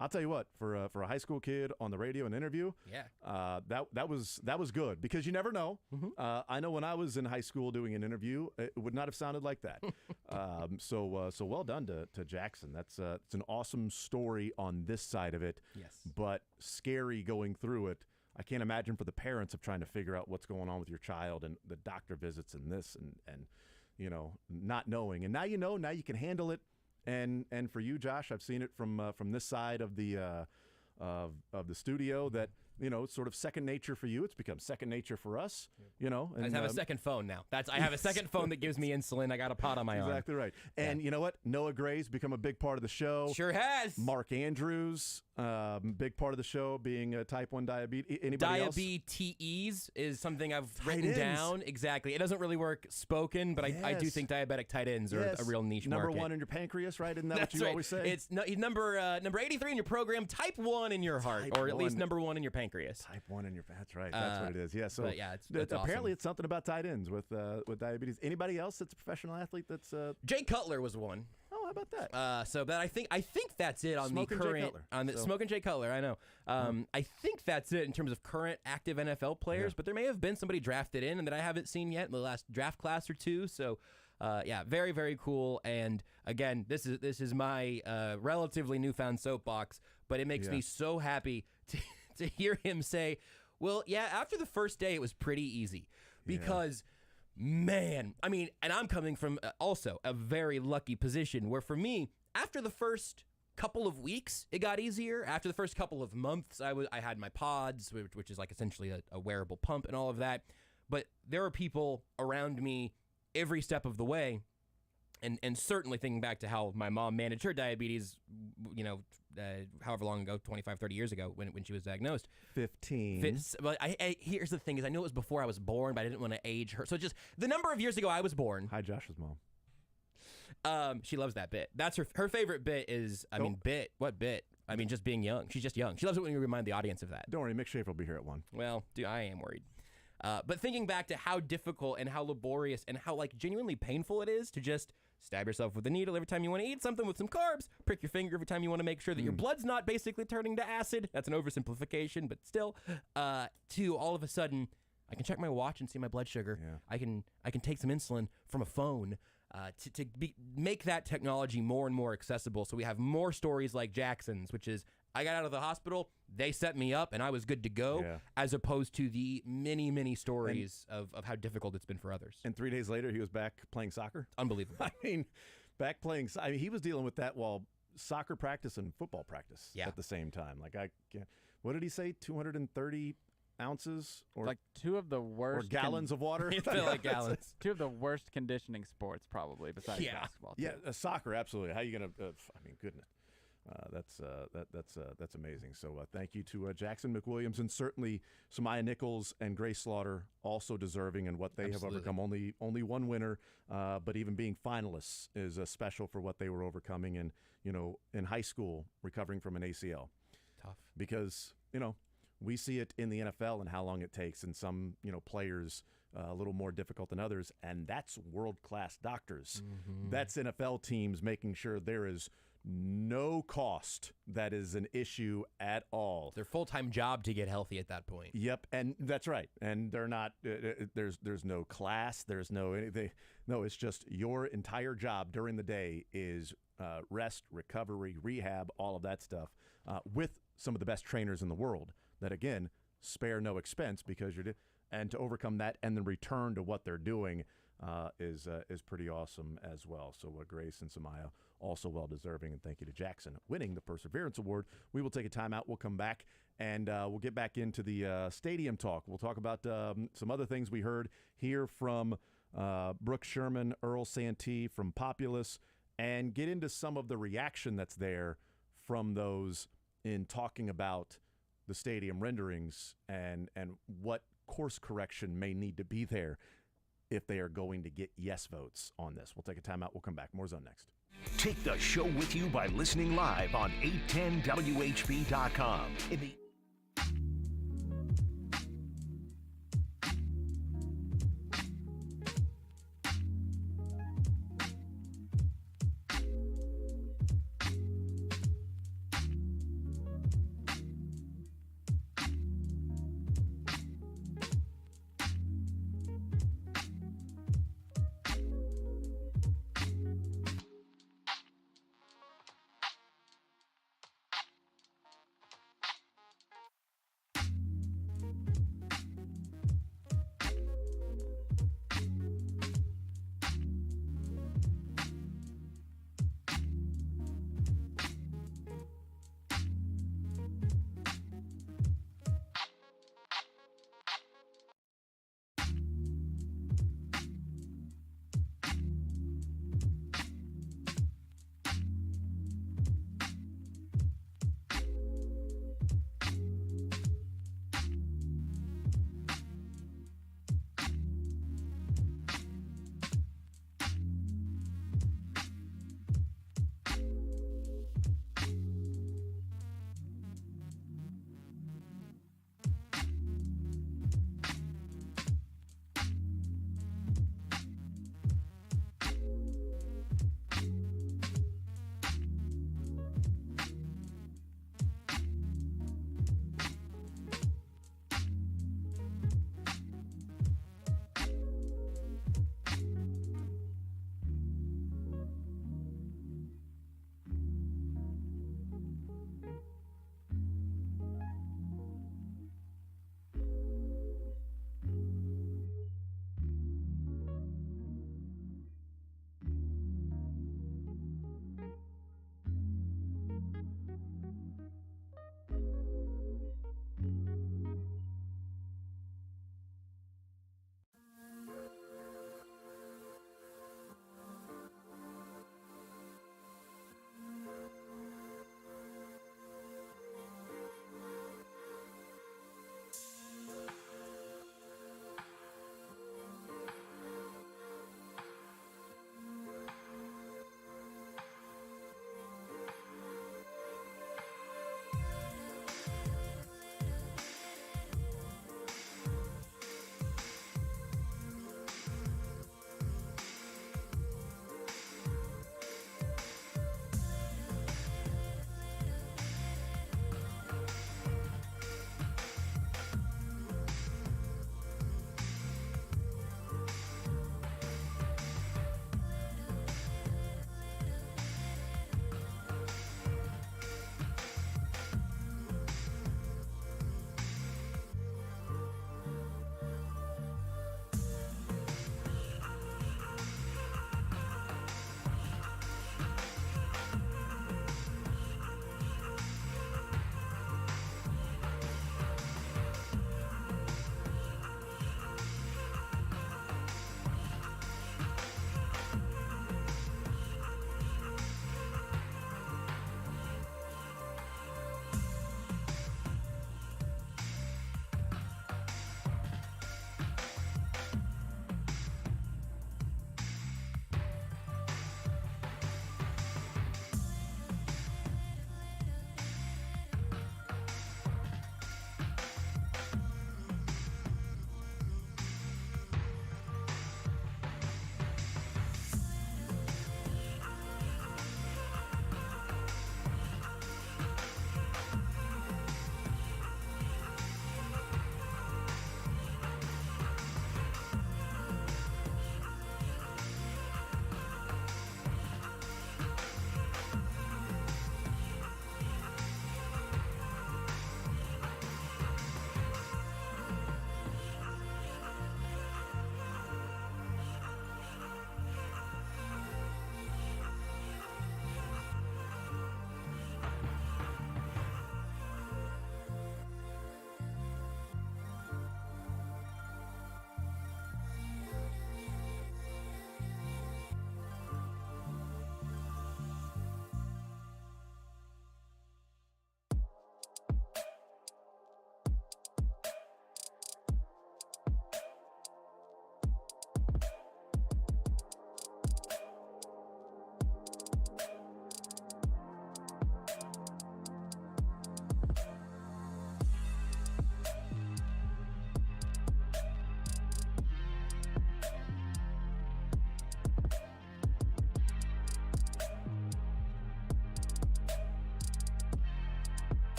I'll tell you what, for a high school kid on the radio and interview, that was good, because you never know. I know when I was in high school doing an interview, it would not have sounded like that. So well done to Jackson. It's an awesome story on this side of it. Yes, but scary going through it. I can't imagine for the parents of trying to figure out what's going on with your child and the doctor visits and this and not knowing. And now you know. Now you can handle it. And for you, Josh, I've seen it from this side of the studio that it's sort of second nature for you. It's become second nature for us. And, I have a second phone now. I have a second phone that gives me insulin. I got a pod on my arm. Exactly right. And you know what? Noah Gray's become a big part of the show. Sure has. Mark Andrews, big part of the show, being type 1 diabetes. Anybody else? Diabetes is something I've written down. Exactly. It doesn't really work spoken, but I do think diabetic tight ends are a real niche Number market. 1 in your pancreas, right? Isn't that That's what you right. always say? It's number 83 in your program, type 1 in your heart, or at least number 1 in your pancreas. Type 1 in your. That's right. That's what it is. Yeah. So but yeah, it's apparently awesome. it's something about tight ends with diabetes. Anybody else that's a professional athlete that's Jay Cutler was one. Oh, how about that? But I think that's it on Smoking the Jay current Cutler. Smoking Jay Cutler. I know. I think that's it in terms of current active NFL players. But there may have been somebody drafted in and that I haven't seen yet in the last draft class or two. So. Very, very cool. And again, this is my relatively newfound soapbox, but it makes me so happy to hear him say, well, after the first day, it was pretty easy because, man, I mean, and I'm coming from also a very lucky position where for me, after the first couple of weeks, it got easier. After the first couple of months, I had my pods, which is like essentially a wearable pump and all of that. But there are people around me every step of the way, and certainly thinking back to how my mom managed her diabetes, however long ago, 25, 30 years ago when she was diagnosed. 15. But here's the thing is I knew it was before I was born, but I didn't want to age her. So just the number of years ago I was born. Hi, Josh's mom. She loves that bit. That's her favorite bit is, what bit? I mean, just being young. She's just young. She loves it when you remind the audience of that. Don't worry, Mick Schaefer will be here at 1. Well, dude, I am worried. But thinking back to how difficult and how laborious and how genuinely painful it is to just stab yourself with a needle every time you want to eat something with some carbs, prick your finger every time you want to make sure that your blood's not basically turning to acid. That's an oversimplification, but still, to all of a sudden, I can check my watch and see my blood sugar. Yeah. I can take some insulin from a phone. To make that technology more and more accessible, so we have more stories like Jackson's, which is I got out of the hospital, they set me up, and I was good to go, as opposed to the many, many stories of how difficult it's been for others. And 3 days later, he was back playing soccer? Unbelievable. I mean, back playing. I mean, he was dealing with that while soccer practice and football practice at the same time. What did he say? 230 ounces, or like two of the worst, or gallons of water. It felt like gallons. Two of the worst conditioning sports, probably besides basketball. Too. Yeah, soccer, absolutely. How are you gonna? I mean, goodness, that's amazing. So thank you to Jackson McWilliams, and certainly Samaya Nichols and Grace Slaughter, also deserving in what they have overcome. Only one winner, but even being finalists is special for what they were overcoming. And in high school, recovering from an ACL, tough because we see it in the NFL and how long it takes, and some players a little more difficult than others, and that's world-class doctors. Mm-hmm. That's NFL teams making sure there is no cost that is an issue at all. It's their full-time job to get healthy at that point. Yep, and that's right. And they're not. There's no class. There's no anything. No, it's just your entire job during the day is rest, recovery, rehab, all of that stuff, with some of the best trainers in the world. That again spare no expense because and to overcome that and then return to what they're doing is pretty awesome as well. So Grace and Samaya also well deserving, and thank you to Jackson winning the Perseverance Award. We will take a timeout. We'll come back and we'll get back into the stadium talk. We'll talk about some other things we heard here from Brooke Sherman, Earl Santee from Populous, and get into some of the reaction that's there from those in talking about the stadium renderings and what course correction may need to be there if they are going to get yes votes on this. We'll take a timeout. We'll come back. More Zone next. Take the show with you by listening live on 810WHB.com. In the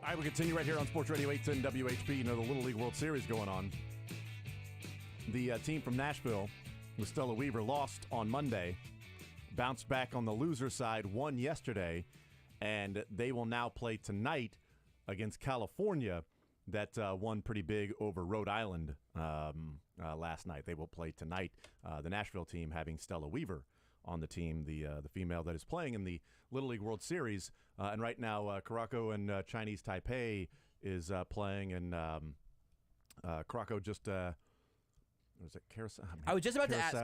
All right, we continue right here on Sports Radio 810 WHB. You know, the Little League World Series going on. The team from Nashville with Stella Weaver lost on Monday, bounced back on the loser side, won yesterday, and they will now play tonight against California that won pretty big over Rhode Island last night. They will play tonight. The Nashville team having Stella Weaver on the team, the female that is playing in the Little League World Series. And right now, Caraco and Chinese Taipei is playing, and Caraco just was it Carousel? I was just about to ask.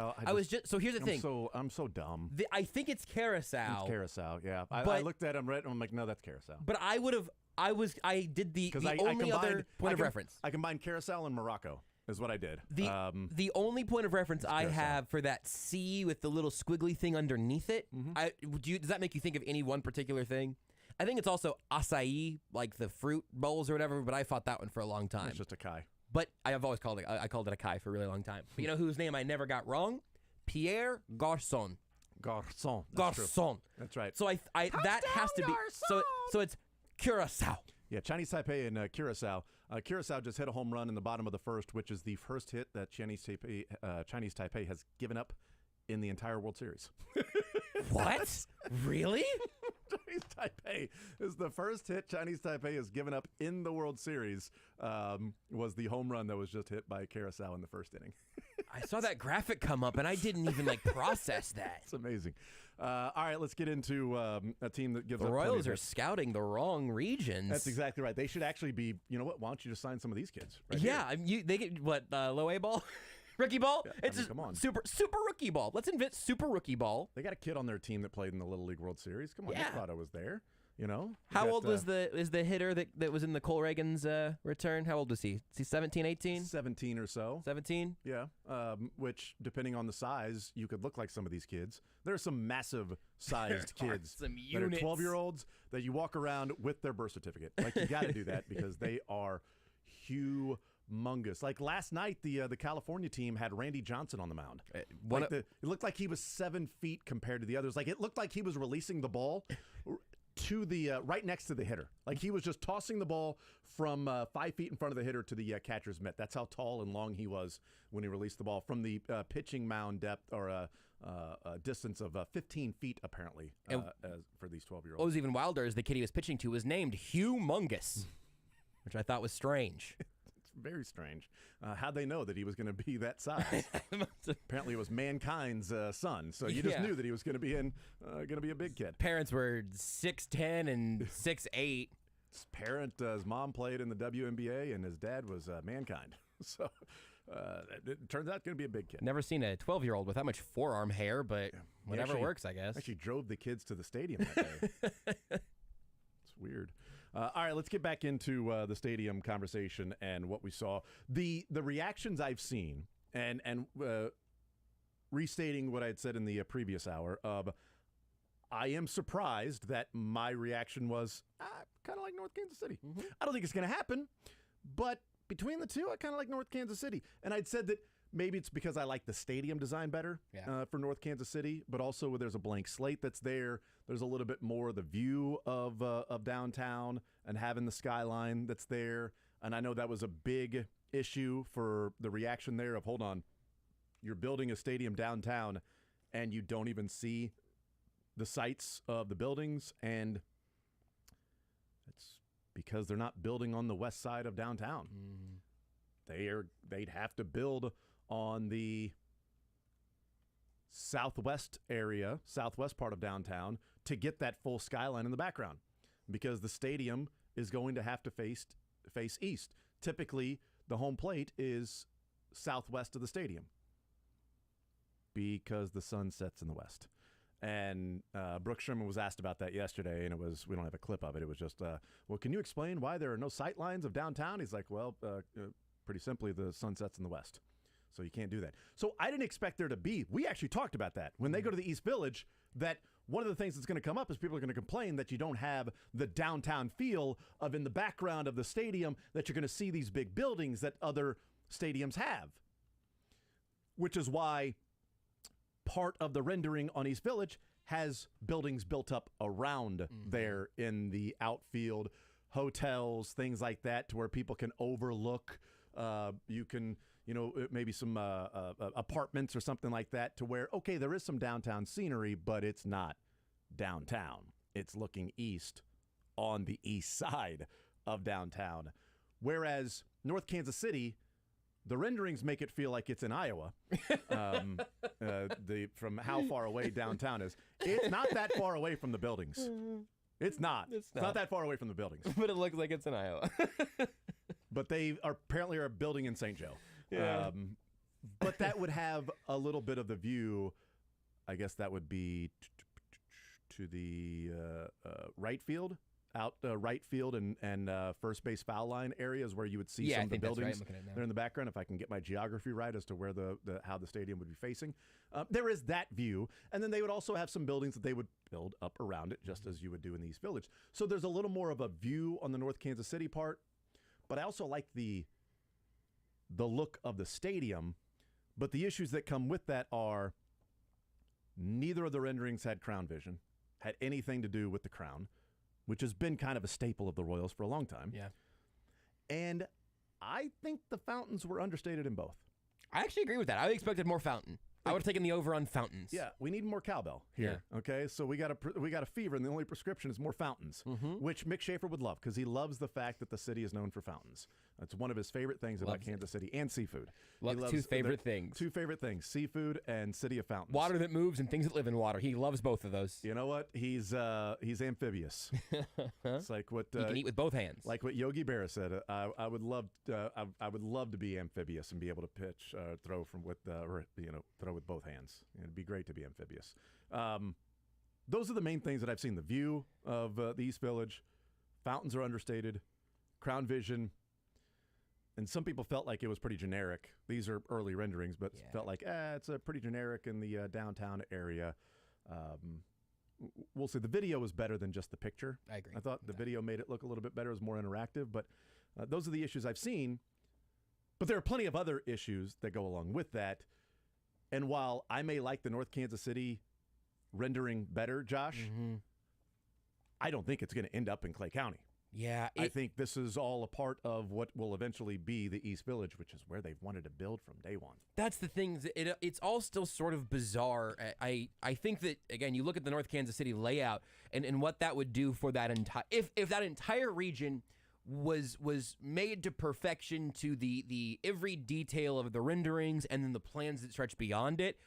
So here's the thing. I'm so dumb. I think it's Carousel. It's Carousel, yeah. I looked at him, I'm like, no, that's Carousel. But I did the only other point of reference. I combined Carousel and Morocco is what I did. The only point of reference I have for that C with the little squiggly thing underneath it, does that make you think of any one particular thing? I think it's also acai, like the fruit bowls or whatever, but I fought that one for a long time. It's just a kai. But I've always called it, I called it a kai for a really long time. But you know whose name I never got wrong? Pierre Garçon. Garçon. Garçon. That's right. So that has to be, so it's Curacao. Yeah, Chinese Taipei and Curacao. Curacao just hit a home run in the bottom of the first, which is the first hit that Chinese Taipei has given up in the entire World Series. What? Really? Chinese Taipei is the first hit Chinese Taipei has given up in the World Series. Was the home run that was just hit by Curacao in the first inning. I saw that graphic come up, and I didn't even process that. It's amazing. All right, let's get into a team that gives the up Royals are scouting the wrong regions. That's exactly right. They should actually be. You know what? Why don't you just sign some of these kids? Right they get what low A ball. Rookie ball? Yeah, it's come on. Super rookie ball. Let's invent super rookie ball. They got a kid on their team that played in the Little League World Series. Come on, yeah. I thought I was there. You know? How old was the hitter that was in the Cole Reagan's return? How old was he? Is he 17, 18? 17 or so. 17? Yeah. Which, depending on the size, you could look like some of these kids. There are some massive sized kids that are 12-year-olds that you walk around with their birth certificate. Like, you got to do that because they are humongous. Like last night, the California team had Randy Johnson on the mound. It looked like he was 7 feet compared to the others. Like, it looked like he was releasing the ball to the right next to the hitter. Like, he was just tossing the ball from 5 feet in front of the hitter to the catcher's mitt. That's how tall and long he was when he released the ball from the pitching mound depth or a distance of 15 feet apparently for these 12-year-olds. What was even wilder is the kid he was pitching to was named Humongous, which I thought was strange. Very strange. How'd they know that he was going to be that size? Apparently, it was Mankind's son, so you just knew that he was going to be a big kid. Parents were 6'10" and 6'8". His mom played in the WNBA, and his dad was Mankind. So it turns out going to be a big kid. Never seen a 12-year-old with that much forearm hair, but whatever works, I guess. Actually, drove the kids to the stadium that day. It's weird. All right, let's get back into the stadium conversation and what we saw. The reactions I've seen, and restating what I had said in the previous hour, I am surprised that my reaction was kind of like North Kansas City. Mm-hmm. I don't think it's going to happen, but between the two, I kind of like North Kansas City. And I'd said that maybe it's because I like the stadium design better for North Kansas City, but also there's a blank slate that's there. There's a little bit more of the view of downtown and having the skyline that's there. And I know that was a big issue for the reaction there of, hold on, you're building a stadium downtown and you don't even see the sites of the buildings. And it's because they're not building on the west side of downtown. They'd have to build on the southwest part of downtown to get that full skyline in the background, because the stadium is going to have to face east. Typically, the home plate is southwest of the stadium because the sun sets in the west. And Brooke Sherman was asked about that yesterday, and we don't have a clip of it. It was just, well, can you explain why there are no sight lines of downtown? He's like, well, pretty simply, the sun sets in the west. So you can't do that. So I didn't expect there to be. We actually talked about that. When they go to the East Village, that one of the things that's going to come up is people are going to complain that you don't have the downtown feel of in the background of the stadium, that you're going to see these big buildings that other stadiums have. Which is why part of the rendering on East Village has buildings built up around there in the outfield, hotels, things like that, to where people can overlook. You can, maybe some apartments or something like that, to where, okay, there is some downtown scenery, but it's not downtown. It's looking east on the east side of downtown. Whereas North Kansas City, the renderings make it feel like it's in Iowa, from how far away downtown is. It's not that far away from the buildings. It's not. It's not that far away from the buildings. But it looks like it's in Iowa. But they apparently are building in St. Joe. Yeah. But that would have a little bit of the view. I guess that would be to the right field. Out right field and first base foul line areas where you would see some of the buildings there in the background. If I can get my geography right as to where how the stadium would be facing, there is that view, and then they would also have some buildings that they would build up around it, just as you would do in the East Village. So there's a little more of a view on the North Kansas City part, but I also like the look of the stadium. But the issues that come with that are neither of the renderings had crown vision, had anything to do with the crown, which has been kind of a staple of the Royals for a long time. Yeah. And I think the fountains were understated in both. I actually agree with that. I expected more fountain. I would have taken the over on fountains. Yeah, we need more cowbell here. Yeah. Okay, so we got a fever, and the only prescription is more fountains, which Mick Schaefer would love, because he loves the fact that the city is known for fountains. That's one of his favorite things about Kansas City, and seafood. He loves two favorite things. Two favorite things: seafood and City of Fountains. Water that moves and things that live in water. He loves both of those. You know what? He's amphibious. It's like what you can eat with both hands. Like what Yogi Berra said. I would love to be amphibious and be able to pitch, throw throw with both hands. It'd be great to be amphibious. Those are the main things that I've seen. The view of the East Village, fountains are understated, crown vision, and some people felt like it was pretty generic. These are early renderings, but felt like it's pretty generic in the downtown area. We'll see. The video was better than just the picture. I agree. I thought the video made it look a little bit better. It was more interactive, but those are the issues I've seen. But there are plenty of other issues that go along with that. And while I may like the North Kansas City rendering better, Josh, I don't think it's going to end up in Clay County. Yeah. I think this is all a part of what will eventually be the East Village, which is where they've wanted to build from day one. That's the thing. It's all still sort of bizarre. I think that, again, you look at the North Kansas City layout and what that would do for that entire... If that entire region was made to perfection to the every detail of the renderings and then the plans that stretch beyond it,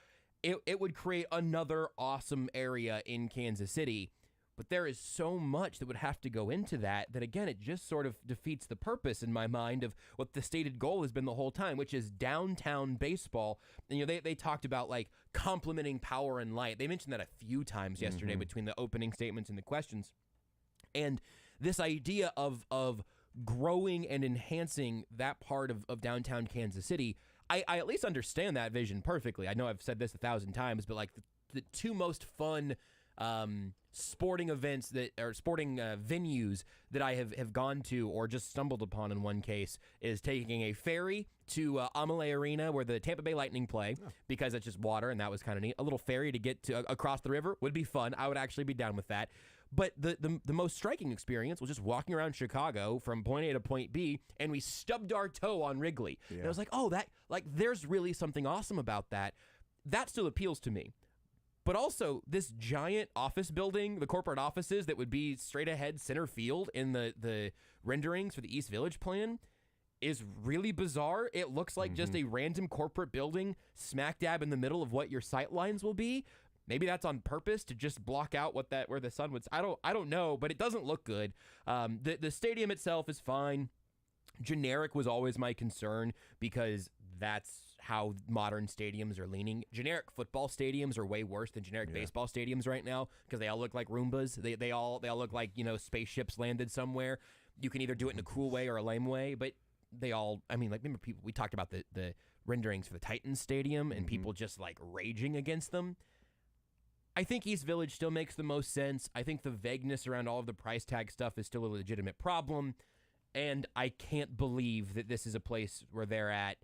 it would create another awesome area in Kansas City. But there is so much that would have to go into that again, it just sort of defeats the purpose in my mind of what the stated goal has been the whole time, which is downtown baseball. And they talked about like complementing power and light. They mentioned that a few times yesterday between the opening statements and the questions. And this idea of growing and enhancing that part of downtown Kansas City, I at least understand that vision perfectly. I know I've said this 1,000 times, but like the two most fun sporting events sporting venues that I have gone to or just stumbled upon in one case is taking a ferry to Amalie Arena where the Tampa Bay Lightning play, because it's just water and that was kind of neat. A little ferry to get to across the river would be fun. I would actually be down with that. But the most striking experience was just walking around Chicago from point A to point B, and we stubbed our toe on Wrigley. Yeah. And I was like, oh, there's really something awesome about that. That still appeals to me. But also, this giant office building, the corporate offices that would be straight ahead center field in the renderings for the East Village plan is really bizarre. It looks like just a random corporate building smack dab in the middle of what your sight lines will be. Maybe that's on purpose to just block out where the sun would. I don't know, but it doesn't look good. The stadium itself is fine. Generic was always my concern because that's how modern stadiums are leaning. Generic football stadiums are way worse than generic baseball stadiums right now because they all look like Roombas. They all look like spaceships landed somewhere. You can either do it in a cool way or a lame way, but they all. I mean, like remember we talked about the renderings for the Titans stadium and people just like raging against them. I think East Village still makes the most sense. I think the vagueness around all of the price tag stuff is still a legitimate problem. And I can't believe that this is a place where they're at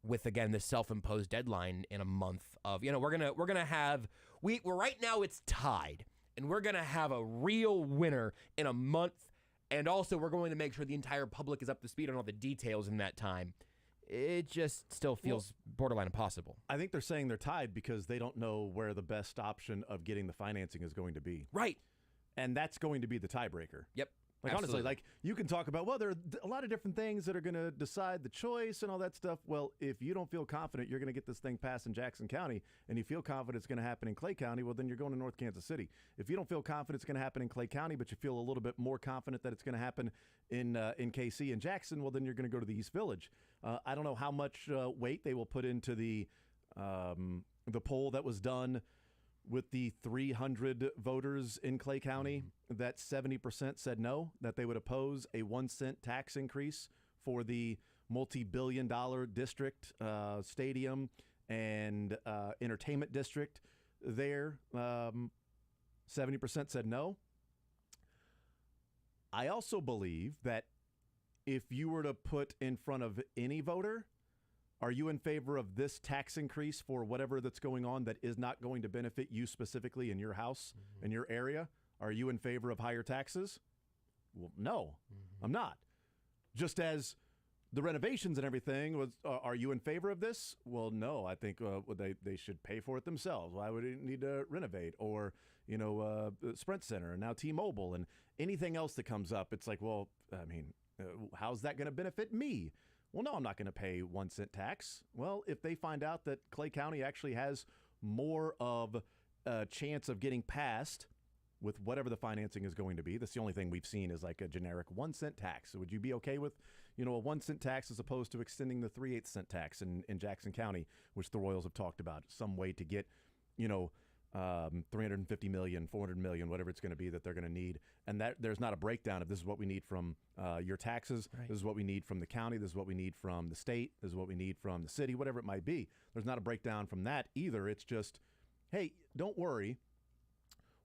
with, again, this self-imposed deadline in a month of, we're gonna have, we're right now it's tied, and we're gonna have a real winner in a month and also we're going to make sure the entire public is up to speed on all the details in that time. It just still feels borderline impossible. I think they're saying they're tied because they don't know where the best option of getting the financing is going to be. Right. And that's going to be the tiebreaker. Yep. Like, Absolutely. honestly, like, you can talk about, well, there are a lot of different things that are going to decide the choice and all that stuff. Well, if you don't feel confident you're going to get this thing passed in Jackson County and you feel confident it's going to happen in Clay County, well, then you're going to North Kansas City. If you don't feel confident it's going to happen in Clay County, but you feel a little bit more confident that it's going to happen in KC and Jackson, well, then you're going to go to the East Village. I don't know how much weight they will put into the poll that was done with the 300 voters in Clay County, that 70% said no, that they would oppose a 1-cent tax increase for the multi-billion-dollar district, stadium, and entertainment district there. 70% said no. I also believe that if you were to put in front of any voter, are you in favor of this tax increase for whatever that's going on that is not going to benefit you specifically in your house, in your area? Are you in favor of higher taxes? Well, no, I'm not. Just as the renovations and everything was, are you in favor of this? Well, no, I think they should pay for it themselves. Why would it need to renovate? Or, Sprint Center and now T-Mobile and anything else that comes up. It's like, well, I mean, how's that going to benefit me? Well, no, I'm not going to pay 1-cent tax. Well, if they find out that Clay County actually has more of a chance of getting passed with whatever the financing is going to be, that's the only thing we've seen is like a generic 1-cent tax. So would you be okay with, a 1-cent tax as opposed to extending the 3/8-cent tax in Jackson County, which the Royals have talked about, some way to get, 350 million, 400 million, whatever it's going to be that they're going to need. And that there's not a breakdown of this is what we need from your taxes. Right. This is what we need from the county. This is what we need from the state. This is what we need from the city, whatever it might be. There's not a breakdown from that either. It's just, hey, don't worry.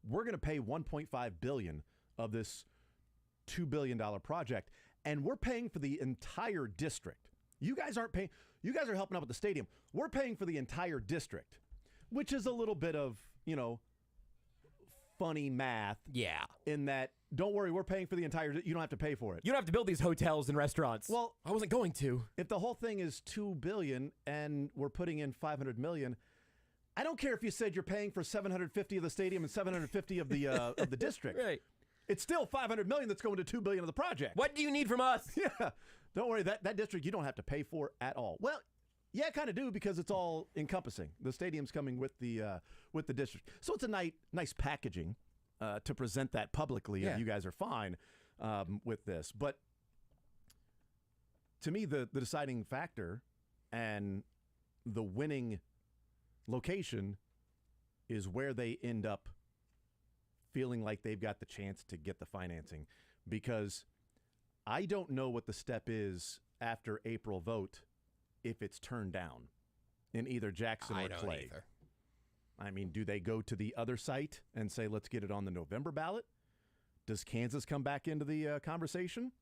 We're going to pay $1.5 billion of this $2 billion project, and we're paying for the entire district. You guys aren't paying. You guys are helping out with the stadium. We're paying for the entire district, which is a little bit of, funny math. Yeah. In that, don't worry, we're paying for the entire, you don't have to pay for it. You don't have to build these hotels and restaurants. Well, I wasn't going to. If the whole thing is $2 billion and we're putting in $500 million, I don't care if you said you're paying for 750 of the stadium and 750 of the district. Right. It's still $500 million that's going to $2 billion of the project. What do you need from us? Yeah. Don't worry, that district you don't have to pay for at all. Well, yeah, kind of do because it's all encompassing. The stadium's coming with the district, so it's a nice packaging to present that publicly. Yeah. You guys are fine with this, but to me, the deciding factor and the winning location is where they end up feeling like they've got the chance to get the financing, because I don't know what the step is after April vote if it's turned down in either Jackson or Clay. Either. I mean, do they go to the other site and say, let's get it on the November ballot? Does Kansas come back into the conversation?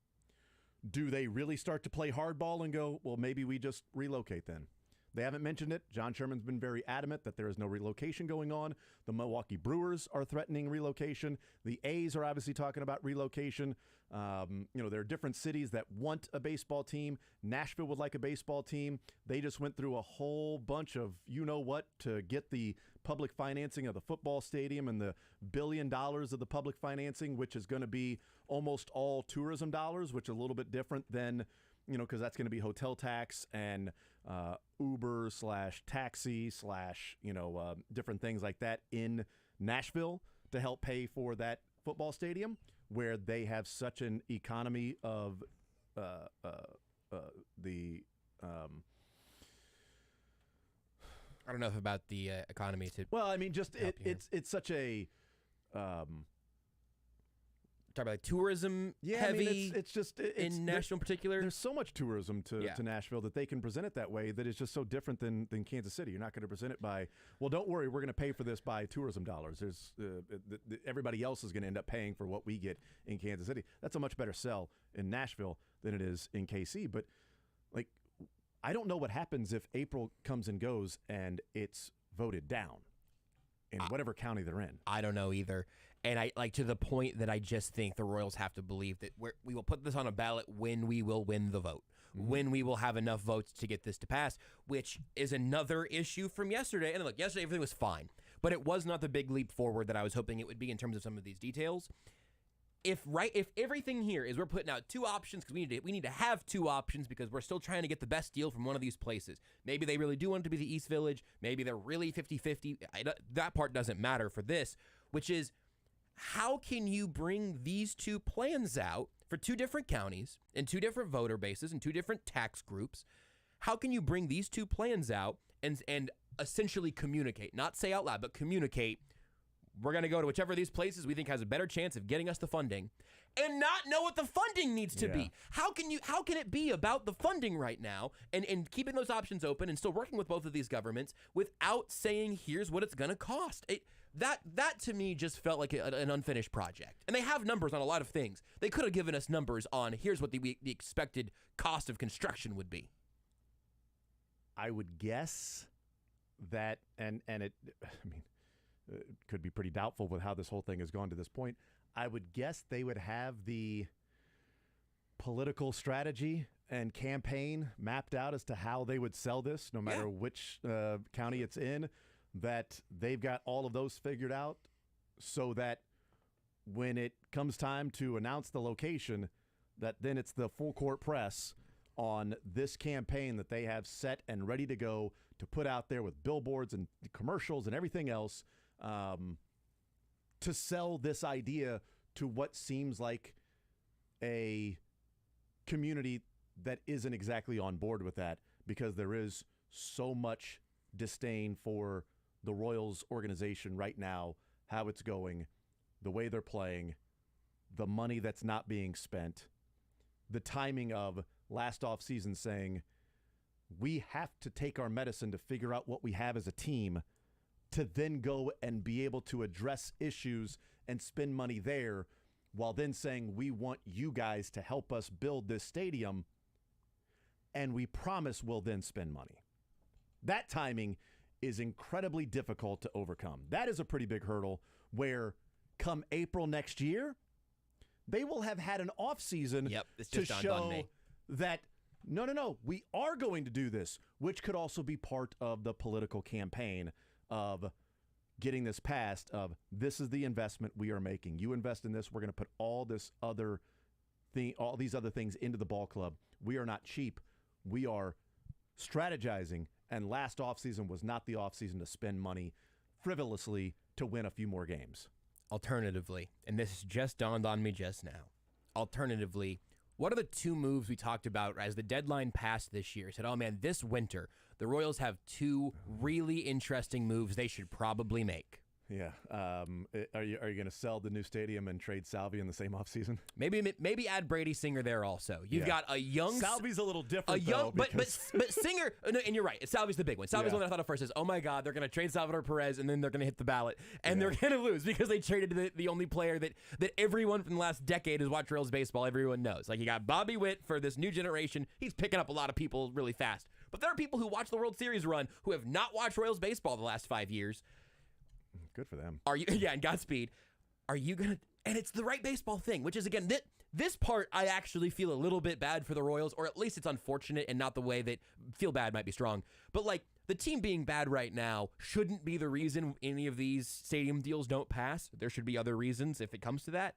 Do they really start to play hardball and go, well, maybe we just relocate then? They haven't mentioned it. John Sherman's been very adamant that there is no relocation going on. The Milwaukee Brewers are threatening relocation. The A's are obviously talking about relocation. There are different cities that want a baseball team. Nashville would like a baseball team. They just went through a whole bunch of you-know-what to get the public financing of the football stadium and the $1 billion of the public financing, which is going to be almost all tourism dollars, which is a little bit different than, because that's going to be hotel tax and Uber / taxi / different things like that in Nashville to help pay for that football stadium, where they have such an economy of I don't know about the economy to. Well, I mean, just it's such a. Talk about like tourism heavy. I mean, it's just in Nashville in particular. There's so much tourism to Nashville that they can present it that way that is just so different than Kansas City. You're not going to present it by, well, don't worry, we're going to pay for this by tourism dollars. There's everybody else is going to end up paying for what we get in Kansas City. That's a much better sell in Nashville than it is in KC. But like, I don't know what happens if April comes and goes and it's voted down in whatever county they're in. I don't know either. And I like to the point that I just think the Royals have to believe that we will put this on a ballot when we will win the vote, when we will have enough votes to get this to pass, which is another issue from yesterday. And look, yesterday everything was fine, but it was not the big leap forward that I was hoping it would be in terms of some of these details. If everything here is we're putting out two options because we need to have two options because we're still trying to get the best deal from one of these places. Maybe they really do want it to be the East Village. Maybe they're really 50-50. That part doesn't matter for this, which is how can you bring these two plans out for two different counties and two different voter bases and two different tax groups? How can you bring these two plans out and essentially communicate, not say out loud, but communicate, we're going to go to whichever of these places we think has a better chance of getting us the funding, and not know what the funding needs to be? How can it be about the funding right now and keeping those options open and still working with both of these governments without saying here's what it's going to cost? That to me just felt like an unfinished project. And they have numbers on a lot of things. They could have given us numbers on here's what the expected cost of construction would be. I would guess that, and it, it could be pretty doubtful with how this whole thing has gone to this point. I would guess they would have the political strategy and campaign mapped out as to how they would sell this, no matter which county it's in, that they've got all of those figured out so that when it comes time to announce the location, that then it's the full court press on this campaign that they have set and ready to go to put out there with billboards and commercials and everything else to sell this idea to what seems like a community that isn't exactly on board with that, because there is so much disdain for the Royals organization right now, how it's going, the way they're playing, the money that's not being spent, the timing of last offseason saying we have to take our medicine to figure out what we have as a team to then go and be able to address issues and spend money there, while then saying we want you guys to help us build this stadium and we promise we'll then spend money. That timing is incredibly difficult to overcome. That is a pretty big hurdle where come April next year, they will have had an off season to show that no, we are going to do this, which could also be part of the political campaign of getting this passed, of this is the investment we are making. You invest in this, we're going to put all these other things into the ball club. We are not cheap. We are strategizing, and last offseason was not the offseason to spend money frivolously to win a few more games. Alternatively, and this just dawned on me just now, alternatively, what are the two moves we talked about as the deadline passed this year? Said, oh man, this winter, the Royals have two really interesting moves they should probably make. Yeah. Are you going to sell the new stadium and trade Salvi in the same offseason? Maybe add Brady Singer there also. You've got a young Salvi's a little different, but Singer, no, and you're right. Salvi's the big one. Salvi's the one I thought of first is, oh my God, they're going to trade Salvador Perez and then they're going to hit the ballot and they're going to lose because they traded the only player that everyone from the last decade has watched Royals baseball. Everyone knows. Like, you got Bobby Witt for this new generation. He's picking up a lot of people really fast. But there are people who watch the World Series run who have not watched Royals baseball the last 5 years. Good for them. Are you? Yeah, and Godspeed. Are you gonna? And it's the right baseball thing, which is again this part I actually feel a little bit bad for the Royals, or at least it's unfortunate and not the way that feel bad might be strong. But like the team being bad right now shouldn't be the reason any of these stadium deals don't pass. There should be other reasons if it comes to that.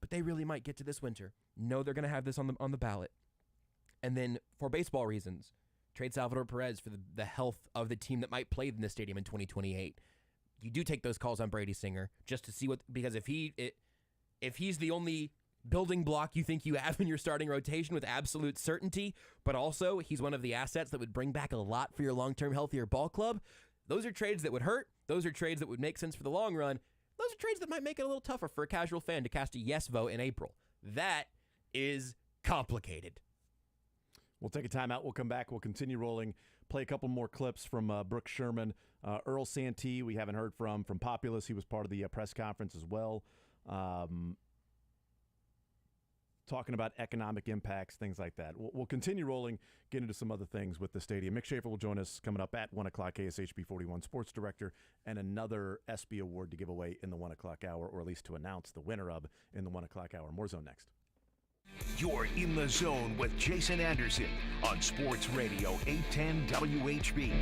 But they really might get to this winter. No, they're gonna have this on the ballot, and then for baseball reasons, trade Salvador Perez for the health of the team that might play in this stadium in 2028. You do take those calls on Brady Singer just to see because if he's the only building block you think you have in your starting rotation with absolute certainty, but also he's one of the assets that would bring back a lot for your long-term healthier ball club, those are trades that would hurt. Those are trades that would make sense for the long run. Those are trades that might make it a little tougher for a casual fan to cast a yes vote in April. That is complicated. We'll take a timeout. We'll come back. We'll continue rolling. Play a couple more clips from Brooks Sherman. Earl Santee, we haven't heard from Populous. He was part of the press conference as well. talking about economic impacts, things like that. We'll continue rolling, get into some other things with the stadium. Mick Schaefer will join us coming up at 1 o'clock, KSHB 41 Sports Director, and another ESPY award to give away in the 1 o'clock hour, or at least to announce the winner of in the 1 o'clock hour. More Zone next. You're in the zone with Jason Anderson on Sports Radio 810 WHB.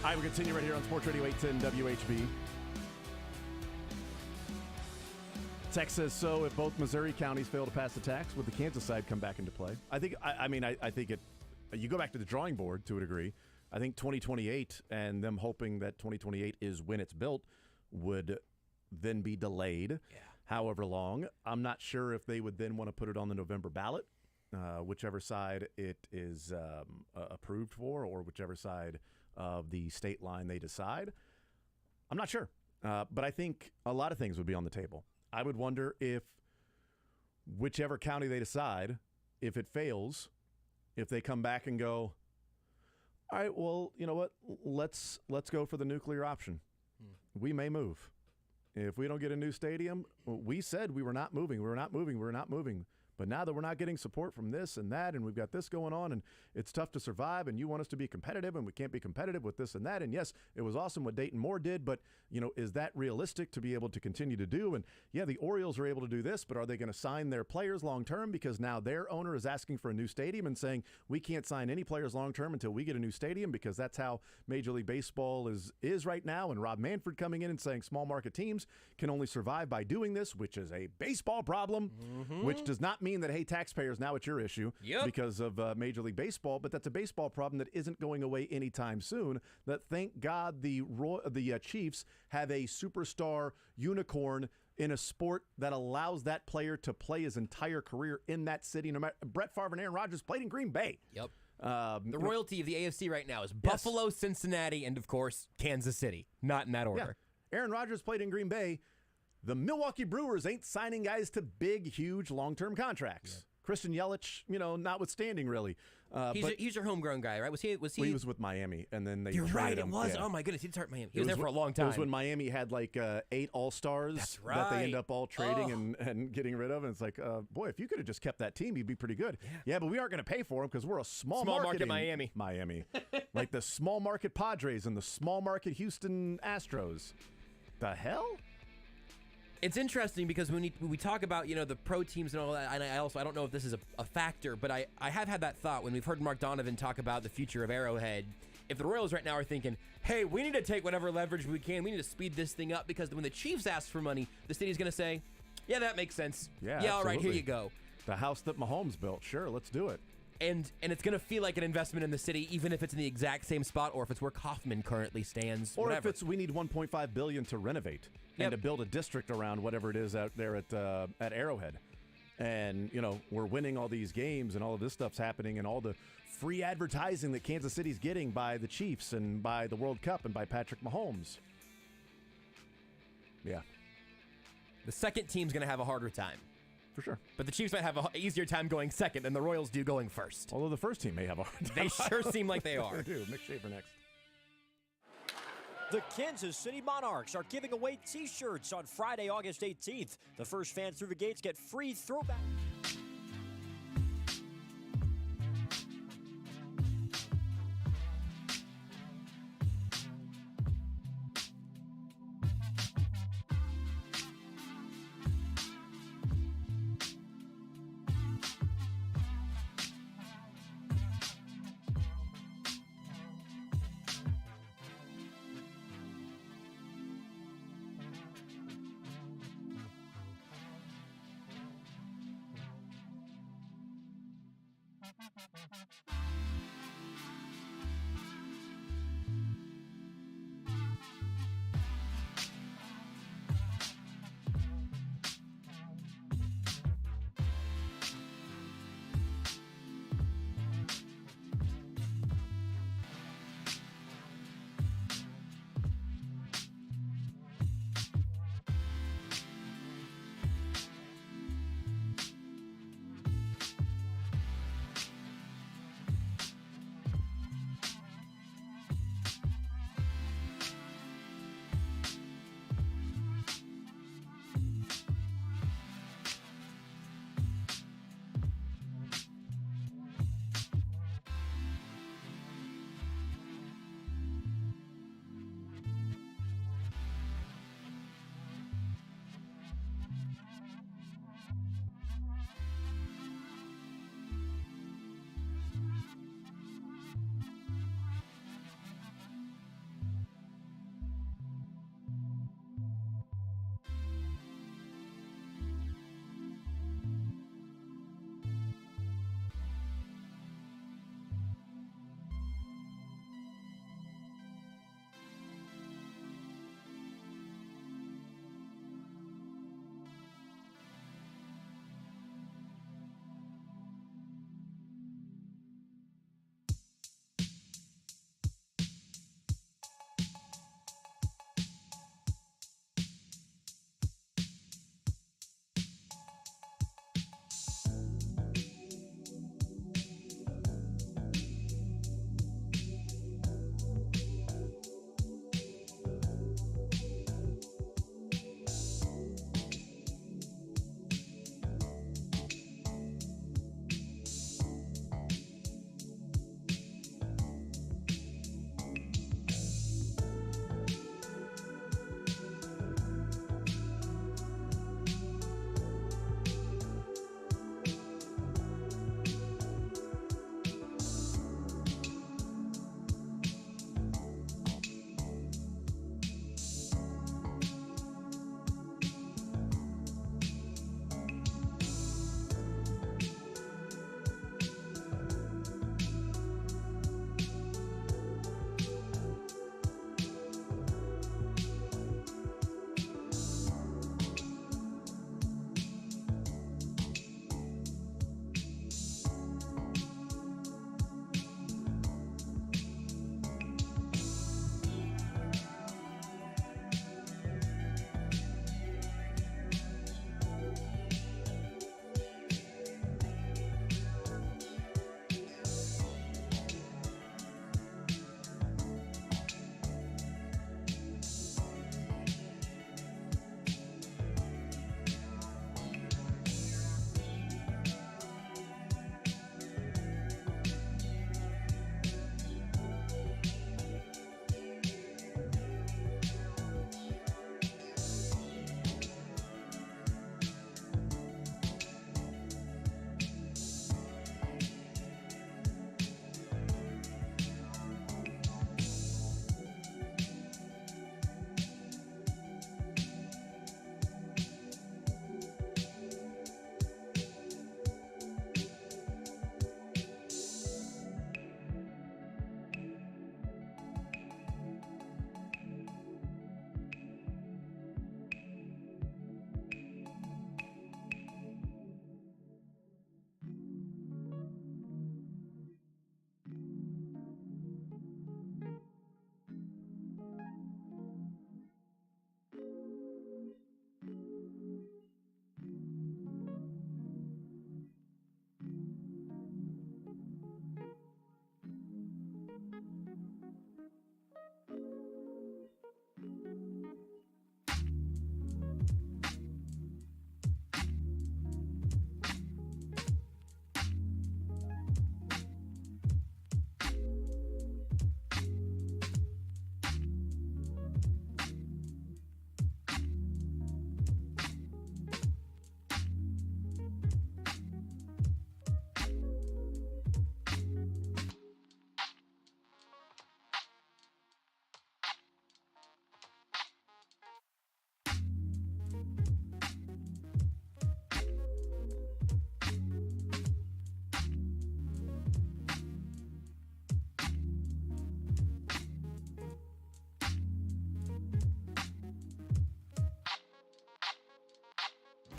All right, we continue right here on Sports Radio 810 WHB. Text says, so if both Missouri counties fail to pass the tax, would the Kansas side come back into play? I think you go back to the drawing board to a degree. I think 2028 and them hoping that 2028 is when it's built would then be delayed. Yeah. However long. I'm not sure if they would then want to put it on the November ballot, whichever side it is approved for, or whichever side of the state line they decide. I'm not sure. But I think a lot of things would be on the table. I would wonder if whichever county they decide, if it fails, if they come back and go, all right, well, you know what? Let's go for the nuclear option. We may move. If we don't get a new stadium, we said we were not moving. We were not moving. We were not moving. But now that we're not getting support from this and that, and we've got this going on, and it's tough to survive, and you want us to be competitive, and we can't be competitive with this and that. And yes, it was awesome what Dayton Moore did, but, is that realistic to be able to continue to do? And yeah, the Orioles are able to do this, but are they going to sign their players long-term? Because now their owner is asking for a new stadium and saying, we can't sign any players long-term until we get a new stadium, because that's how Major League Baseball is right now. And Rob Manfred coming in and saying small market teams can only survive by doing this, which is a baseball problem, which does not mean that, hey, taxpayers, now it's your issue because of Major League Baseball, but that's a baseball problem that isn't going away anytime soon. That, thank God, the Chiefs have a superstar unicorn in a sport that allows that player to play his entire career in that city. No matter, Brett Favre and Aaron Rodgers played in Green Bay. Yep. The royalty of the AFC right now is Buffalo, Cincinnati, and, of course, Kansas City. Not in that order. Yeah. Aaron Rodgers played in Green Bay. The Milwaukee Brewers ain't signing guys to big, huge, long-term contracts. Yeah. Christian Yelich, notwithstanding, really. He's your homegrown guy, right? Was he? Well, he was with Miami, and then they You're right, him. It was. Yeah. Oh, my goodness. He did start Miami. He was there for a long time. It was when Miami had, 8 All-Stars That's right. that they end up all trading and getting rid of. And it's like, boy, if you could have just kept that team, you'd be pretty good. Yeah, but we aren't going to pay for them because we're a small market Miami. Like the small market Padres and the small market Houston Astros. The hell? It's interesting because when we talk about, the pro teams and all that, and I don't know if this is a factor, but I have had that thought when we've heard Mark Donovan talk about the future of Arrowhead. If the Royals right now are thinking, hey, we need to take whatever leverage we can, we need to speed this thing up, because when the Chiefs ask for money, the city's going to say, yeah, that makes sense. Yeah, all right, here you go. The house that Mahomes built, sure, let's do it. And it's going to feel like an investment in the city, even if it's in the exact same spot, or if it's where Kaufman currently stands, or whatever. If it's we need $1.5 billion to renovate and to build a district around whatever it is out there at Arrowhead. And, we're winning all these games and all of this stuff's happening, and all the free advertising that Kansas City's getting by the Chiefs and by the World Cup and by Patrick Mahomes. Yeah. The second team's going to have a harder time. For sure. But the Chiefs might have an easier time going second than the Royals do going first. Although the first team may have a hard time. They sure seem like they are. They do. Mick Schaefer next. The Kansas City Monarchs are giving away T-shirts on Friday, August 18th. The first fans through the gates get free throwback.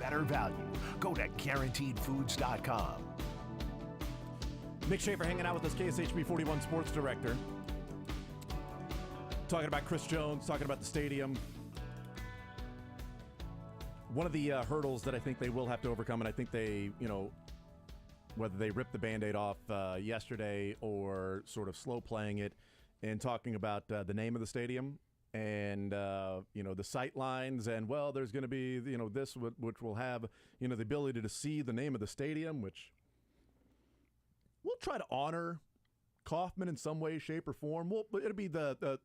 better value. Go to GuaranteedFoods.com. Mick Schaefer hanging out with us, KSHB 41 Sports Director. Talking about Chris Jones, talking about the stadium. One of the hurdles that I think they will have to overcome, and I think they, whether they ripped the Band-Aid off yesterday or sort of slow playing it, and talking about the name of the stadium and, the sight lines and, well, there's going to be, this, which will have, the ability to see the name of the stadium, which we'll try to honor Kauffman in some way, shape, or form. It'll be the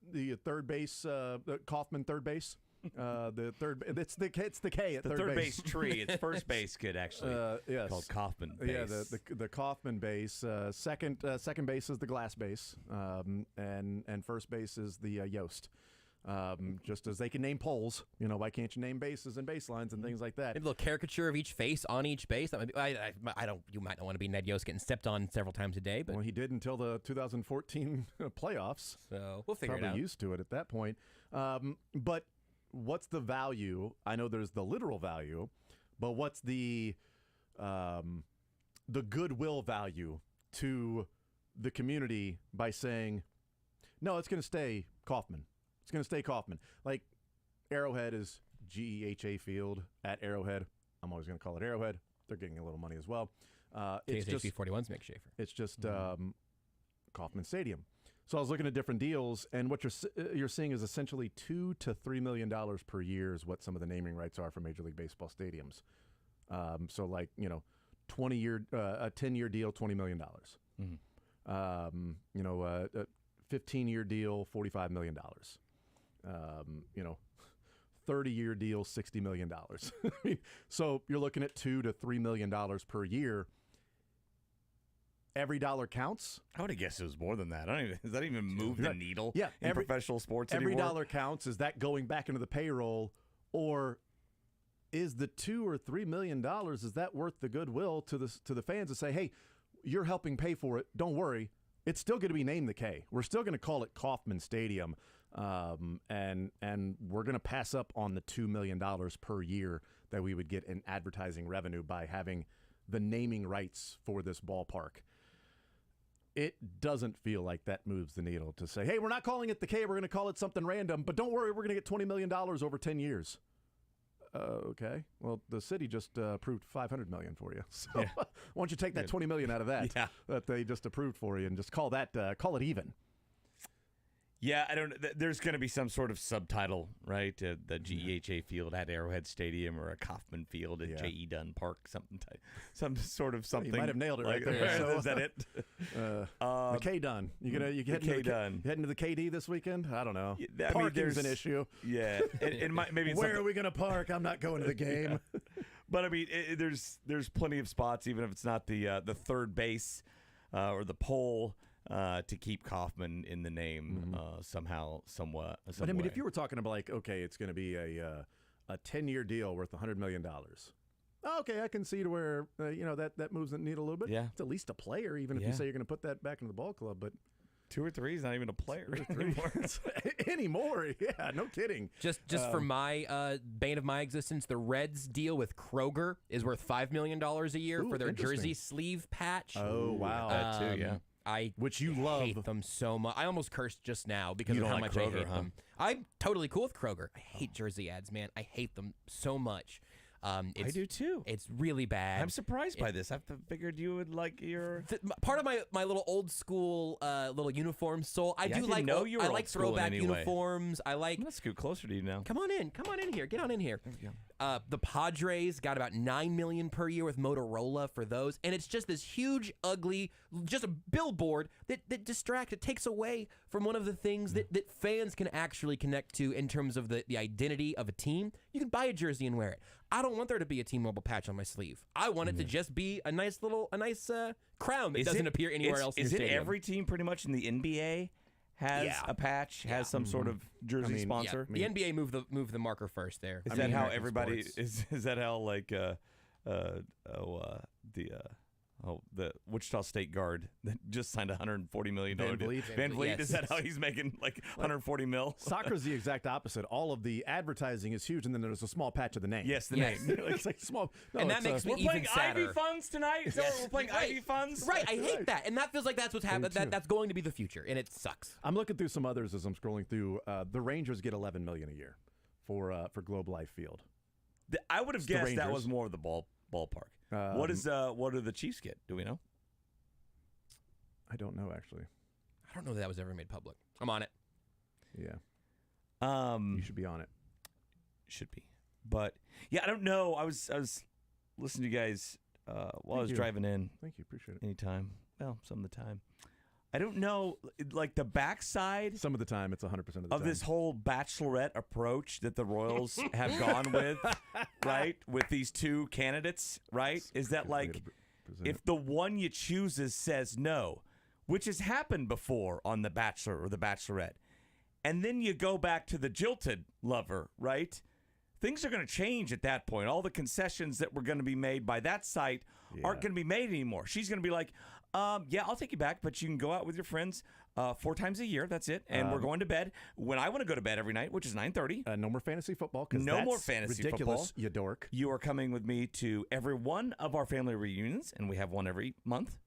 third base, the Kauffman third base. The third, it's the K at the third base tree. It's first base could actually yes. called Kauffman base. Yeah, the Kauffman base. Second base is the glass base, and first base is the Yost. Just as they can name poles, why can't you name bases and baselines and things like that? Maybe a little caricature of each face on each base. That might be, I don't. You might not want to be Ned Yost getting stepped on several times a day, but he did until the 2014 playoffs. So we'll figure it out. Probably used to it at that point. But what's the value? I know there's the literal value, but what's the goodwill value to the community by saying, no, it's going to stay Kauffman. It's going to stay Kauffman. Like Arrowhead is GEHA Field at Arrowhead. I'm always going to call it Arrowhead. They're getting a little money as well. It's just 41's Mick Schaefer. It's just Kauffman Stadium. So I was looking at different deals, and what you're seeing is essentially $2 to $3 million per year is what some of the naming rights are for Major League Baseball stadiums. So like 10-year deal, $20 million. Mm-hmm. 15-year deal, $45 million. 30-year deal, $60 million. I mean, so you're looking at $2 to $3 million per year. Every dollar counts. I would have guessed it was more than that. Does that even move the needle in professional sports every anymore? Dollar counts. Is that going back into the payroll, or is the $2 or $3 million, is that worth the goodwill to the fans to say, hey, you're helping pay for it. Don't worry. It's still going to be named the K. We're still going to call it Kauffman Stadium, and we're going to pass up on the $2 million per year that we would get in advertising revenue by having the naming rights for this ballpark. It doesn't feel like that moves the needle to say, hey, we're not calling it the K, we're going to call it something random, but don't worry, we're going to get $20 million over 10 years. Okay. Well, the city just approved $500 million for you. So why don't you take that $20 million out of that that they just approved for you and just call it even? Yeah, I don't. There's going to be some sort of subtitle, right? The GEHA Field at Arrowhead Stadium, or a Kauffman Field at J.E. Dunn Park, some sort of something. You might have nailed it right there. So, is that it? The K Dunn. You heading to the KD this weekend? I don't know. Parking's an issue. Yeah, maybe. Where are we going to park? I'm not going to the game. But I mean, there's plenty of spots, even if it's not the third base or the pole. To keep Kauffman in the name somehow, somewhat. But I mean, if you were talking about like, okay, it's going to be a 10-year deal worth $100 million. Okay, I can see to where that moves the needle a little bit. Yeah, it's at least a player, even if you say you're going to put that back into the ball club. But 2 or 3 is not even a player anymore. Yeah, no kidding. Just for my bane of my existence, the Reds deal with Kroger is worth $5 million a year for their jersey sleeve patch. Oh wow, that too. Yeah. Which you love. Hate them so much. I almost cursed just now because of how much Kroger, I hate them. I'm totally cool with Kroger. I hate jersey ads, man. I hate them so much. I do too. It's really bad. I'm surprised by this. I figured you would like your part of my little old school little uniform soul. I like throwback uniforms. I like. I'm gonna scoot closer to you now. Come on in here. Get on in here. The Padres got about $9 million per year with Motorola for those, and it's just this huge, ugly, just a billboard that distracts. It takes away from one of the things that fans can actually connect to in terms of the identity of a team. You can buy a jersey and wear it. I don't want there to be a T-Mobile patch on my sleeve. I want it to just be a nice crown that doesn't appear anywhere else in your stadium. Is it every team pretty much in the NBA has a patch, has some sort of jersey sponsor? The NBA moved the marker first there. Is that how everybody is that how like the Wichita State guard that just signed a $140 million Van deal. Vliet. Van Vliet, yes. is that how he's making like 140 mil? Soccer's the exact opposite. All of the advertising is huge, and then there's a small patch of the name. Yes, the Yes. name. It's like small. No, And that it's, makes me We're even playing sadder. Ivy Funds tonight? So Yes. we're playing Right. Ivy Funds? Right, I hate that, and that feels like that's what's happening. too. That's going to be the future, and it sucks. I'm looking through some others as I'm scrolling through. The Rangers get $11 million a year for Globe Life Field. I would have It's the guessed that Rangers. was more of the ballpark. What do the Chiefs get? Do we know? I don't know actually. I don't know that was ever made public. I'm on it. Yeah. You should be on it. Should be. But yeah, I don't know. I was listening to you guys while I was driving in. Thank you. Appreciate it. Anytime. Well, some of the time. I don't know, like the backside. Some of the time, it's 100% of the time. Of this whole bachelorette approach that the Royals have gone with, right? With these two candidates, right? Is that like if the one you chooses says no, which has happened before on The Bachelor or The Bachelorette, and then you go back to the jilted lover, right? Things are going to change at that point. All the concessions that were going to be made by that site aren't going to be made anymore. She's going to be like, yeah, I'll take you back, but you can go out with your friends 4 times a year. That's it. And we're going to bed when I want to go to bed every night, which is 9:30. No more fantasy football. No more fantasy ridiculous, football. you dork. You are coming with me to every one of our family reunions, and we have one every month.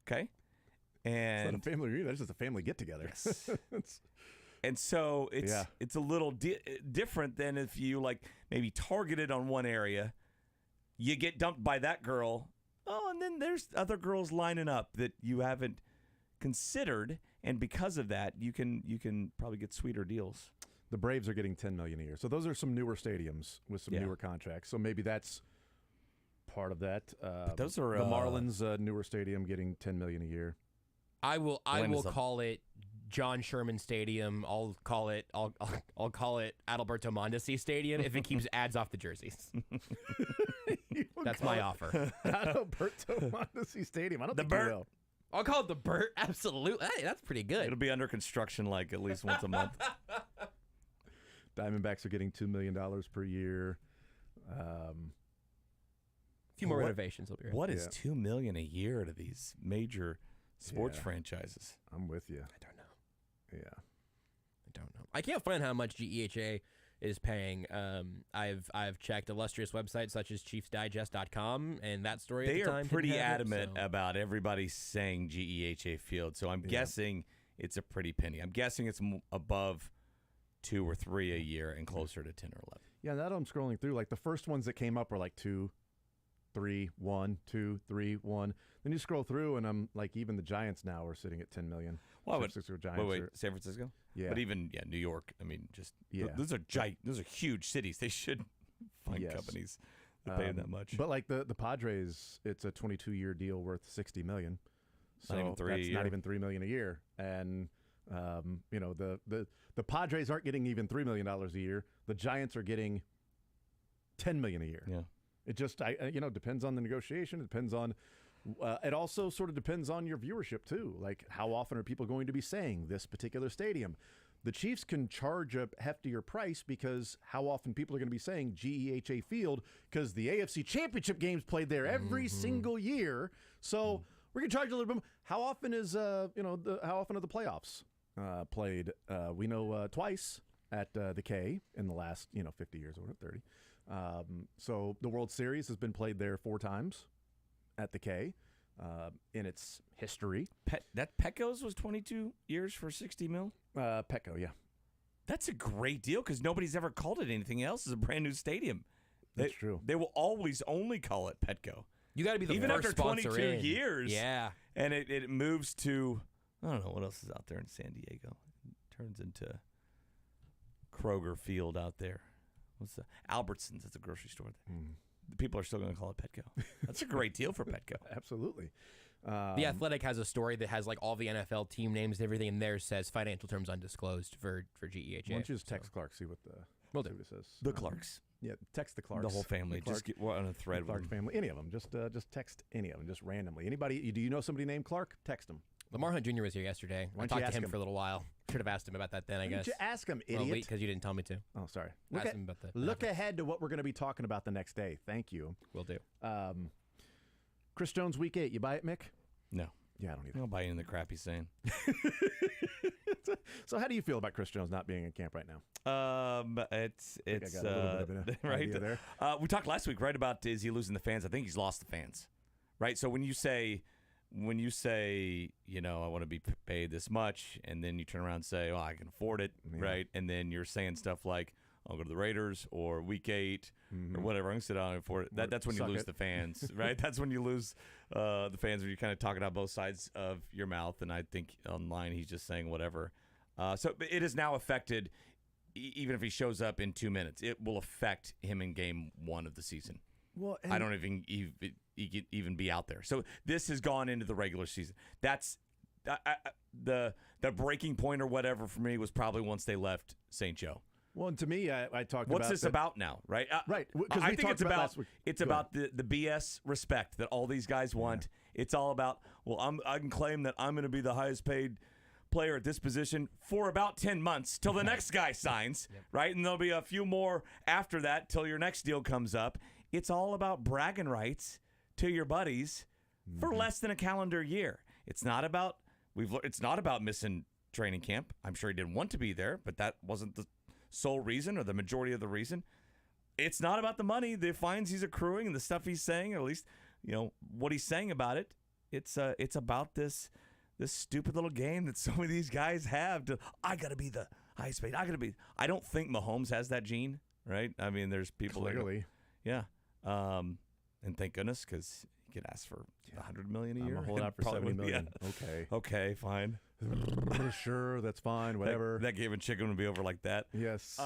Okay? And It's not a family reunion. That's just a family get-together. Yes. And so it's a little different than if you like maybe targeted on one area, you get dumped by that girl. Oh, and then there's other girls lining up that you haven't considered, and because of that, you can probably get sweeter deals. The Braves are getting $10 million a year, so those are some newer stadiums with some newer contracts. So maybe that's part of that. But those are the Marlins' newer stadium getting $10 million a year. I will call it John Sherman Stadium. I'll call it Adalberto Mondesi Stadium if it keeps ads off the jerseys. That's my offer. Adalberto Mondesi Stadium. I don't think Burt. you will. I'll call it the Burt. Absolutely. Hey, that's pretty good. It'll be under construction like at least once a month. Diamondbacks are getting $2 million per year. A few more renovations will be right. What is $2 million a year to these major sports franchises? I'm with you. I don't know. Yeah. I don't know. I can't find how much GEHA is paying. I've checked illustrious websites such as ChiefsDigest.com, and that story They at the are time pretty didn't have adamant it, so. about everybody saying GEHA Field, so I'm guessing it's a pretty penny. I'm guessing it's above 2 or 3 a year and closer to 10 or 11. Yeah, now that I'm scrolling through, like the first ones that came up were like 2, 3, 1, 2, 3, 1. Then you scroll through, and I'm like, even the Giants now are sitting at $10 million. Well, San Francisco Giants wait, are- San Francisco? Yeah. But even New York. I mean, just Yeah. those are huge cities. They should find companies that pay that much. But like the Padres, it's a 22-year deal worth $60 million. So Not even $3 a that's year. not even $3 million a year. And you know, the Padres aren't getting even $3 million a year. The Giants are getting $10 million a year. Yeah. It just depends on the negotiation. It depends on. It also sort of depends on your viewership too. Like how often are people going to be saying this particular stadium? The Chiefs can charge a heftier price because how often people are going to be saying GEHA Field because the AFC Championship games played there every single year. So we're going to charge a little bit. How often is how often are the playoffs played? We know twice at the K in the last 50 years or 30. So the World Series has been played there 4 times at the K in its history. That Petco's was 22 years for $60 million? Petco, yeah. That's a great deal because nobody's ever called it anything else. It's a brand new stadium. That's true. They will always only call it Petco. You got to be the even first after sponsor 22 in. years. Yeah. And it moves to, I don't know, what else is out there in San Diego? It turns into Kroger Field out there. What's the Albertsons? It's a grocery store there. The people are still going to call it Petco. That's a great deal for Petco. Absolutely. The Athletic has a story that has like all the NFL team names and everything, and theirs says financial terms undisclosed for GEHA. Why don't you just text Clark, see what Will do. see what it says. The Clarks. Yeah, text the Clarks. The whole family. The Clark- Just get on a thread the Clark with them. family. Any of them. Just text any of them, just randomly. Anybody? Do you know somebody named Clark? Text them. Lamar Hunt Jr. was here yesterday. Why I don't you talked to ask him him? for a little while. Should have asked him about that then, I Why guess. don't you ask him, Well, idiot? because you didn't tell me to. Oh, sorry. Ask him about the Look ahead to what we're going to be talking about the next day. Thank you. Will do. Chris Jones, Week 8. You buy it, Mick? No. Yeah, I don't either. I don't buy into the crap he's saying. So how do you feel about Chris Jones not being in camp right now? It's I got a little bit of an right idea there. We talked last week, right, about is he losing the fans? I think he's lost the fans, right? So when you say, I want to be paid this much, and then you turn around and say, I can afford it, right? And then you're saying stuff like, I'll go to the Raiders or Week 8 or whatever. I'm going to sit down and afford it. That's when you lose the fans, right? That's when you lose the fans when you're kind of talking out both sides of your mouth. And I think online he's just saying whatever. So it has now affected, even if he shows up in 2 minutes, it will affect him in game 1 of the season. Well, I don't even be out there. So this has gone into the regular season. That's the breaking point or whatever for me was probably once they left St. Joe. Well, and to me, I talked What's about this about now, right? Right. I think it's about the BS respect that all these guys want. It's all about, I can claim that I'm going to be the highest paid player at this position for about 10 months till the next guy signs, right? And there'll be a few more after that till your next deal comes up. It's all about bragging rights to your buddies for less than a calendar year. It's not about missing training camp. I'm sure he didn't want to be there, but that wasn't the sole reason or the majority of the reason. It's not about the money, the fines he's accruing, and the stuff he's saying, or at least what he's saying about it. It's about this stupid little game that so many of these guys have. I got to be the highest paid. I don't think Mahomes has that gene, right? I mean, there's people clearly. And thank goodness, because he could ask for $100 million a year. I'm a holdout for $70 million. Okay, fine. Sure, that's fine. Whatever. That game of chicken would be over like that. Yes.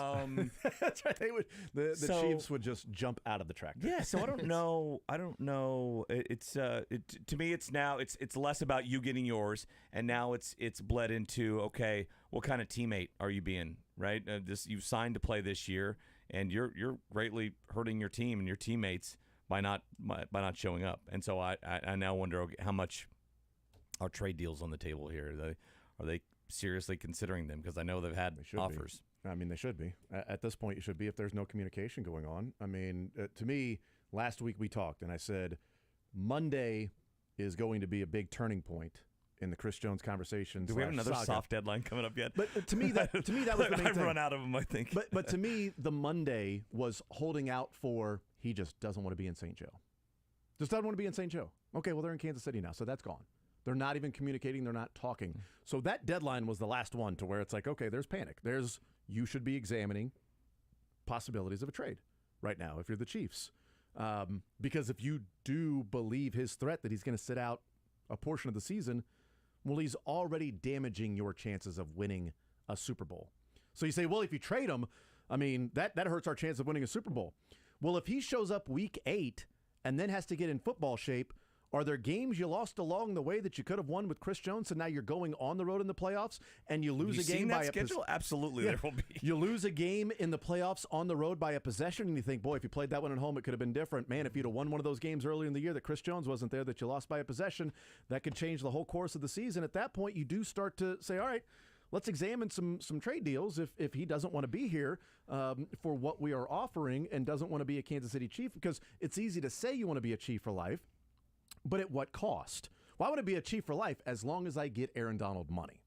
That's right. They would. The Chiefs would just jump out of the tractor. Yeah. So I don't know. It's to me. It's less about you getting yours, and now it's bled into, okay, what kind of teammate are you being? Right. You signed to play this year, and you're greatly hurting your team and your teammates by not showing up. And so I now wonder how much are trade deals on the table here. Are they seriously considering them? Because I know they've had offers. I mean, they should be. At this point, you should be if there's no communication going on. I mean, to me, last week we talked, and I said Monday is going to be a big turning point in the Chris Jones conversation. Do we have another saga. Soft deadline coming up yet? But to me, that was the main I've thing. run out of them, I think. But to me, the Monday was holding out for he just doesn't want to be in St. Joe. Just doesn't want to be in St. Joe. Okay, well, they're in Kansas City now, so that's gone. They're not even communicating. They're not talking. So that deadline was the last one to where it's like, okay, there's panic. You should be examining possibilities of a trade right now if you're the Chiefs. Because if you do believe his threat that he's going to sit out a portion of the season, well, he's already damaging your chances of winning a Super Bowl. So you say, well, if you trade him, I mean, that hurts our chance of winning a Super Bowl. Well, if he shows up week 8 and then has to get in football shape, are there games you lost along the way that you could have won with Chris Jones, and now you're going on the road in the playoffs and you lose a game by a schedule? Absolutely, there will be. You lose a game in the playoffs on the road by a possession, and you think, boy, if you played that one at home, it could have been different. Man, if you'd have won one of those games earlier in the year that Chris Jones wasn't there, that you lost by a possession, that could change the whole course of the season. At that point, you do start to say, all right, let's examine some trade deals if he doesn't want to be here for what we are offering and doesn't want to be a Kansas City Chief, because it's easy to say you want to be a Chief for life, but at what cost? Why would it be a Chief for life as long as I get Aaron Donald money?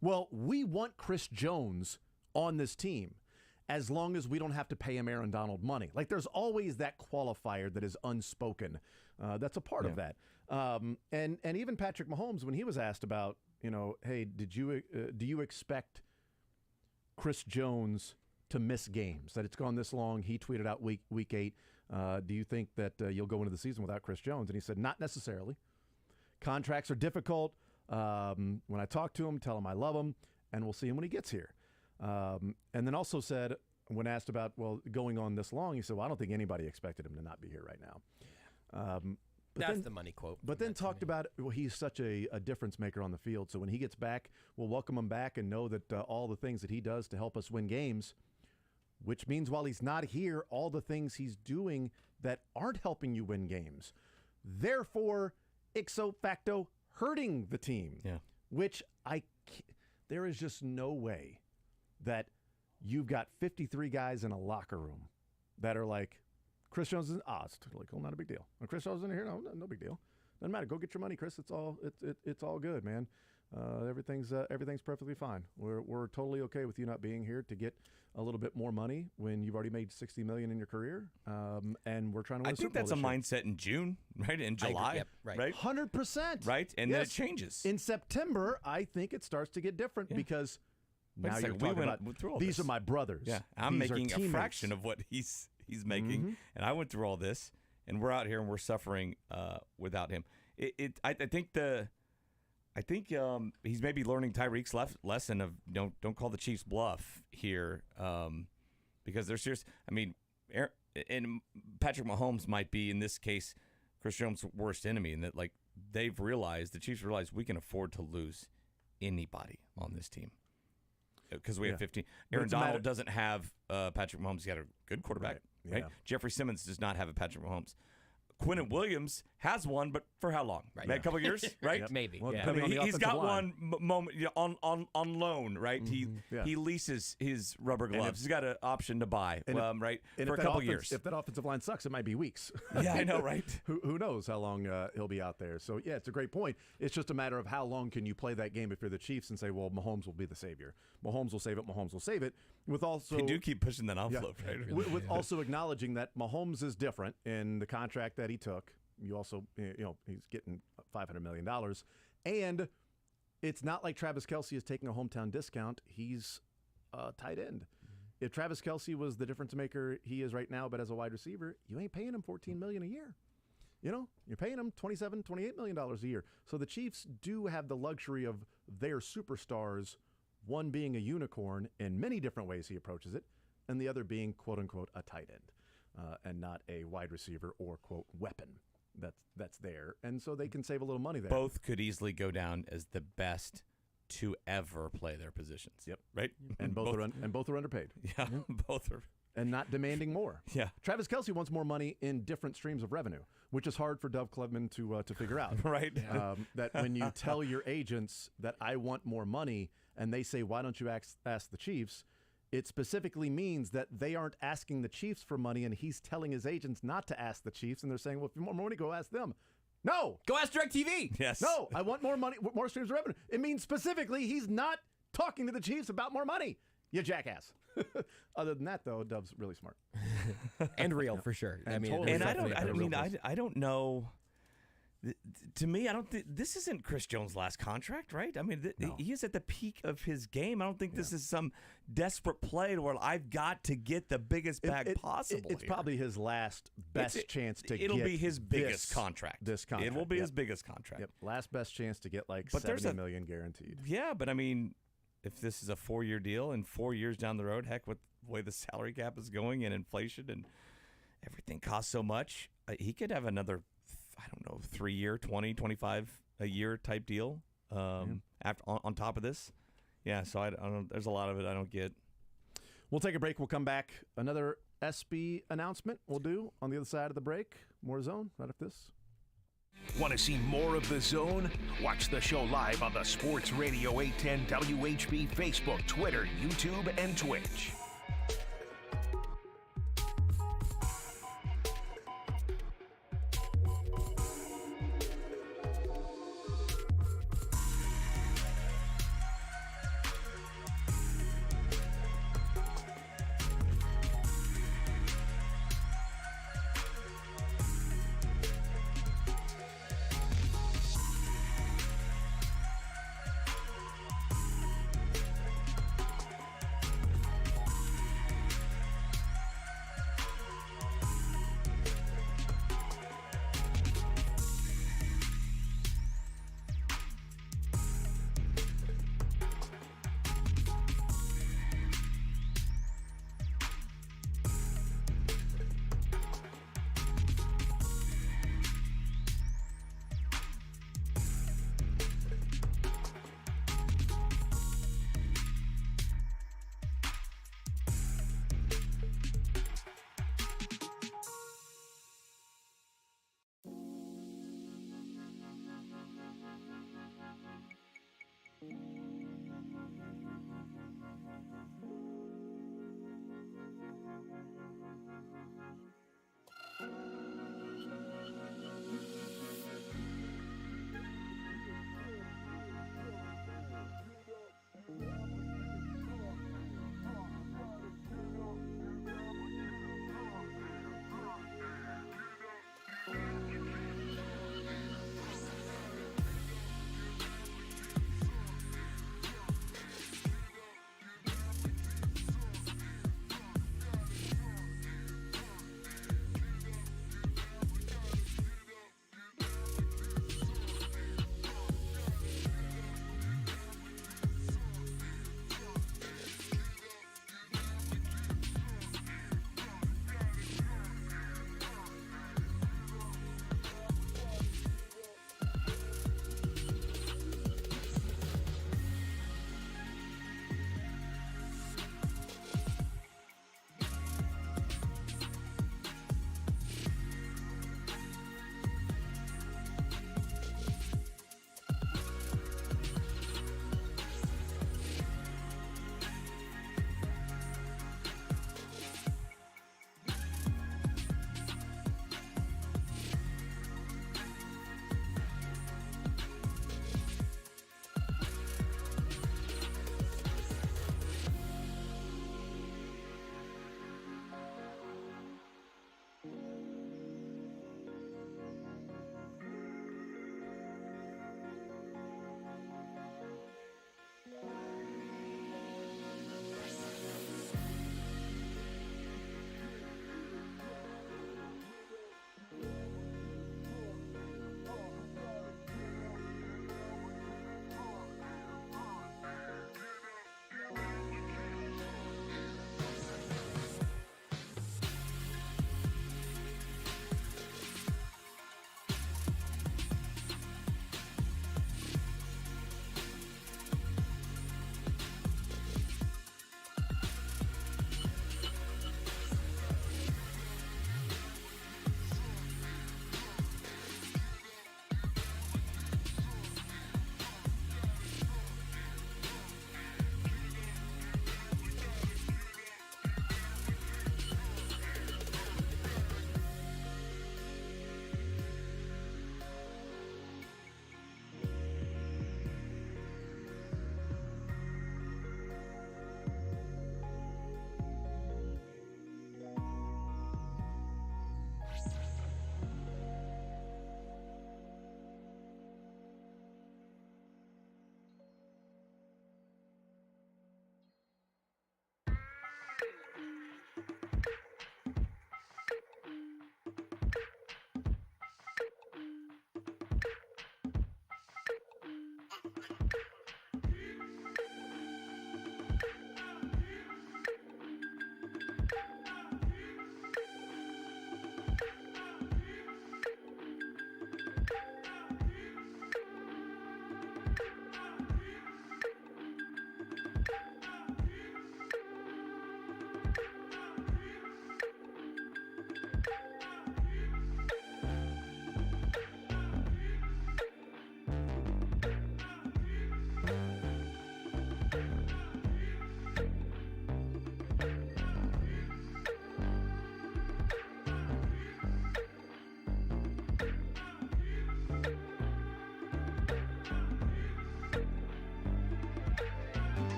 Well, we want Chris Jones on this team as long as we don't have to pay him Aaron Donald money. Like, there's always that qualifier that is unspoken. That's a part of that. And even Patrick Mahomes, when he was asked about, hey, do you expect Chris Jones to miss games? That it's gone this long. He tweeted out week 8. Do you think that you'll go into the season without Chris Jones? And he said, not necessarily. Contracts are difficult. When I talk to him, tell him I love him, and we'll see him when he gets here. And then also said, when asked about, going on this long, he said, well, I don't think anybody expected him to not be here right now. That's the money quote. But then talked about, he's such a difference maker on the field. So when he gets back, we'll welcome him back and know that all the things that he does to help us win games, which means while he's not here, all the things he's doing that aren't helping you win games. Therefore, ipso facto, hurting the team. Yeah. Which there is just no way that you've got 53 guys in a locker room that are like, Chris Jones is, it's totally cool, not a big deal. When Chris Jones is in here, no big deal. Doesn't matter. Go get your money, Chris. It's all good, man. Everything's perfectly fine. We're totally okay with you not being here to get a little bit more money when you've already made $60 million in your career, and we're trying to win I a Super think that's a Bowl this mindset in June, right? In July, Yep, right. right? 100%. Right? And then it Yes. changes. In September, I think it starts to get different because Wait a now you're second, we talking went about through all these this. are my brothers. Yeah, I'm These are making a teammates. fraction of what he's making, and I went through all this, and we're out here and we're suffering without him. I think he's maybe learning Tyreek's lesson of don't call the Chiefs bluff here, because they're serious. I mean, and Patrick Mahomes might be in this case Chris Jones' worst enemy, in that like the Chiefs realize we can afford to lose anybody on this team because we have 15. Aaron Donald doesn't have Patrick Mahomes. He's got a good quarterback, right? Yeah. Jeffrey Simmons does not have a Patrick Mahomes. Quinnen Williams has one, but for how long? Right. A couple of years, right? Yep. Maybe. Well, yeah. I depending on mean, the he's offensive got line. one moment on loan, right? Yeah. He leases his rubber gloves. He's got an option to buy, right, And for if a that couple years. If that offensive line sucks, it might be weeks. Yeah, I know, right? Who knows how long he'll be out there? So yeah, it's a great point. It's just a matter of how long can you play that game if you're the Chiefs and say, well, Mahomes will be the savior. Mahomes will save it. Mahomes will save it. With also, They do keep pushing that envelope, right? with also acknowledging that Mahomes is different in the contract that he took. You also, he's getting $500 million. And it's not like Travis Kelce is taking a hometown discount. He's a tight end. If Travis Kelce was the difference maker he is right now, but as a wide receiver, you ain't paying him $14 million a year. You're paying him $27, $28 million a year. So the Chiefs do have the luxury of their superstars, one being a unicorn in many different ways he approaches it, and the other being, quote unquote, a tight end and not a wide receiver or, quote, weapon. That's there, and so they can save a little money there. Both could easily go down as the best to ever play their positions. Yep. Right. And both are underpaid. Yeah, both are. And not demanding more. Yeah. Travis Kelce wants more money in different streams of revenue, which is hard for Dov Klepman to figure out. Right. That when you tell your agents that I want more money, and they say, why don't you ask the Chiefs? It specifically means that they aren't asking the Chiefs for money, and he's telling his agents not to ask the Chiefs, and they're saying, well, if you want more money, go ask them. No! Go ask DirecTV. Yes. No, I want more money, more streams of revenue. It means specifically he's not talking to the Chiefs about more money, you jackass. Other than that, though, Dov's really smart. And real, for sure. And I mean, totally And it's I don't know. To me, I don't think this isn't Chris Jones' last contract, right? I mean, he is at the peak of his game. I don't think this is some desperate play where I've got to get the biggest bag possible. It's probably his last best chance to It'll get be his biggest contract. This contract. It will be Yep. his biggest contract. Yep. Last best chance to get like But there's $70 million guaranteed. Yeah, but I mean, if this is a 4-year deal and 4 years down the road, heck, with the way the salary cap is going and inflation and everything costs so much, he could have another, 3-year, 20, 25 a year type deal after on top of this. Yeah, so I don't. There's a lot of it I don't get. We'll take a break. We'll come back. Another SB announcement we'll do on the other side of the break. More Zone right after this. Want to see more of The Zone? Watch the show live on the Sports Radio 810 WHB Facebook, Twitter, YouTube, and Twitch.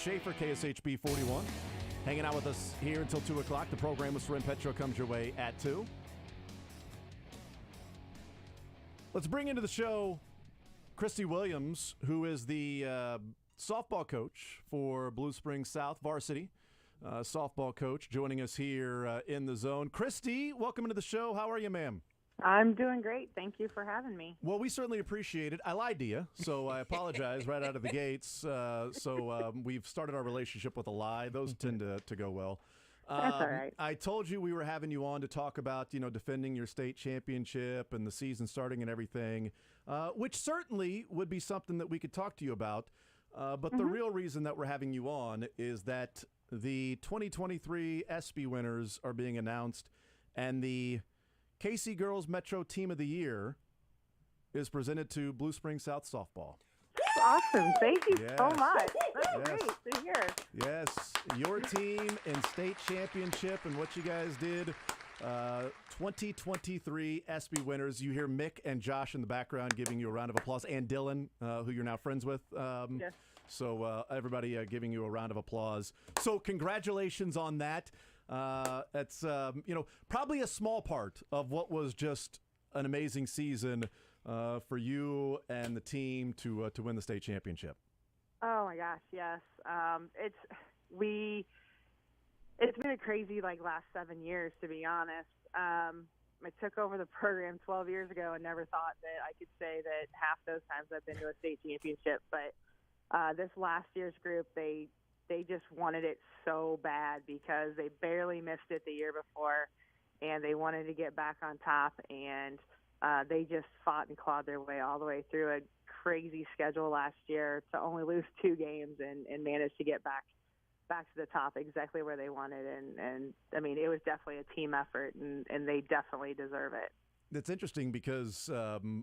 Schaefer, KSHB 41, hanging out with us here until 2 o'clock. The program with Soren Petro comes your way at 2. Let's bring into the show Christy Williams, who is the softball coach for Blue Springs South varsity. Softball coach joining us here in the zone. Christy, welcome into the show. How are you, ma'am? I'm doing great. Thank you for having me. Well, we certainly appreciate it. I lied to you, so I apologize right out of the gates. We've started our relationship with a lie. Those tend to go well. That's all right. I told you we were having you on to talk about, defending your state championship and the season starting and everything, which certainly would be something that we could talk to you about. But the real reason that we're having you on is that the 2023 ESPY winners are being announced, and the KC Girls Metro Team of the Year is presented to Blue Springs South Softball. Awesome. Thank you so much. That's great to hear. Yes, your team in state championship and what you guys did. 2023 ESPY winners. You hear Mick and Josh in the background giving you a round of applause, and Dylan, who you're now friends with. Yes. So everybody giving you a round of applause. So congratulations on that. It's probably a small part of what was just an amazing season for you and the team to win the state championship. Oh my gosh, yes. It's been a crazy last 7 years, to be honest. I took over the program 12 years ago and never thought that I could say that half those times I've been to a state championship. But this last year's group, they just wanted it so bad because they barely missed it the year before, and they wanted to get back on top, and they just fought and clawed their way all the way through a crazy schedule last year to only lose 2 games and manage to get back to the top exactly where they wanted. And I mean, it was definitely a team effort, and they definitely deserve it. It's interesting because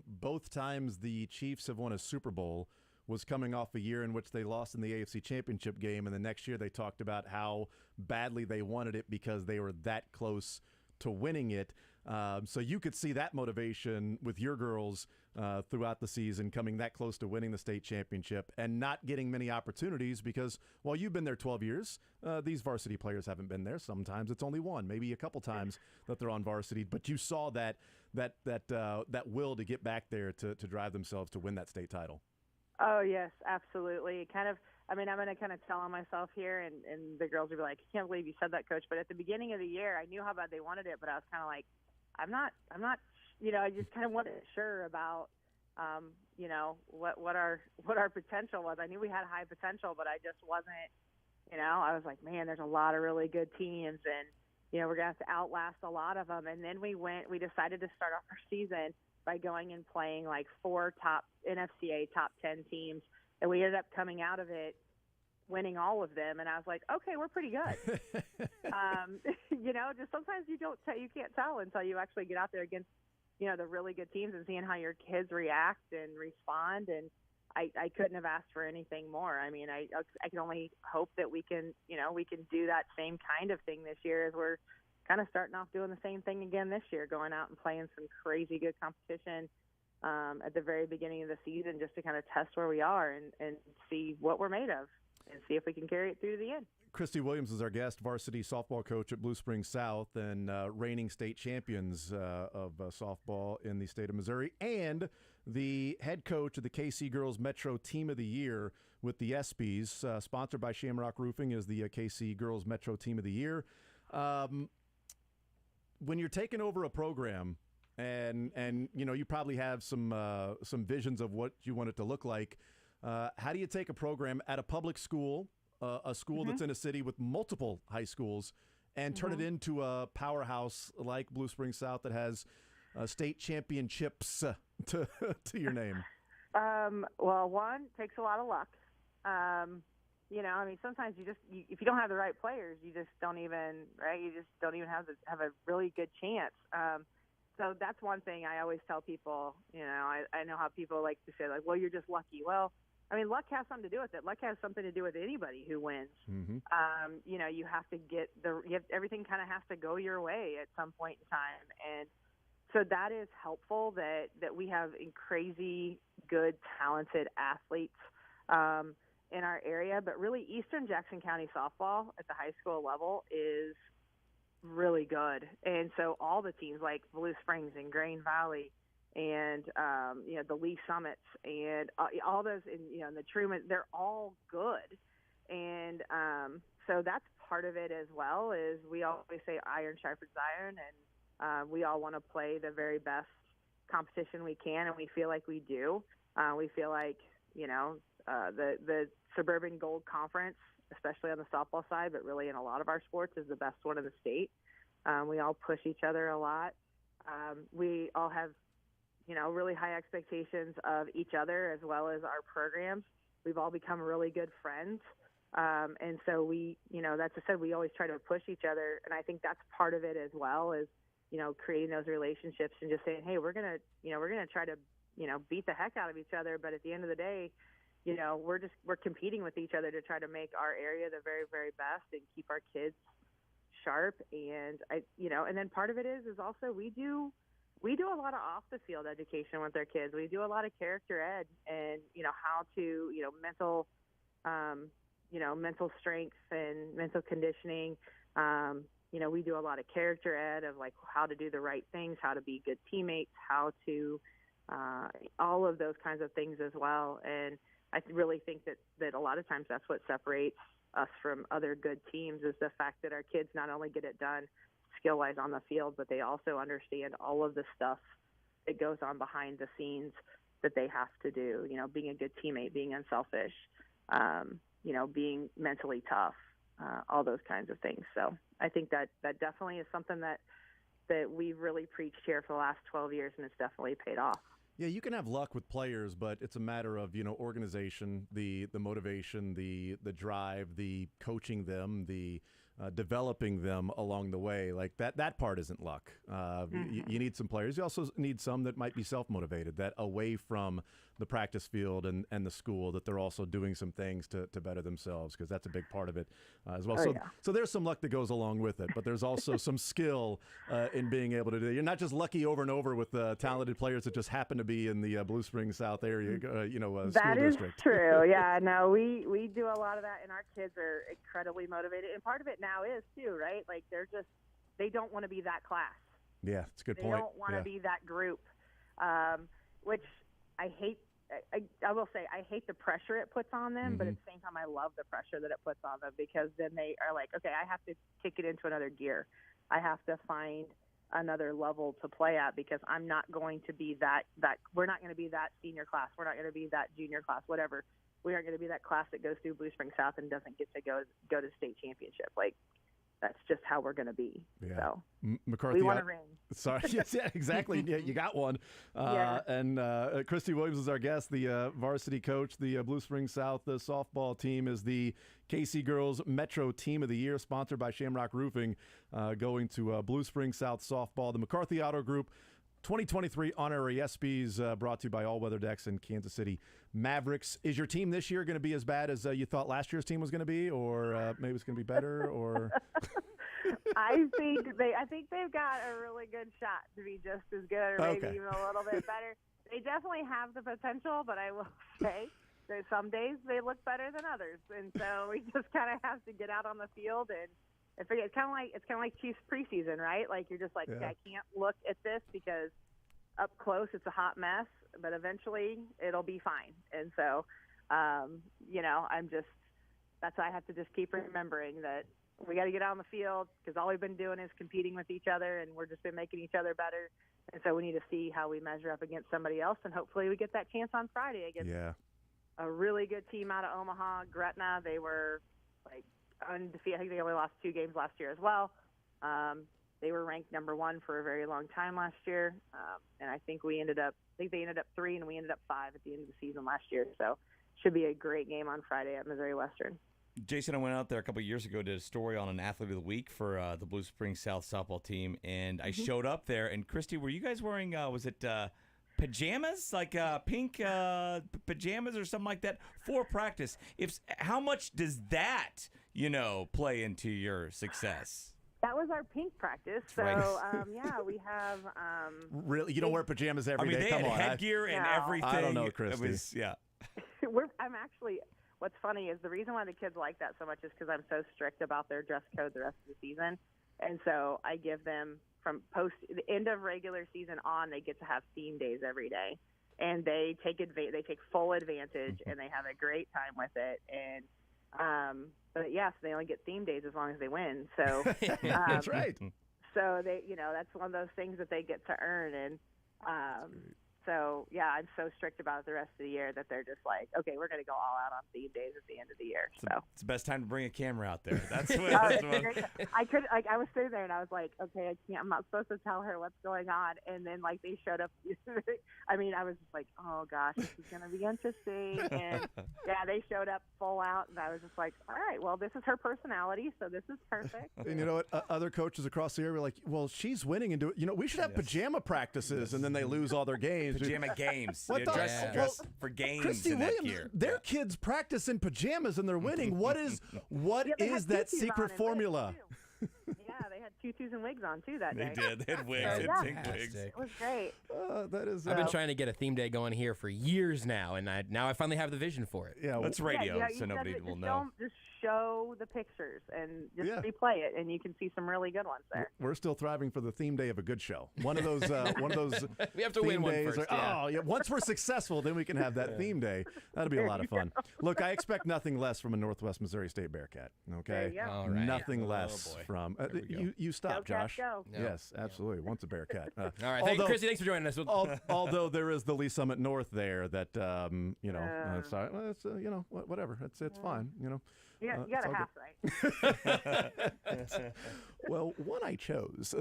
both times the Chiefs have won a Super Bowl was coming off a year in which they lost in the AFC Championship game, and the next year they talked about how badly they wanted it because they were that close to winning it. So you could see that motivation with your girls throughout the season, coming that close to winning the state championship and not getting many opportunities because while you've been there 12 years, these varsity players haven't been there. Sometimes it's only one, maybe a couple times that they're on varsity, but you saw that will to get back there to drive themselves to win that state title. Oh, yes, absolutely. I'm going to kind of tell on myself here, and the girls will be like, I can't believe you said that, Coach. But at the beginning of the year, I knew how bad they wanted it, but I was kind of like, I'm not, I just kind of wasn't sure about, what our potential was. I knew we had high potential, but I just wasn't, I was like, man, there's a lot of really good teams, and, we're going to have to outlast a lot of them. And then we decided to start off our season by going and playing 4 top NFCA top 10 teams. And we ended up coming out of it winning all of them. And I was like, okay, we're pretty good. Just sometimes you can't tell until you actually get out there against, the really good teams and seeing how your kids react and respond. And I couldn't have asked for anything more. I mean, I can only hope that we can do that same kind of thing this year as we're kind of starting off doing the same thing again this year, going out and playing some crazy good competition at the very beginning of the season just to kind of test where we are and see what we're made of and see if we can carry it through to the end. Christy Williams is our guest, varsity softball coach at Blue Springs South and reigning state champions of softball in the state of Missouri, and the head coach of the KC Girls Metro Team of the Year with the ESPYs. Sponsored by Shamrock Roofing is the KC Girls Metro Team of the Year. When you're taking over a program, and you probably have some visions of what you want it to look like, how do you take a program at a public school, a school that's in a city with multiple high schools, and turn it into a powerhouse like Blue Springs South that has state championships to your name? Well, one, takes a lot of luck. Sometimes if you don't have the right players, you just don't even have a really good chance. So that's one thing I always tell people. I know how people like to say, well, you're just lucky. Well, I mean, luck has something to do with it. Luck has something to do with anybody who wins. Mm-hmm. You have to everything kind of has to go your way at some point in time. And so that is helpful that we have crazy good, talented athletes. in our area, but really Eastern Jackson County softball at the high school level is really good. And so all the teams like Blue Springs and Grain Valley and, the Lee Summits and all those, and the Truman, they're all good. And so that's part of it as well, is we always say iron sharpens iron, and we all want to play the very best competition we can, and we feel like we do. We feel like, the Suburban Gold Conference, especially on the softball side, but really in a lot of our sports, is the best one in the state. We all push each other a lot. We all have, really high expectations of each other as well as our programs. We've all become really good friends. And so we, that's I said, we always try to push each other. And I think that's part of it as well, is, creating those relationships and just saying, hey, we're going to try to, beat the heck out of each other. But at the end of the day, we're competing with each other to try to make our area the very, very best and keep our kids sharp. And and then part of it is also we do a lot of off the field education with our kids. We do a lot of character ed and, how to, mental strength and mental conditioning. We do a lot of character ed of like how to do the right things, how to be good teammates, how to, all of those kinds of things as well. And I really think that a lot of times that's what separates us from other good teams, is the fact that our kids not only get it done skill-wise on the field, but they also understand all of the stuff that goes on behind the scenes that they have to do, being a good teammate, being unselfish, being mentally tough, all those kinds of things. So I think that definitely is something that we've really preached here for the last 12 years, and it's definitely paid off. Yeah, you can have luck with players, but it's a matter of, organization, the motivation, the drive, the coaching them, the developing them along the way. Like that part isn't luck. You need some players. You also need some that might be self-motivated, that away from the practice field and the school, that they're also doing some things to better themselves, because that's a big part of it as well. So there's some luck that goes along with it, but there's also some skill in being able to do it. You're not just lucky over and over with talented players that just happen to be in the Blue Springs South area, school that is district. True. Yeah, no, we do a lot of that, and our kids are incredibly motivated. And part of it now is too, right? Like they don't want to be that class. Yeah, it's a good they point. They don't want to be that group, which I hate. I will say I hate the pressure it puts on them, but at the same time I love the pressure that it puts on them, because then they are like, okay, I have to kick it into another gear. I have to find another level to play at, because I'm not going to be that we're not going to be that senior class. We're not going to be that junior class, whatever. We aren't going to be that class that goes through Blue Springs South and doesn't get to go to state championship. Like, that's just how we're going to be. Yeah. So McCarthy, we want to ring. Sorry. Yes, yeah, exactly. Yeah, you got one. And Christy Williams is our guest, the varsity coach. The Blue Springs South softball team is the KC Girls Metro Team of the Year, sponsored by Shamrock Roofing, going to Blue Springs South softball. The McCarthy Auto Group 2023 honorary ESPYs, brought to you by All Weather Decks and Kansas City Mavericks. Is your team this year going to be as bad as you thought last year's team was going to be, or maybe it's going to be better? Or I think they've got a really good shot to be just as good, or maybe even a little bit better. They definitely have the potential, but I will say that some days they look better than others, and so we just kind of have to get out on the field and. It's kind of like Chiefs preseason, right? Like you're just like, okay, I can't look at this because up close it's a hot mess, but eventually it'll be fine. And so, that's why I have to just keep remembering that we got to get out on the field, because all we've been doing is competing with each other, and we're just been making each other better. And so we need to see how we measure up against somebody else, and hopefully we get that chance on Friday against a really good team out of Omaha, Gretna. They were like undefeated. I think they only lost 2 games last year as well. They were ranked number 1 for a very long time last year, and I think they ended up 3, and we ended up 5 at the end of the season last year. So should be a great game on Friday at Missouri Western. Jason, I went out there a couple of years ago, did a story on an athlete of the week for the Blue Springs South softball team, and I showed up there. And Christy, were you guys wearing was it pajamas, like pink pajamas or something like that for practice? How much does that play into your success? That was our pink practice. So, we have... really? You don't wear pajamas every day? They had headgear and everything. I don't know, Christy. we're what's funny is the reason why the kids like that so much is because I'm so strict about their dress code the rest of the season. And so I give them from the end of regular season on, they get to have theme days every day. And they take full advantage, and they have a great time with it. And but yes, they only get theme days as long as they win. So that's right. So they, that's one of those things that they get to earn. And so yeah, I'm so strict about it the rest of the year that they're just like, okay, we're going to go all out on theme days at the end of the year. So it's the best time to bring a camera out there. That's what. I was sitting there and I was like, okay, I'm not supposed to tell her what's going on. And then they showed up. I mean, I was just like, oh gosh, this is going to be interesting. And yeah, they showed up full out, and I was just like, all right, well, this is her personality, so this is perfect. And you know what? Other coaches across the area were like, well, she's winning, and we should have pajama practices, and then they lose all their games. Pajama games. What the dress for games Christy in Williams, that gear. their kids practice in pajamas and they're winning. What is that secret formula? Yeah, they had tutus and wigs on too that day. They did. They had wigs and pink wigs. It was great. That is. I've been trying to get a theme day going here for years now, and now I finally have the vision for it. Yeah, that's radio, so nobody will know. Just show the pictures and just replay it, and you can see some really good ones there. We're still thriving for the theme day of a good show. One of those. We have to win one first. Oh yeah. Once we're successful, then we can have that theme day. That'll be a lot of fun. Look, I expect nothing less from a Northwest Missouri State Bearcat. Okay, all right. Nothing less from. You stop, go, Josh. Go. Yes, absolutely. Once a Bearcat. All right, Chrissy, thanks for joining us. Although there is the Lee Summit North there, that sorry, well, it's whatever. It's fine. Yeah, you got a half right. Well, one I chose.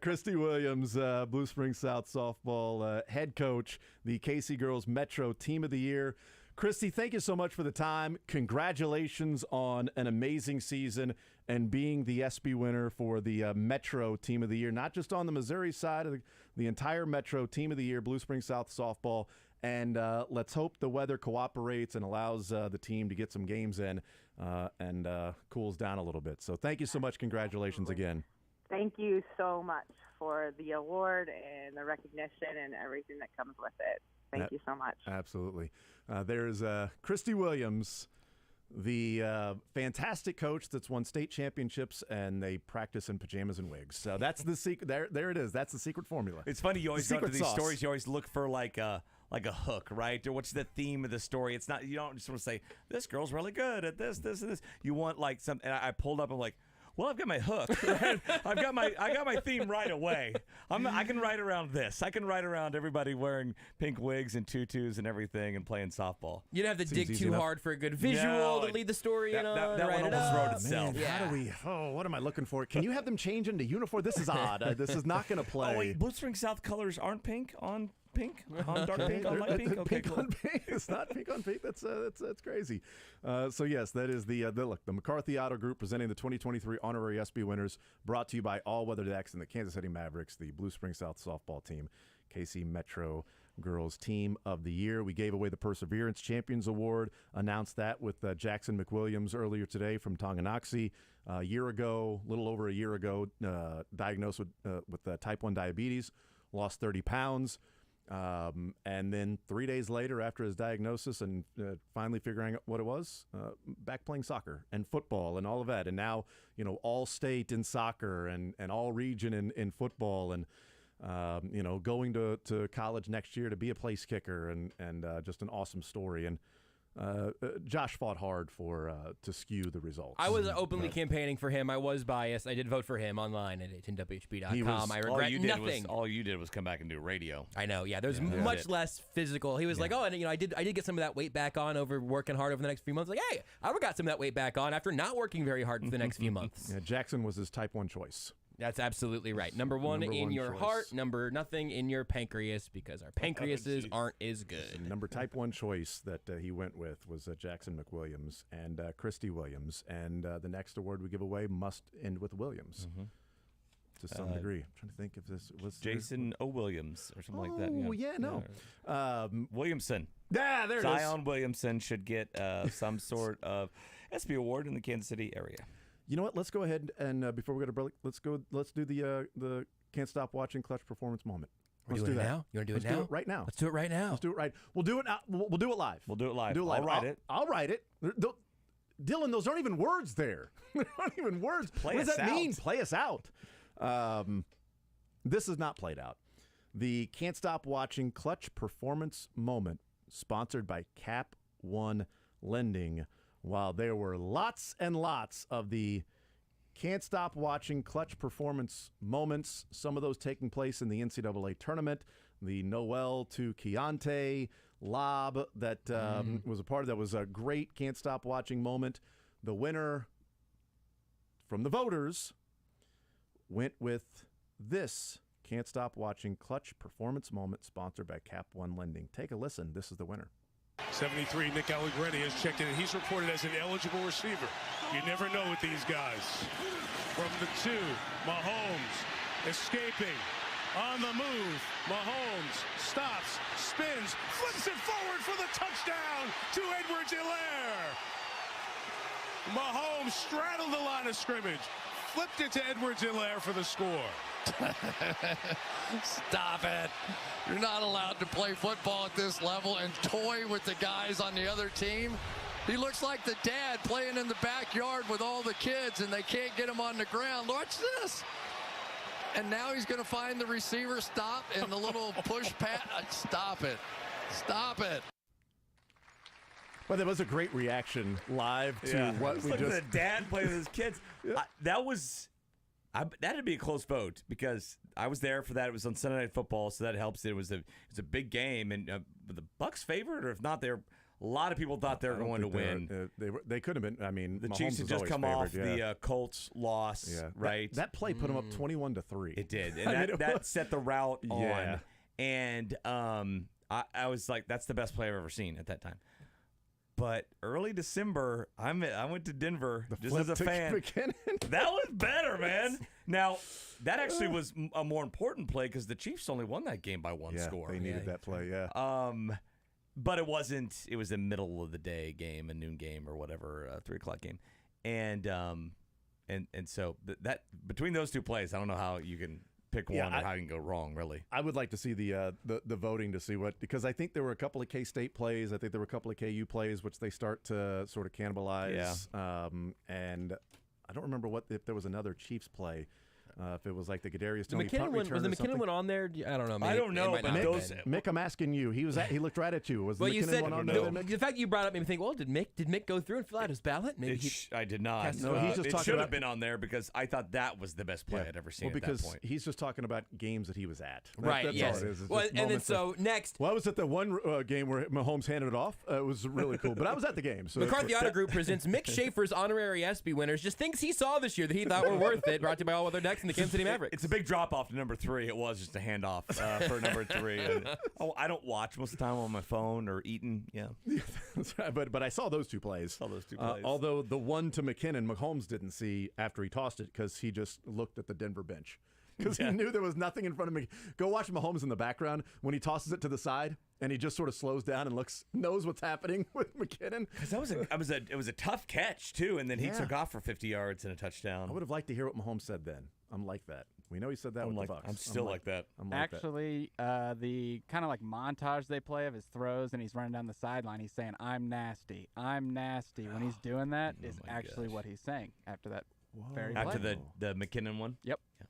Christy Williams, Blue Springs South softball head coach, the Casey Girls Metro Team of the Year. Christy, thank you so much for the time. Congratulations on an amazing season and being the ESPY winner for the Metro Team of the Year, not just on the Missouri side of the entire Metro Team of the Year, Blue Springs South softball. And let's hope the weather cooperates and allows the team to get some games in and cools down a little bit. So thank you so much. Congratulations again. Thank you so much for the award and the recognition and everything that comes with it. Thank you so much. Absolutely. There's Christy Williams, the fantastic coach that's won state championships, and they practice in pajamas and wigs. So that's the secret. There it is. That's the secret formula. It's funny. You always go to these stories. You always look for like a hook, right? Or what's the theme of the story? It's not. You don't just want to say this girl's really good at this, and this. You want like something. And I pulled up. I'm like, well, I've got my hook. Right? I got my theme right away. I can write around this. I can write around everybody wearing pink wigs and tutus and everything and playing softball. You don't have to dig too hard for a good visual to lead the story. That one almost wrote itself. Man, how do we? Oh, what am I looking for? Can you have them change into uniform? This is odd. This is not going to play. Oh wait, Blue Springs South colors aren't pink on pink? On dark pink on light pink? Okay, pink on pink. It's not pink on pink. That's crazy. So yes, that is the McCarthy Auto Group presenting the 2023 honorary ESPY winners, brought to you by All Weather Decks and the Kansas City Mavericks, the Blue Springs South softball team, KC Metro Girls Team of the Year. We gave away the Perseverance Champions Award, announced that with Jackson McWilliams earlier today from Tonganoxie. A little over a year ago, diagnosed with type 1 diabetes, lost 30 pounds. And then 3 days later, after his diagnosis and finally figuring out what it was, back playing soccer and football and all of that. And now, all state in soccer and all region in football, and going to college next year to be a place kicker, and just an awesome story. And Josh fought hard to skew the results. I was openly campaigning for him. I was biased. I did vote for him online at 18WHB.com. I regret nothing. All you did was come back and do radio. I know. Yeah, there's much less physical. He was like, oh, and I did get some of that weight back on over working hard over the next few months. Like, hey, I got some of that weight back on after not working very hard for the next few months. Yeah, Jackson was his type 1 choice. That's absolutely right. Number one in your heart, nothing in your pancreas, because our pancreases aren't as good. Number type 1 choice that he went with was Jackson McWilliams and Christy Williams. And the next award we give away must end with Williams to some degree. I'm trying to think if this was Jason O. Williams or something like that. Oh, yeah, no. Williamson. Yeah, there it is. Zion Williamson should get some sort of ESPY award in the Kansas City area. You know what? Let's go ahead and before we go to break, let's do the Can't Stop Watching Clutch Performance moment. Let's do it that. now? You want to do Let's it now? do it right now. Let's do it right now. Let's do it right. We'll do it. We'll do it live. We'll do it live. Do it live. I'll write it. I'll write it. Dylan, those aren't even words there. They're not even words. Play what does us that mean? out. Play us out. This is not played out. The Can't Stop Watching Clutch Performance Moment, sponsored by Cap One Lending. While there were lots and lots of the Can't Stop Watching Clutch Performance Moments, some of those taking place in the NCAA tournament, the Noel to Keontae lob that was a part of that was a great Can't Stop Watching moment. The winner from the voters went with this Can't Stop Watching Clutch Performance Moment, sponsored by Cap One Lending. Take a listen. This is the winner. 73, Nick Allegretti has checked in, and he's reported as an eligible receiver. You never know with these guys. From the 2, Mahomes escaping, on the move. Mahomes stops, spins, flips it forward for the touchdown to Edwards-Helaire. Mahomes straddled the line of scrimmage, flipped it to Edwards-Helaire for the score. Stop it. You're not allowed to play football at this level and toy with the guys on the other team. He looks like the dad playing in the backyard with all the kids, and they can't get him on the ground. Watch this. And now he's going to find the receiver stop and the little push pass. Stop it. Stop it. Well, there was a great reaction live to what we like just... the dad playing with his kids. That'd be a close vote because I was there for that. It was on Sunday Night Football, so that helps. It was a big game, and the Bucs favored, or if not, a lot of people thought they were going to win. They could have been. I mean, the Mahomes Chiefs had just come off the Colts loss, right? That play put them up 21-3. It did, and that set the route on. And I was like, that's the best play I've ever seen at that time. But early December, I went to Denver just as a fan. That was better, man. Now, that actually was a more important play because the Chiefs only won that game by one score. They needed that play, But it wasn't. It was a middle of the day game, a noon game or whatever, a 3 o'clock game, and so that between those two plays, I don't know how you can pick one or how you can go wrong. Really, I would like to see the voting to see because I think there were a couple of K-State plays. I think there were a couple of KU plays which they start to sort of cannibalize. And I don't remember if there was another Chiefs play. If it was like the Kadarius Toney punt return was the McKinnon one on there? I don't know. Maybe, I don't know. But Mick, I'm asking you. He looked right at you. Was the you McKinnon said one on no. there? The fact you brought up made me think. Well, did Mick go through and fill out his ballot? Maybe I did not. No, he's just it talking should about have been on there because I thought that was the best play I'd ever seen. Well, because at that point. he's just talking about games that he was at. Right. That's yes. all it is. Well, and then so next. Well, I was at the one game where Mahomes handed it off. It was really cool. But I was at the game. So McCarthy Auto Group presents Mick Schaefer's honorary ESPY winners. Just things he saw this year that he thought were worth it. Brought to you by All Weather Decks and the Kansas City Mavericks. It's a big drop off to number 3. It was just a handoff for number 3. And, I don't watch most of the time on my phone or eating. Yeah. But I saw those two plays. Although the one to McKinnon, Mahomes didn't see after he tossed it because he just looked at the Denver bench. Because he knew there was nothing in front of me. Go watch Mahomes in the background when he tosses it to the side and he just sort of slows down and knows what's happening with McKinnon. Because it was a tough catch too, and then he took off for 50 yards and a touchdown. I would have liked to hear what Mahomes said then. I'm like that. We know he said that with the Bucs. I'm still like that. Actually, the kind of like montage they play of his throws and he's running down the sideline, he's saying, "I'm nasty. I'm nasty." When he's doing that is actually what he's saying after that very play. After the McKinnon one? Yep. Yeah.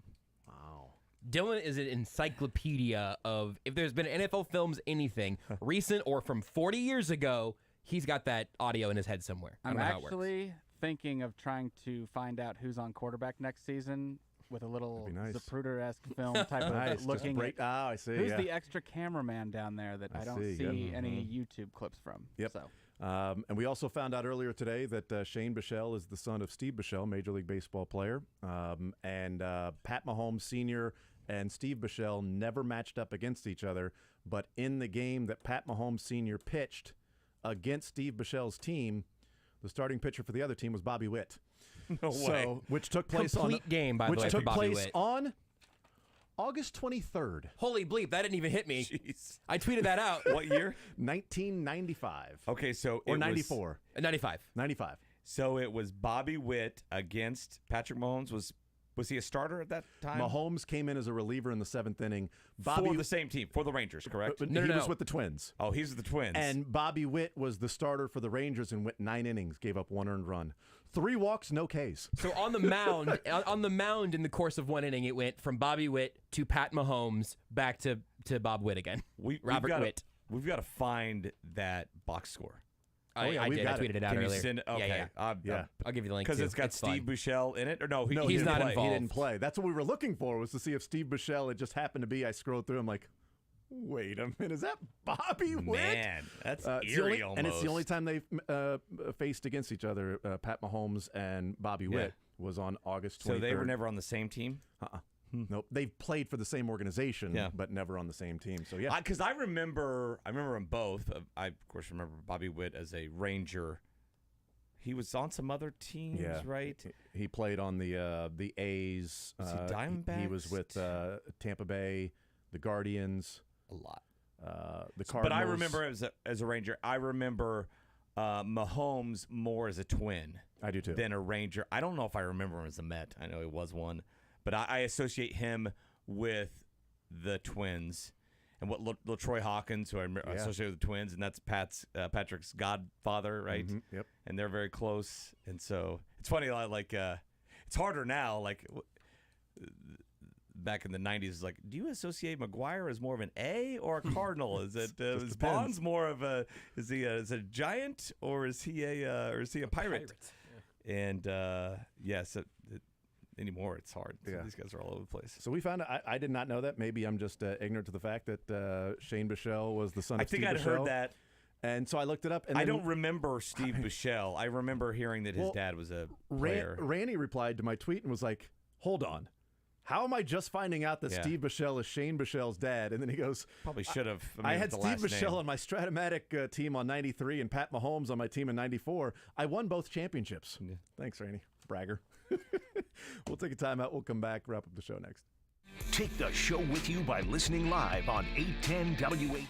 Dylan is an encyclopedia of if there's been NFL films, anything recent or from 40 years ago, he's got that audio in his head somewhere. I'm actually thinking of trying to find out who's on quarterback next season with a little Zapruder-esque film type of looking. I see. Who's the extra cameraman down there that I don't see any YouTube clips from? Yep. So. And we also found out earlier today that Shane Bichelle is the son of Steve Bichelle, Major League Baseball player. And Pat Mahomes Sr. and Steve Bichelle never matched up against each other. But in the game that Pat Mahomes Sr. pitched against Steve Bichelle's team, the starting pitcher for the other team was Bobby Witt. No way. Which took place game, by the way, took for Bobby place Witt. on August 23rd. Holy bleep, that didn't even hit me. Jeez. I tweeted that out. What year? 1995. Okay, so or it 94. 95. 95. So it was Bobby Witt against Patrick Mahomes was Was he a starter at that time? Mahomes came in as a reliever in the 7th inning. For the same team, for the Rangers, correct? He was with the Twins. Oh, he's with the Twins. And Bobby Witt was the starter for the Rangers and went 9 innings, gave up 1 earned run. 3 walks, no Ks. So on the mound, in the course of 1 inning, it went from Bobby Witt to Pat Mahomes back to Bob Witt again. Robert Witt. We've got to find that box score. I did. I tweeted it out Can earlier. You send it? Okay. Yeah. I'll give you the link. Because it's got Steve Buechele in it? Or no, he's not involved. He didn't play. That's what we were looking for, was to see if Steve Buechele, it just happened to be, I scrolled through, I'm like, wait a minute, is that Bobby Witt? Man, that's eerie almost. And it's the only time they faced against each other, Pat Mahomes and Bobby Witt, was on August 23rd. So they were never on the same team? Nope. They've played for the same organization, but never on the same team. So, yeah. Because I remember them both. I, of course, remember Bobby Witt as a Ranger. He was on some other teams, right? He played on the A's. Was he Diamondbacks? He was with Tampa Bay, the Guardians. A lot. The Cardinals. But I remember as a Ranger, I remember Mahomes more as a Twin. I do too. Than a Ranger. I don't know if I remember him as a Met. I know he was one. But I associate him with the Twins. And what LaTroy Hawkins, who I associate with the Twins, and that's Patrick's godfather, right? Mm-hmm. Yep. And they're very close. And so it's funny, like it's harder now. Like back in the 90s, like, do you associate McGuire as more of an A or a Cardinal? Is it is Bonds more of a is he a Giant or is he a Pirate? And yes. Anymore, it's hard. So these guys are all over the place. So we found out, I did not know that. Maybe I'm just ignorant to the fact that Shane Buechele was the son of Steve Buechele. I think I'd heard that. And so I looked it up. And I don't remember Steve Buechele. I remember hearing that his dad was a player. Randy replied to my tweet and was like, hold on. How am I just finding out that Steve Buechele is Shane Buechele's dad? And then he goes, probably should have. I had Steve Buechele on my Stratomatic team on 93 and Pat Mahomes on my team in 94. I won both championships. Yeah. Thanks, Randy. Bragger. We'll take a timeout. We'll come back, wrap up the show next. Take the show with you by listening live on 810 WH.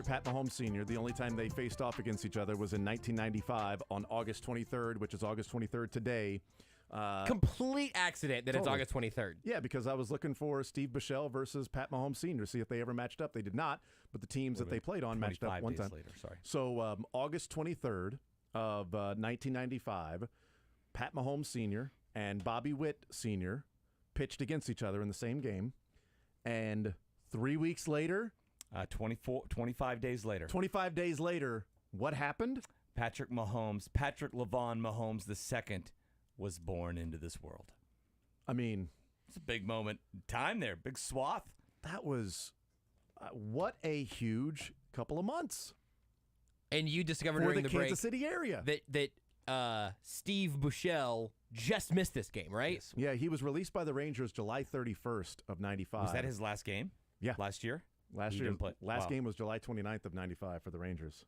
Pat Mahomes Sr., the only time they faced off against each other was in 1995 on August 23rd, which is August 23rd today. Complete accident that totally. It's August 23rd. Yeah, because I was looking for Steve Buechele versus Pat Mahomes Sr. to see if they ever matched up. They did not, but the teams that they played on matched up one time. Later, sorry. So August 23rd of 1995, Pat Mahomes Sr. and Bobby Witt Sr. pitched against each other in the same game. And 3 weeks later... 25 days later. 25 days later, what happened? Patrick LaVon Mahomes II was born into this world. I mean... It's a big moment in time there, big swath. That was... what a huge couple of months. And you discovered for during the break Kansas City area that Steve Buechele just missed this game, right? Yes. Yeah, he was released by the Rangers July 31st of 95. Was that his last game? Yeah. Last year? Last He year. didn't play. Last Wow. game was July 29th of 95 for the Rangers.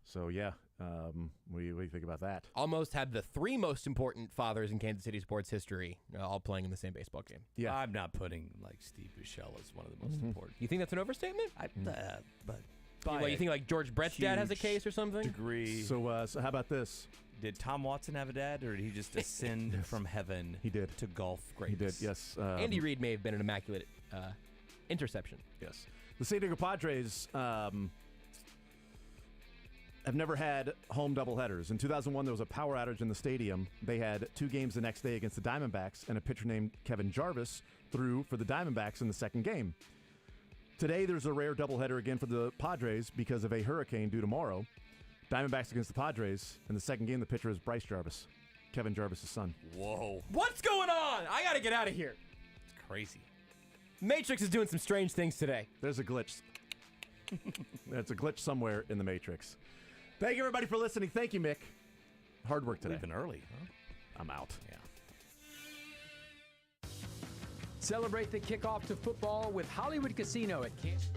So, yeah, what do you think about that? Almost had the three most important fathers in Kansas City sports history all playing in the same baseball game. Yeah. I'm not putting Steve Buechele as one of the most important. You think that's an overstatement? But Well, you think like George Brett's dad has a case or something? Degree. So how about this? Did Tom Watson have a dad, or did he just ascend from heaven? He did. To golf He greatness. did, yes. Andy Reid may have been an immaculate interception. Yes. The San Diego Padres have never had home doubleheaders. In 2001, there was a power outage in the stadium. They had 2 games the next day against the Diamondbacks, and a pitcher named Kevin Jarvis threw for the Diamondbacks in the second game. Today, there's a rare doubleheader again for the Padres because of a hurricane due tomorrow. Diamondbacks against the Padres. In the second game, the pitcher is Bryce Jarvis, Kevin Jarvis' son. Whoa. What's going on? I got to get out of here. It's crazy. Matrix is doing some strange things today. There's a glitch. There's a glitch somewhere in the Matrix. Thank you, everybody, for listening. Thank you, Mick. Hard work today. Leaving early, huh? I'm out. Yeah. Celebrate the kickoff to football with Hollywood Casino at Kansas.